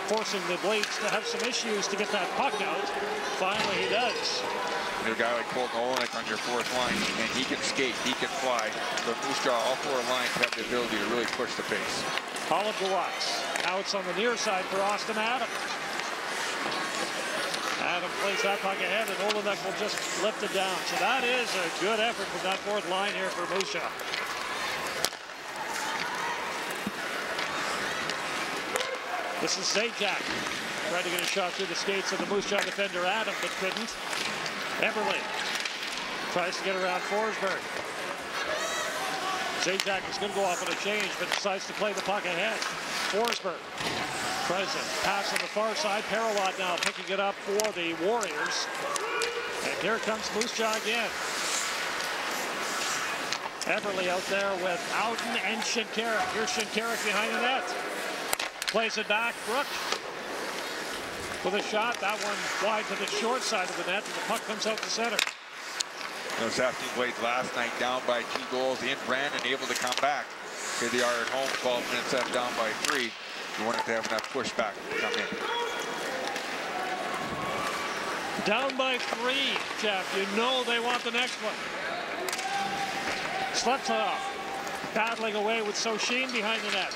forcing the Blades to have some issues to get that puck out. Finally, he does. You have a guy like Colton Olenek on your fourth line, and he can skate, he can fly. The Moose Jaw, all 4 lines have the ability to really push the pace. Olive Deluxe. Now it's on the near side for Austin Adams. Adam plays that puck ahead, and Olenek will just lift it down. So that is a good effort from that fourth line here for Moose Jaw. This is Zajac. Tried to get a shot through the skates of the Moose Jaw defender Adam, but couldn't. Eberle tries to get around Forsberg. Zajac is going to go off on a change, but decides to play the puck ahead. Forsberg tries to pass on the far side. Paralot now picking it up for the Warriors. And here comes Moose Jaw again. Eberle out there with Ouden and Shinkarik. Here's Shinkarik behind the net. Plays it back. Brook with a shot. That one wide to the short side of the net, and the puck comes out to center. Those Saskatoon Blades last night down by 2 goals in Brandon, able to come back. Here they are at home, 12 minutes left, down by 3. You wanted to have enough pushback to come in. Down by 3, Jeff. You know they want the next one. Sleptov battling away with Soshin behind the net.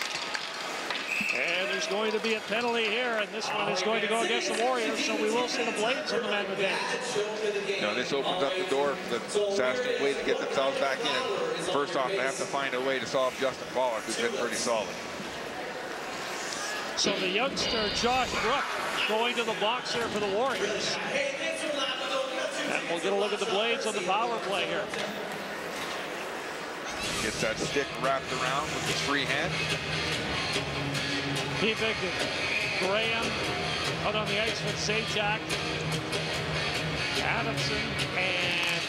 And there's going to be a penalty here, and this one is going to go against the Warriors, so we will see the Blades on the man advantage. Now this opens up the door for the Saskatoon Blades to get themselves back in. First off, they have to find a way to solve Justin Pollock, who's been pretty solid. So the youngster Josh Brook going to the box here for the Warriors. And we'll get a look at the Blades on the power play here. Gets that stick wrapped around with his free hand. Hebig, Graham out on the ice with Zajac, Adamson, and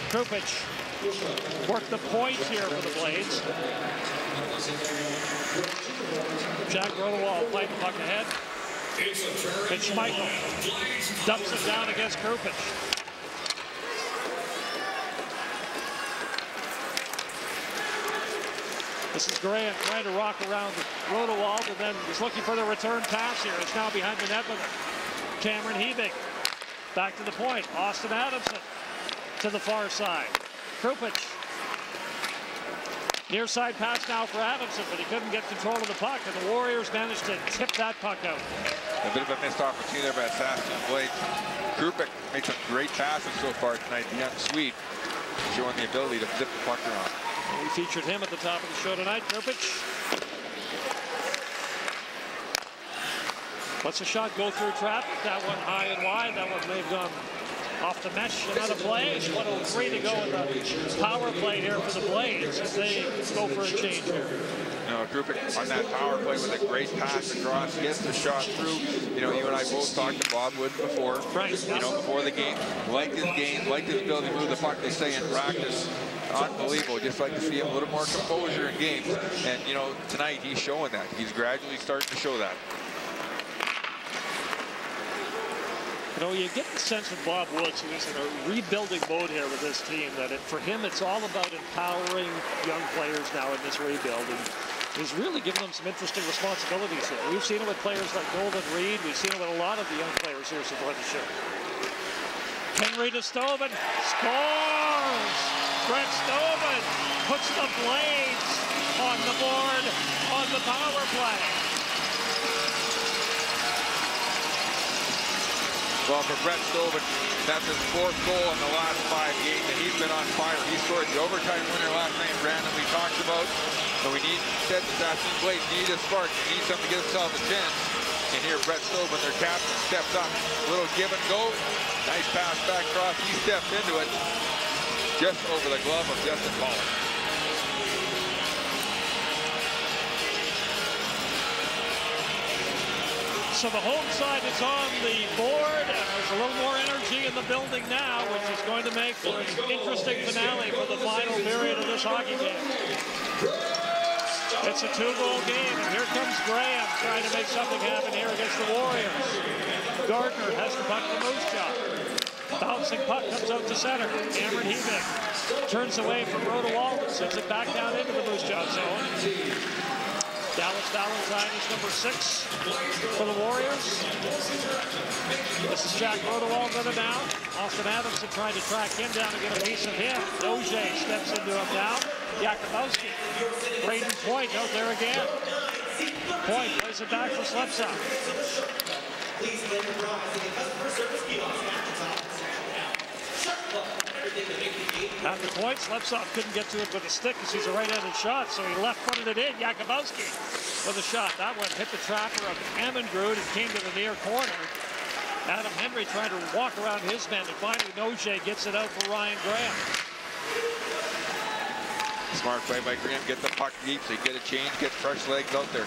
Krupich work the point here for the Blades. Jack Rodewald playing the puck ahead. And Schmeichel dumps it down against Krupich. This is Graham trying to rock around Rodewald, and then he's looking for the return pass here. It's now behind the net with it. Cameron Hebig back to the point. Austin Adamson to the far side. Krupich. Near side pass now for Adamson, but he couldn't get control of the puck, and the Warriors managed to tip that puck out. A bit of a missed opportunity there by Saskatoon Blades. Krupich made some great passes so far tonight. The young Swede showing the ability to zip the puck around. We featured him at the top of the show tonight. Krupich. Lets a shot go through traffic. That one high and wide. That one may have gone Off the mesh, another play. 1:03 to go in the power play here for the Blades as they go for a change here. Grouping on that power play with a great pass across, gets the shot through. You know, you and I both talked to Bob Wood before. Right. You know, before the game. Liked his game, liked his ability to move the puck, they say in practice. Unbelievable. Just like to see him a little more composure in games. And, you know, tonight he's showing that. He's gradually starting to show that. You know, you get the sense with Bob Woods, who's in a rebuilding mode here with this team, that for him it's all about empowering young players now in this rebuild. And he's really given them some interesting responsibilities here. We've seen it with players like Golden Reed. We've seen it with a lot of the young players here so far this year. Henry to Stovin. Scores! Brett Stovin puts the Blades on the board on the power play. Well, for Brett Stovin, that's his 4th goal in the last 5 games, and he's been on fire. He scored the overtime winner last night, Brandon, we talked about. And we said the Saskatoon Blades need a spark, need something to give themselves a chance. And here, Brett Stovin, their captain, steps up. A little give and go. Nice pass back across. He steps into it. Just over the glove of Justin Pollard. So the home side is on the board, and there's a little more energy in the building now, which is going to make for an interesting finale for the final period of this hockey game. It's a 2-goal game, and here comes Graham trying to make something happen here against the Warriors. Gardner has the puck to Moose Jaw. Bouncing puck comes out to center. Cameron Hebig turns away from Rodewald and sends it back down into the Moose Jaw zone. Dallas Valentine is number 6 for the Warriors. This is Jack Rodewald running down. Austin Adamson trying to track him down and get a piece of him. Doge steps into him now. Yakubowski. Brayden Point out there again. Point plays it back for Slepsov. At the point, Slepsov couldn't get to it with a stick because he's a right-handed shot, so he left-footed it in. Yakubowski with a shot. That one hit the trapper of Ammongrud and came to the near corner. Adam Henry trying to walk around his man, and finally Noje gets it out for Ryan Graham. Smart play by Graham. Get the puck deep so you get a change, get fresh legs out there.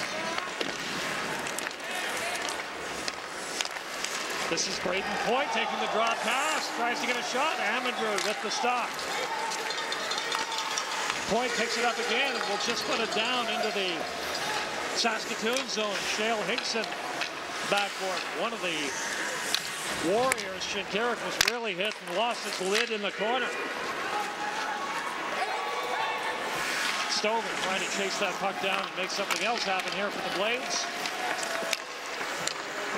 This is Brayden Point taking the draw pass, tries to get a shot. Ammongrud with the stop. Point picks it up again and will just put it down into the Saskatoon zone. Shale Hinkson backboard. One of the Warriors, Shinkarik, was really hit and lost his lid in the corner. Stovin trying to chase that puck down and make something else happen here for the Blades.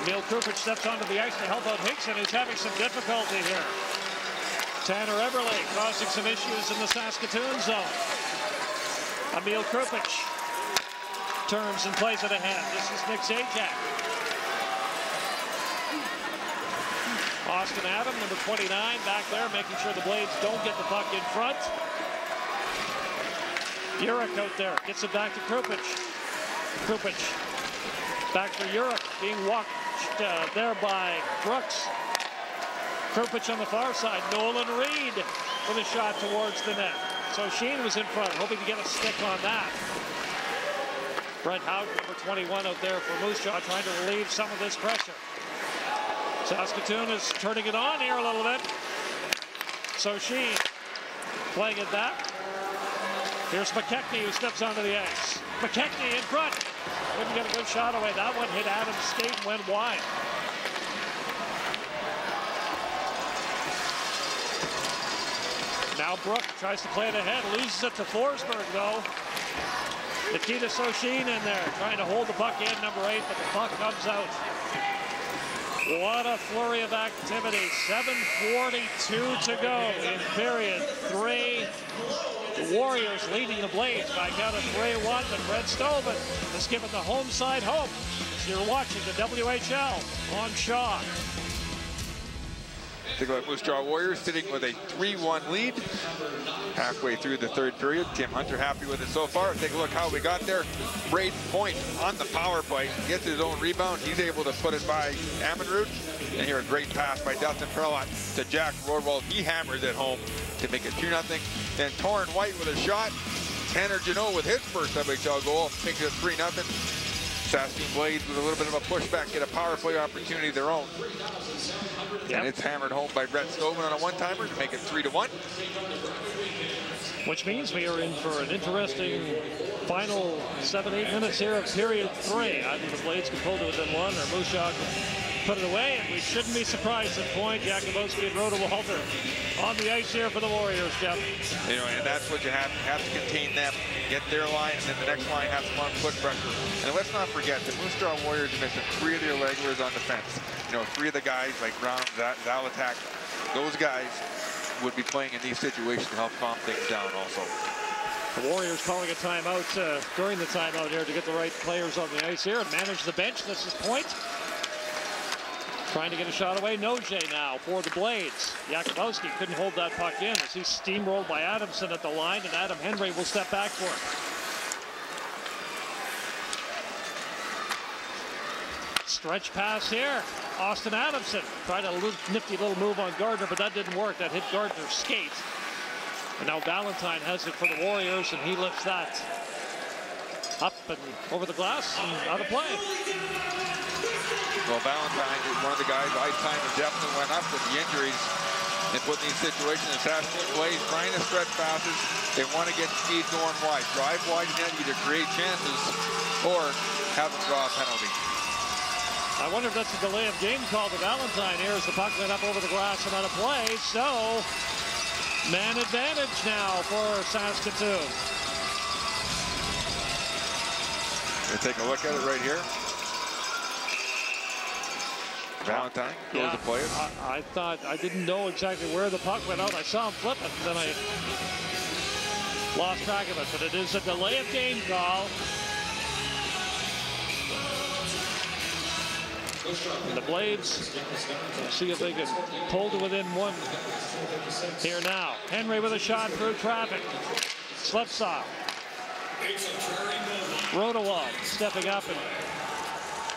Emil Krupic steps onto the ice to help out Hinkson, who's having some difficulty here. Tanner Eberle causing some issues in the Saskatoon zone. Emil Krupic turns and plays it ahead. This is Nick Zajac. Austin Adam, number 29, back there, making sure the Blades don't get the puck in front. Urich out there, gets it back to Krupic. Krupic back for Urich, being walked there by Brooks. Krupic on the far side. Nolan Reed with a shot towards the net. So Sheen was in front, hoping to get a stick on that. Brent Houghton, number 21, out there for Moose Jaw, trying to relieve some of this pressure. Saskatoon is turning it on here a little bit. So Sheen playing it back. Here's McKechnie, who steps onto the ice. McKechnie in front. Couldn't get a good shot away. That one hit Adam's skate and went wide. Now Brook tries to play it ahead. Loses it to Forsberg, though. Nikita Soshin in there, trying to hold the puck in, number 8, but the puck comes out. What a flurry of activity. 7:42 to go in period 3. The Warriors leading the Blades by a count of 3-1, but Brett Stovin has given the home side hope. So you're watching the WHL on Shaw. Take a look at Moose Jaw Warriors sitting with a 3-1 lead. Halfway through the third period. Tim Hunter happy with it so far. Take a look how we got there. Brayden Point on the power play. Gets his own rebound. He's able to put it by Ammonroot. And here a great pass by Dustin Perlot to Jack Rodwald. He hammers it home to make it 2-0. Then Torrin White with a shot. Tanner Janot with his first WHL goal makes it 3-0. Saskatoon Blades with a little bit of a pushback, get a power play opportunity of their own. Yep. And it's hammered home by Brett Stoven on a one-timer to make it 3-1. Which means we are in for an interesting final 7-8 minutes here of period 3. Either the Blades can pull to within one or Moose Jaw can put it away, and we shouldn't be surprised at Point, Jakubowski, and Rodewalter on the ice here for the Warriors, Jeff. You know, and that's what you have. You have to contain them, get their line, and then the next line has some on-foot pressure. And let's not forget, the Moose Jaw Warriors are missing 3 of their regulars on defense. You know, 3 of the guys like Brown, Zalatak, those guys would be playing in these situations to help calm things down also. The Warriors calling a timeout during the timeout here to get the right players on the ice here and manage the bench. This is Point. Trying to get a shot away. Noje now for the Blades. Jakubowski couldn't hold that puck in as he's steamrolled by Adamson at the line, and Adam Henry will step back for it. Stretch pass here. Austin Adamson tried a nifty little move on Gardner, but that didn't work. That hit Gardner's skate. And now Valentine has it for the Warriors, and he lifts that up and over the glass and out of play. Well, Valentine is one of the guys. Ice time definitely went up with the injuries and put in these situations. And Saskatoon Blades trying to stretch passes. They want to get speed going wide. Drive wide and then either create chances or have them draw a penalty. I wonder if that's a delay of game call to Valentine here as the puck went up over the glass and out of play. So, man advantage now for Saskatoon. We'll take a look at it right here. Valentine goes to play it. I thought, I didn't know exactly where the puck went out. I saw him flip it, and then I lost track of it. But it is a delay of game call. And the Blades, see if they can pull to within one here now. Henry with a shot through traffic. Slips off. Rodewald stepping up and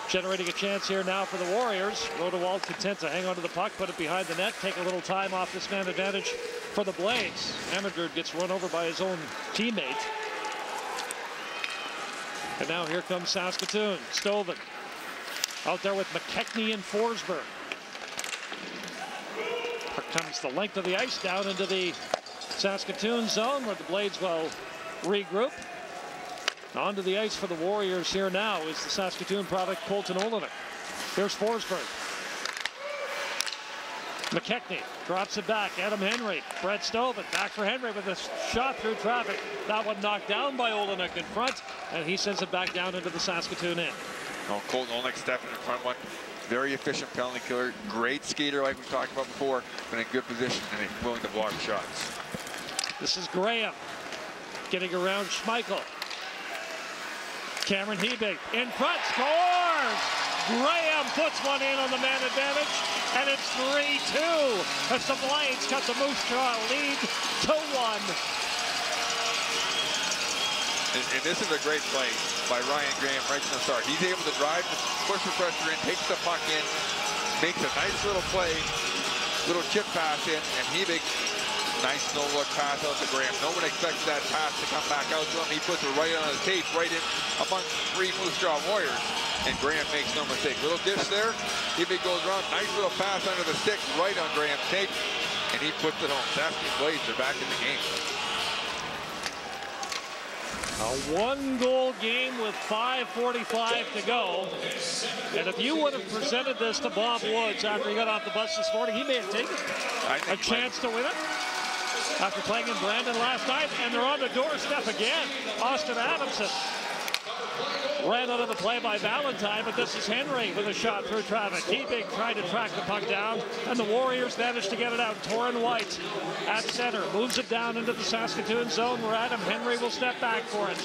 generating a chance here now for the Warriors. Rodewald content to hang onto the puck, put it behind the net, take a little time off this man advantage for the Blades. Ammonroot gets run over by his own teammate. And now here comes Saskatoon. Stoven out there with McKechnie and Forsberg. Puck comes the length of the ice down into the Saskatoon zone where the Blades will regroup. Onto the ice for the Warriors here now is the Saskatoon product, Colton Olenek. Here's Forsberg. McKechnie drops it back. Adam Henry. Brett Stoven back for Henry with a shot through traffic. That one knocked down by Olenek in front, and he sends it back down into the Saskatoon end. Oh, Colton Olenek stepping in front one. Very efficient penalty killer. Great skater like we talked about before, but in good position and willing to block shots. This is Graham getting around Schmeichel. Cameron Hebig in front, scores! Graham puts one in on the man advantage, and it's 3-2 as the Blades cut the Moose Jaw lead to 1. And this is a great play by Ryan Graham right from the start. He's able to drive, push the pressure in, takes the puck in, makes a nice little play, little chip pass in, and Hebig, nice no-look pass out to Graham. No one expected that pass to come back out to him. He puts it right on his tape, right in among 3 Moose Jaw Warriors. And Graham makes no mistake. Little dish there. Hebig goes around. Nice little pass under the stick right on Graham's tape. And he puts it home. Saskatoon Blades are back in the game. A 1-goal game with 5:45 to go. And if you would have presented this to Bob Woods after he got off the bus this morning, he may have taken a chance to win it. After playing in Brandon last night, and they're on the doorstep again. Austin Adamson ran out of the play by Valentine, but this is Henry with a shot through traffic. Hebig tried to track the puck down, and the Warriors managed to get it out. Torrin White at center moves it down into the Saskatoon zone where Adam Henry will step back for it.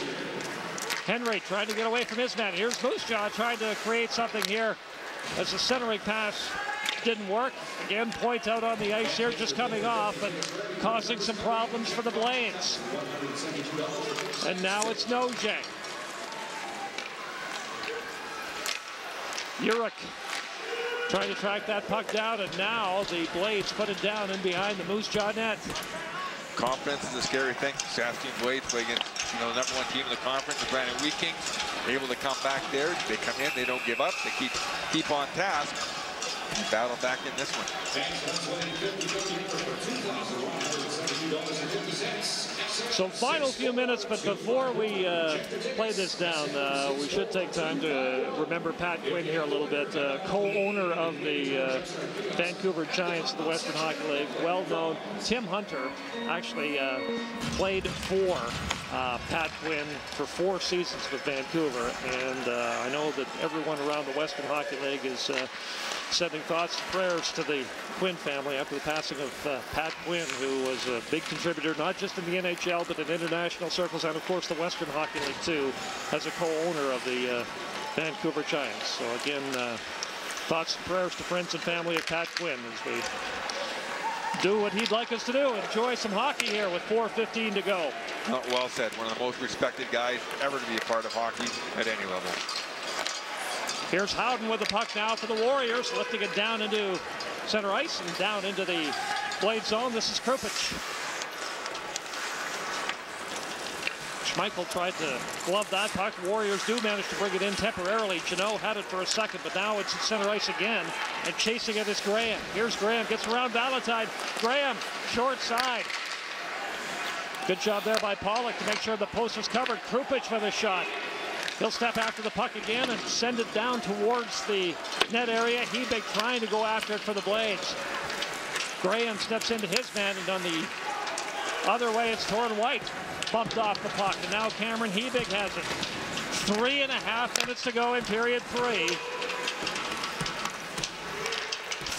Henry trying to get away from his man. Here's Moose Jaw trying to create something here as a centering pass didn't work. Again, Point out on the ice here, just coming off and causing some problems for the Blades. And now it's Nojay. Urich trying to track that puck down, and now the Blades put it down in behind the Moose Jaw net. Confidence is a scary thing. Saskatoon Blades play against, the #1 team in the conference, the Brandon Wheat Kings. Able to come back there. They come in, they don't give up. They keep on task. And battle back in this one. So final few minutes, but before we play this down, we should take time to remember Pat Quinn here a little bit, co-owner of the Vancouver Giants of the Western Hockey League, well-known. Tim Hunter actually played for Pat Quinn for 4 seasons with Vancouver, and I know that everyone around the Western Hockey League is sending thoughts and prayers to the Quinn family after the passing of Pat Quinn, who was a big contributor not just in the NHL but in international circles, and of course the Western Hockey League too, as a co-owner of the Vancouver Giants. So again, thoughts and prayers to friends and family of Pat Quinn as we do what he'd like us to do. Enjoy some hockey here with 4:15 to go. Well said. One of the most respected guys ever to be a part of hockey at any level. Here's Howden with the puck now for the Warriors, lifting it down into center ice and down into the Blade zone. This is Krupich. Schmeichel tried to glove that puck. Warriors do manage to bring it in temporarily. Janot had it for a second, but now it's at center ice again, and chasing it is Graham. Here's Graham, gets around Valentine. Graham, short side. Good job there by Pollock to make sure the post was covered. Krupich with a shot. He'll step after the puck again and send it down towards the net area. Hebig trying to go after it for the Blades. Graham steps into his man, and on the other way it's Torrin White. Bumped off the puck, and now Cameron Hebig has it. 3.5 minutes to go in period 3.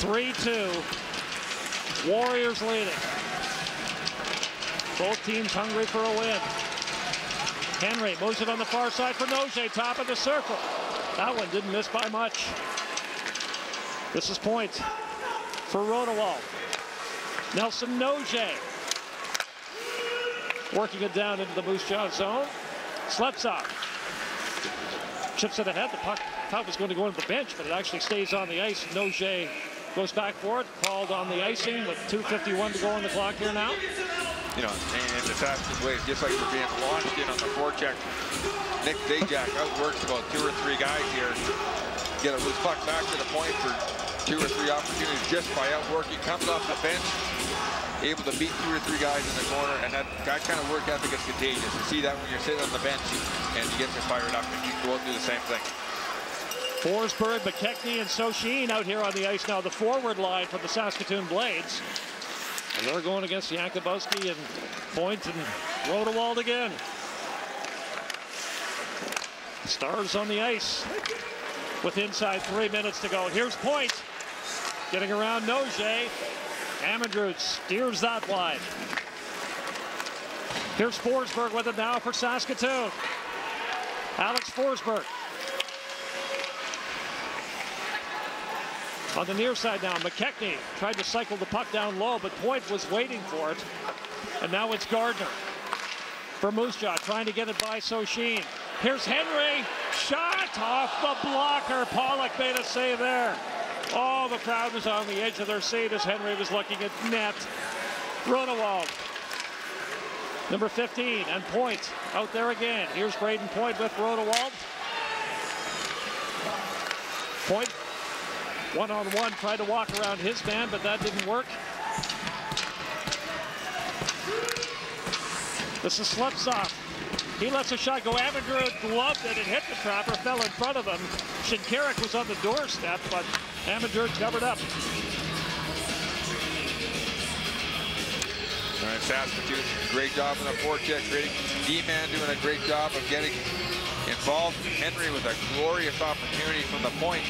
3-2. Warriors leading. Both teams hungry for a win. Henry moves it on the far side for Nojay, top of the circle. That one didn't miss by much. This is Point for Rodewald. Nelson Nojay working it down into the Moose Jaw zone. Slepsov chips it ahead. The puck was going to go into the bench, but it actually stays on the ice. Nojay goes back for it, called on the icing with 2:51 to go on the clock here now. And the Saskatoon Blades, just like they're being launched in on the forecheck. Nick Zajac outworks about 2 or 3 guys here. Get a loose puck back to the point for 2 or 3 opportunities just by outworking. Comes off the bench, able to beat 2 or 3 guys in the corner, and that kind of work ethic is contagious. You see that when you're sitting on the bench and you get fired up, and you can go out and do the same thing. Forsberg, McKechnie, and Sochine out here on the ice now. The forward line for the Saskatoon Blades. And they're going against Yankubowski and Point and Rodewald again. Stars on the ice with inside 3 minutes to go. Here's Point getting around Nojay. Amandrew steers that wide. Here's Forsberg with it now for Saskatoon. Alex Forsberg. On the near side now, McKechnie tried to cycle the puck down low, but Point was waiting for it. And now it's Gardner for Moose Jaw, trying to get it by Sochine. Here's Henry, shot off the blocker. Pollock made a save there. Oh, the crowd was on the edge of their seat as Henry was looking at net. Rodewald, number 15, and Point out there again. Here's Brayden Point with Rodewald. Point one-on-one, tried to walk around his man, but that didn't work. This is Slepsov. He lets a shot go. Amandrew gloved it and hit the trapper, fell in front of him. Shinkaruk was on the doorstep, but Amandrew covered up. All right, Saskatoon, great job on the forecheck, creating D-man doing a great job of getting involved. Henry with a glorious opportunity from the point.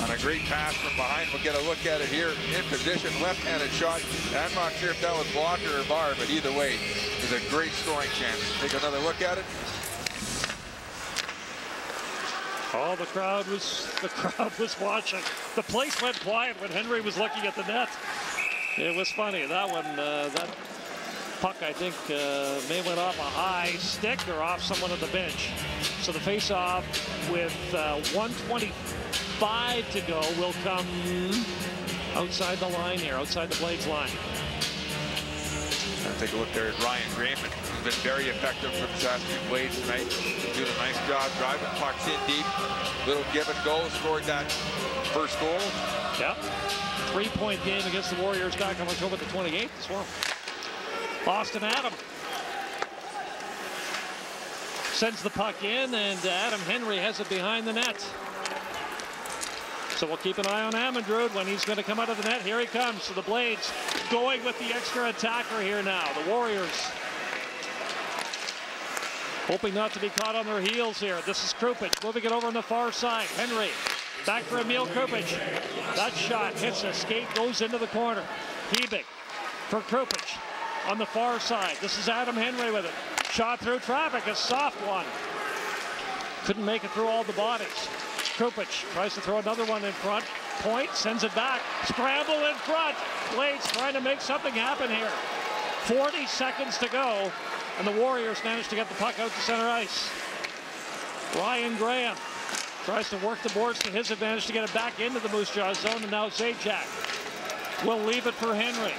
On a great pass from behind. We'll get a look at it here. In position, left-handed shot. I'm not sure if that was blocker or bar, but either way, it's a great scoring chance. Take another look at it. Oh, the crowd was watching. The place went quiet when Henry was looking at the net. It was funny. That one, that puck, I think, may went off a high stick or off someone at the bench. So the face-off with 1:25 to go will come outside the line here, outside the Blades line. Take a look there at Ryan Graham, who's been very effective for the Saskatoon Blades tonight. Doing a nice job driving pucks in deep. Little give and go, scored that first goal. Yep. 3-point game against the Warriors back on October the 28th as well. Austin Adam sends the puck in, and Adam Henry has it behind the net. So we'll keep an eye on Amundrud when he's going to come out of the net. Here he comes. So the Blades going with the extra attacker here now. The Warriors hoping not to be caught on their heels here. This is Krupich moving it over on the far side. Henry back for Emil Krupich. That shot hits a skate, goes into the corner. Hebig for Krupich on the far side. This is Adam Henry with it. Shot through traffic, a soft one. Couldn't make it through all the bodies. Krupich tries to throw another one in front. Point sends it back. Scramble in front. Blades trying to make something happen here. 40 seconds to go, and the Warriors managed to get the puck out to center ice. Ryan Graham tries to work the boards to his advantage to get it back into the Moose Jaw zone, and now Zajac will leave it for Henry.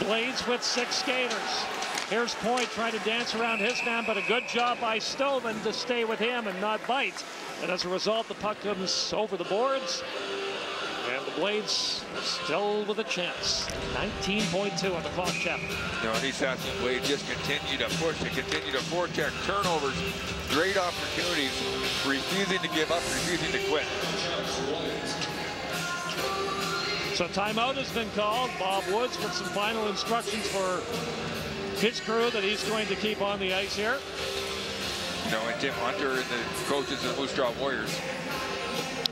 Blades with 6 skaters. Here's Point trying to dance around his man, but a good job by Stillman to stay with him and not bite. And as a result, the puck comes over the boards. And the Blades still with a chance. 19.2 on the clock, Jeff. You know, these Saskatoon Blades just continue to push and continue to forecheck turnovers. Great opportunities, refusing to give up, refusing to quit. So timeout has been called. Bob Woods with some final instructions for his crew that he's going to keep on the ice here. You know, and Tim Hunter and the coaches of the Moose Jaw Warriors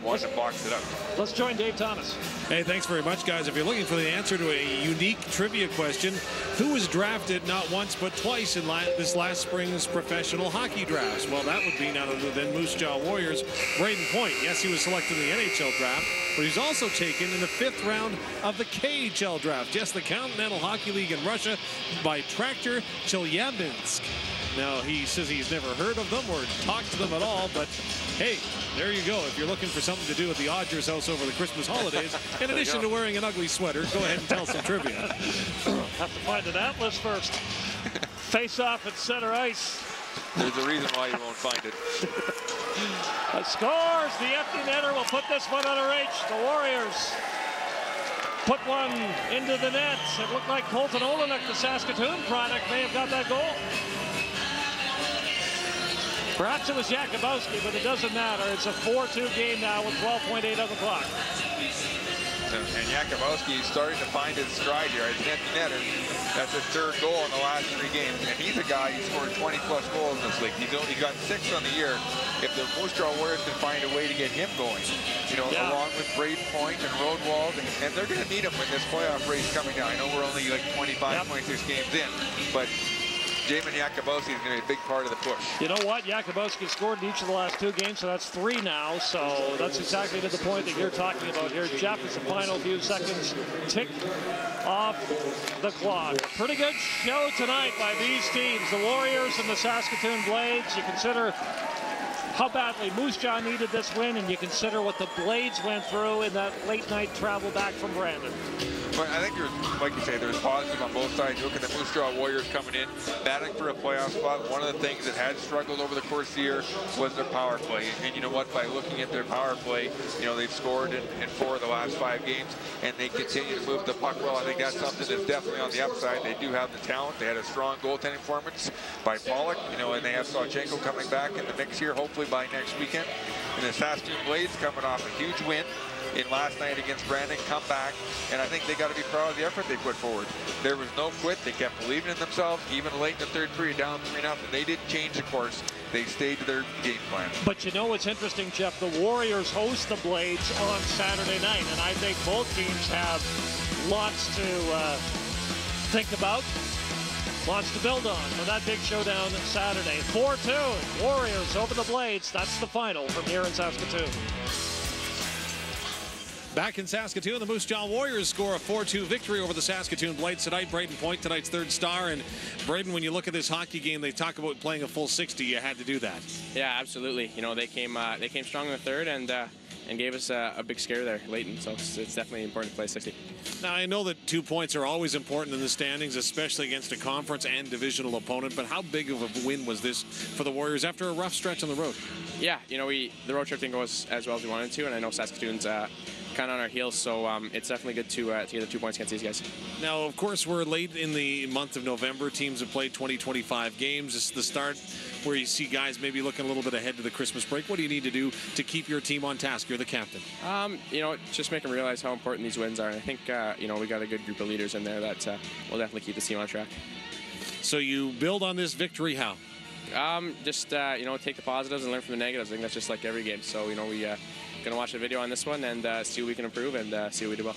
want to box it up. Let's join Dave Thomas. Hey, thanks very much, guys. If you're looking for the answer to a unique trivia question, who was drafted not once but twice in this last spring's professional hockey drafts? Well, that would be none other than Moose Jaw Warriors' Brayden Point. Yes, he was selected in the NHL draft, but he's also taken in the 5th round of the KHL draft. Yes, the Continental Hockey League in Russia by Traktor Chelyabinsk. Now, he says he's never heard of them or talked to them at all, but hey, there you go. If you're looking for something to do at the Odgers house over the Christmas holidays, in addition to wearing an ugly sweater, go ahead and tell some trivia. Have to find an atlas first. Face off at center ice. There's a reason why you won't find it. Scores! The empty netter will put this one on a reach. The Warriors put one into the net. It looked like Colton Olenek, the Saskatoon product, may have got that goal. Perhaps it was Jakubowski, but it doesn't matter. It's a 4-2 game now with 12.8 on the clock. And Jakubowski is starting to find his stride here. He's an empty netter. That's his 3rd goal in the last 3 games. And he's a guy who scored 20-plus goals in this league. He got 6 on the year. If the Moose Jaw Warriors can find a way to get him going, you know, along with Brayden Point and Roadwald, and they're going to need him when this playoff race coming down. I know we're only like 25, 26 games in, but Jamin Jakubowski is going to be a big part of the push. You know what? Jakubowski scored in each of the last 2 games, so that's 3 now. So that's exactly to the point that you're talking about here. Jeff, is the final few seconds tick off the clock. Pretty good show tonight by these teams, the Warriors and the Saskatoon Blades. You consider how badly Moose Jaw needed this win, and you consider what the Blades went through in that late night travel back from Brandon. But I think there's, like you say, there's positive on both sides. You look at the Moose Jaw Warriors coming in, battling for a playoff spot. One of the things that had struggled over the course of the year was their power play. And you know what? By looking at their power play, you know, they've scored in 4 of the last 5 games, and they continue to move the puck well. I think that's something that's definitely on the upside. They do have the talent. They had a strong goaltending performance by Pollock, you know, and they have Sawchenko coming back in the mix here, hopefully by next weekend. And the Saskatoon Blades coming off a huge win in last night against Brandon, come back, and I think they got to be proud of the effort they put forward. There was no quit. They kept believing in themselves, even late in the 3rd period, down 3-0. They didn't change the course. They stayed to their game plan. But you know what's interesting, Jeff? The Warriors host the Blades on Saturday night, and I think both teams have lots to think about. Lots to build on for that big showdown Saturday. 4-2, Warriors over the Blades. That's the final from here in Saskatoon. Back in Saskatoon, the Moose Jaw Warriors score a 4-2 victory over the Saskatoon Blades tonight. Brayden Point, tonight's third star. And Brayden, when you look at this hockey game, they talk about playing a full 60. You had to do that. Yeah, absolutely. You know, they came strong in the third and gave us a big scare there late. And so it's definitely important to play 60. Now, I know that 2 points are always important in the standings, especially against a conference and divisional opponent. But how big of a win was this for the Warriors after a rough stretch on the road? Yeah, you know, the road trip didn't go as well as we wanted to, and I know Saskatoon's kind of on our heels, so it's definitely good to get the 2 points against these guys. Now, of course, we're late in the month of November. Teams have played 20-25 games. This is the start where you see guys maybe looking a little bit ahead to the Christmas break. What do you need to do to keep your team on task? You're the captain. You know, just make them realize how important these wins are. And I think, you know, we got a good group of leaders in there that will definitely keep the team on track. So you build on this victory how? Just, you know, take the positives and learn from the negatives. I think that's just like every game. So, you know, we going to watch the video on this one and see what we can improve and see what we do well.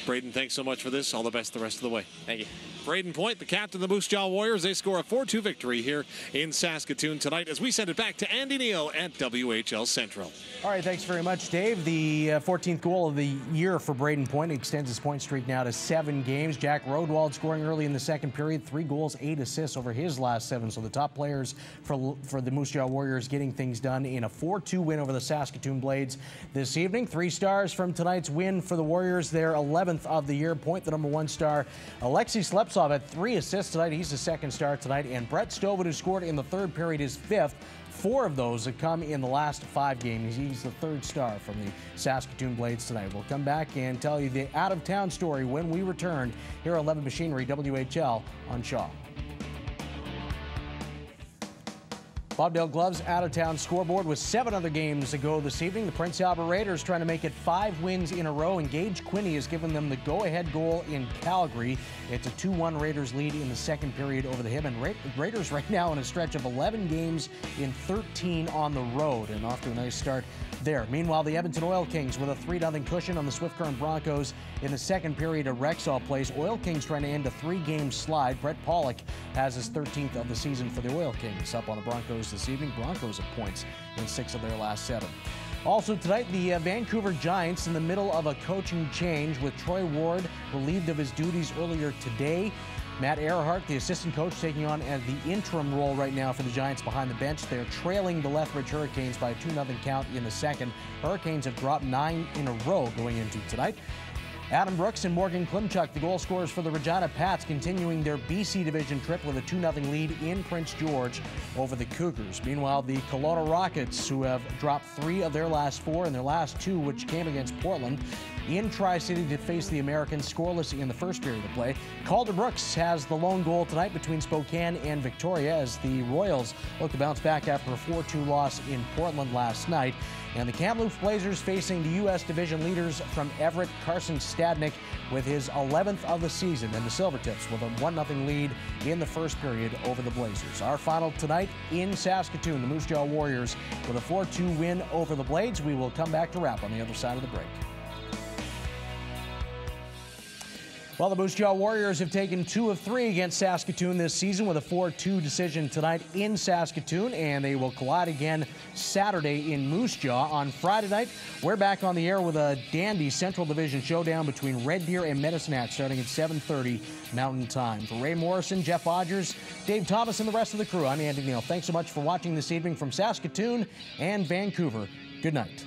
Brayden, thanks so much for this. All the best the rest of the way. Thank you. Brayden Point, the captain of the Moose Jaw Warriors. They score a 4-2 victory here in Saskatoon tonight as we send it back to Andy Neal at WHL Central. All right, thanks very much, Dave. The 14th goal of the year for Brayden Point extends his point streak now to 7 games. Jack Rodwald scoring early in the second period, 3 goals, 8 assists over his last 7. So the top players for the Moose Jaw Warriors getting things done in a 4-2 win over the Saskatoon Blades this evening. 3 stars from tonight's win for the Warriors, their 11th of the year. Point, the number 1 star. Alexei Sleptsov had 3 assists tonight. He's the 2nd star tonight. And Brett Stovin, who scored in the 3rd period, is 5th. 4 of those have come in the last 5 games. He's the 3rd star from the Saskatoon Blades tonight. We'll come back and tell you the out-of-town story when we return here at 11 Machinery WHL on Shaw. Bobdale Gloves out-of-town scoreboard with 7 other games to go this evening. The Prince Albert Raiders trying to make it 5 wins in a row, and Gage Quinney has given them the go-ahead goal in Calgary. It's a 2-1 Raiders lead in the 2nd period over the Hib, and Raiders right now in a stretch of 11 games in 13 on the road, and off to a nice start there. Meanwhile, the Edmonton Oil Kings with a 3-0 cushion on the Swift Current Broncos in the 2nd period at Rexall Place. Oil Kings trying to end a 3-game slide. Brett Pollock has his 13th of the season for the Oil Kings. Up on the Broncos this evening. Broncos have points in 6 of their last 7. Also tonight, the Vancouver Giants in the middle of a coaching change with Troy Ward relieved of his duties earlier today. Matt Earhart, the assistant coach, taking on as the interim role right now for the Giants behind the bench. They're trailing the Lethbridge Hurricanes by a 2-0 count in the 2nd. Hurricanes have dropped 9 in a row going into tonight. Adam Brooks and Morgan Klimchuk, the goal scorers for the Regina Pats, continuing their BC Division trip with a 2-0 lead in Prince George over the Cougars. Meanwhile, the Kelowna Rockets, who have dropped 3 of their last 4 and their last 2, which came against Portland, in Tri-City to face the Americans scoreless in the 1st period of play. Calder Brooks has the lone goal tonight between Spokane and Victoria as the Royals look to bounce back after a 4-2 loss in Portland last night. And the Kamloops Blazers facing the U.S. division leaders from Everett, Carson Stadnick, with his 11th of the season, and the Silvertips with a 1-0 lead in the 1st period over the Blazers. Our final tonight in Saskatoon, the Moose Jaw Warriors with a 4-2 win over the Blades. We will come back to wrap on the other side of the break. Well, the Moose Jaw Warriors have taken 2 of 3 against Saskatoon this season with a 4-2 decision tonight in Saskatoon, and they will collide again Saturday in Moose Jaw. On Friday night, we're back on the air with a dandy Central Division showdown between Red Deer and Medicine Hat starting at 7:30 Mountain Time. For Ray Morrison, Jeff Odgers, Dave Thomas, and the rest of the crew, I'm Andy Neal. Thanks so much for watching this evening from Saskatoon and Vancouver. Good night.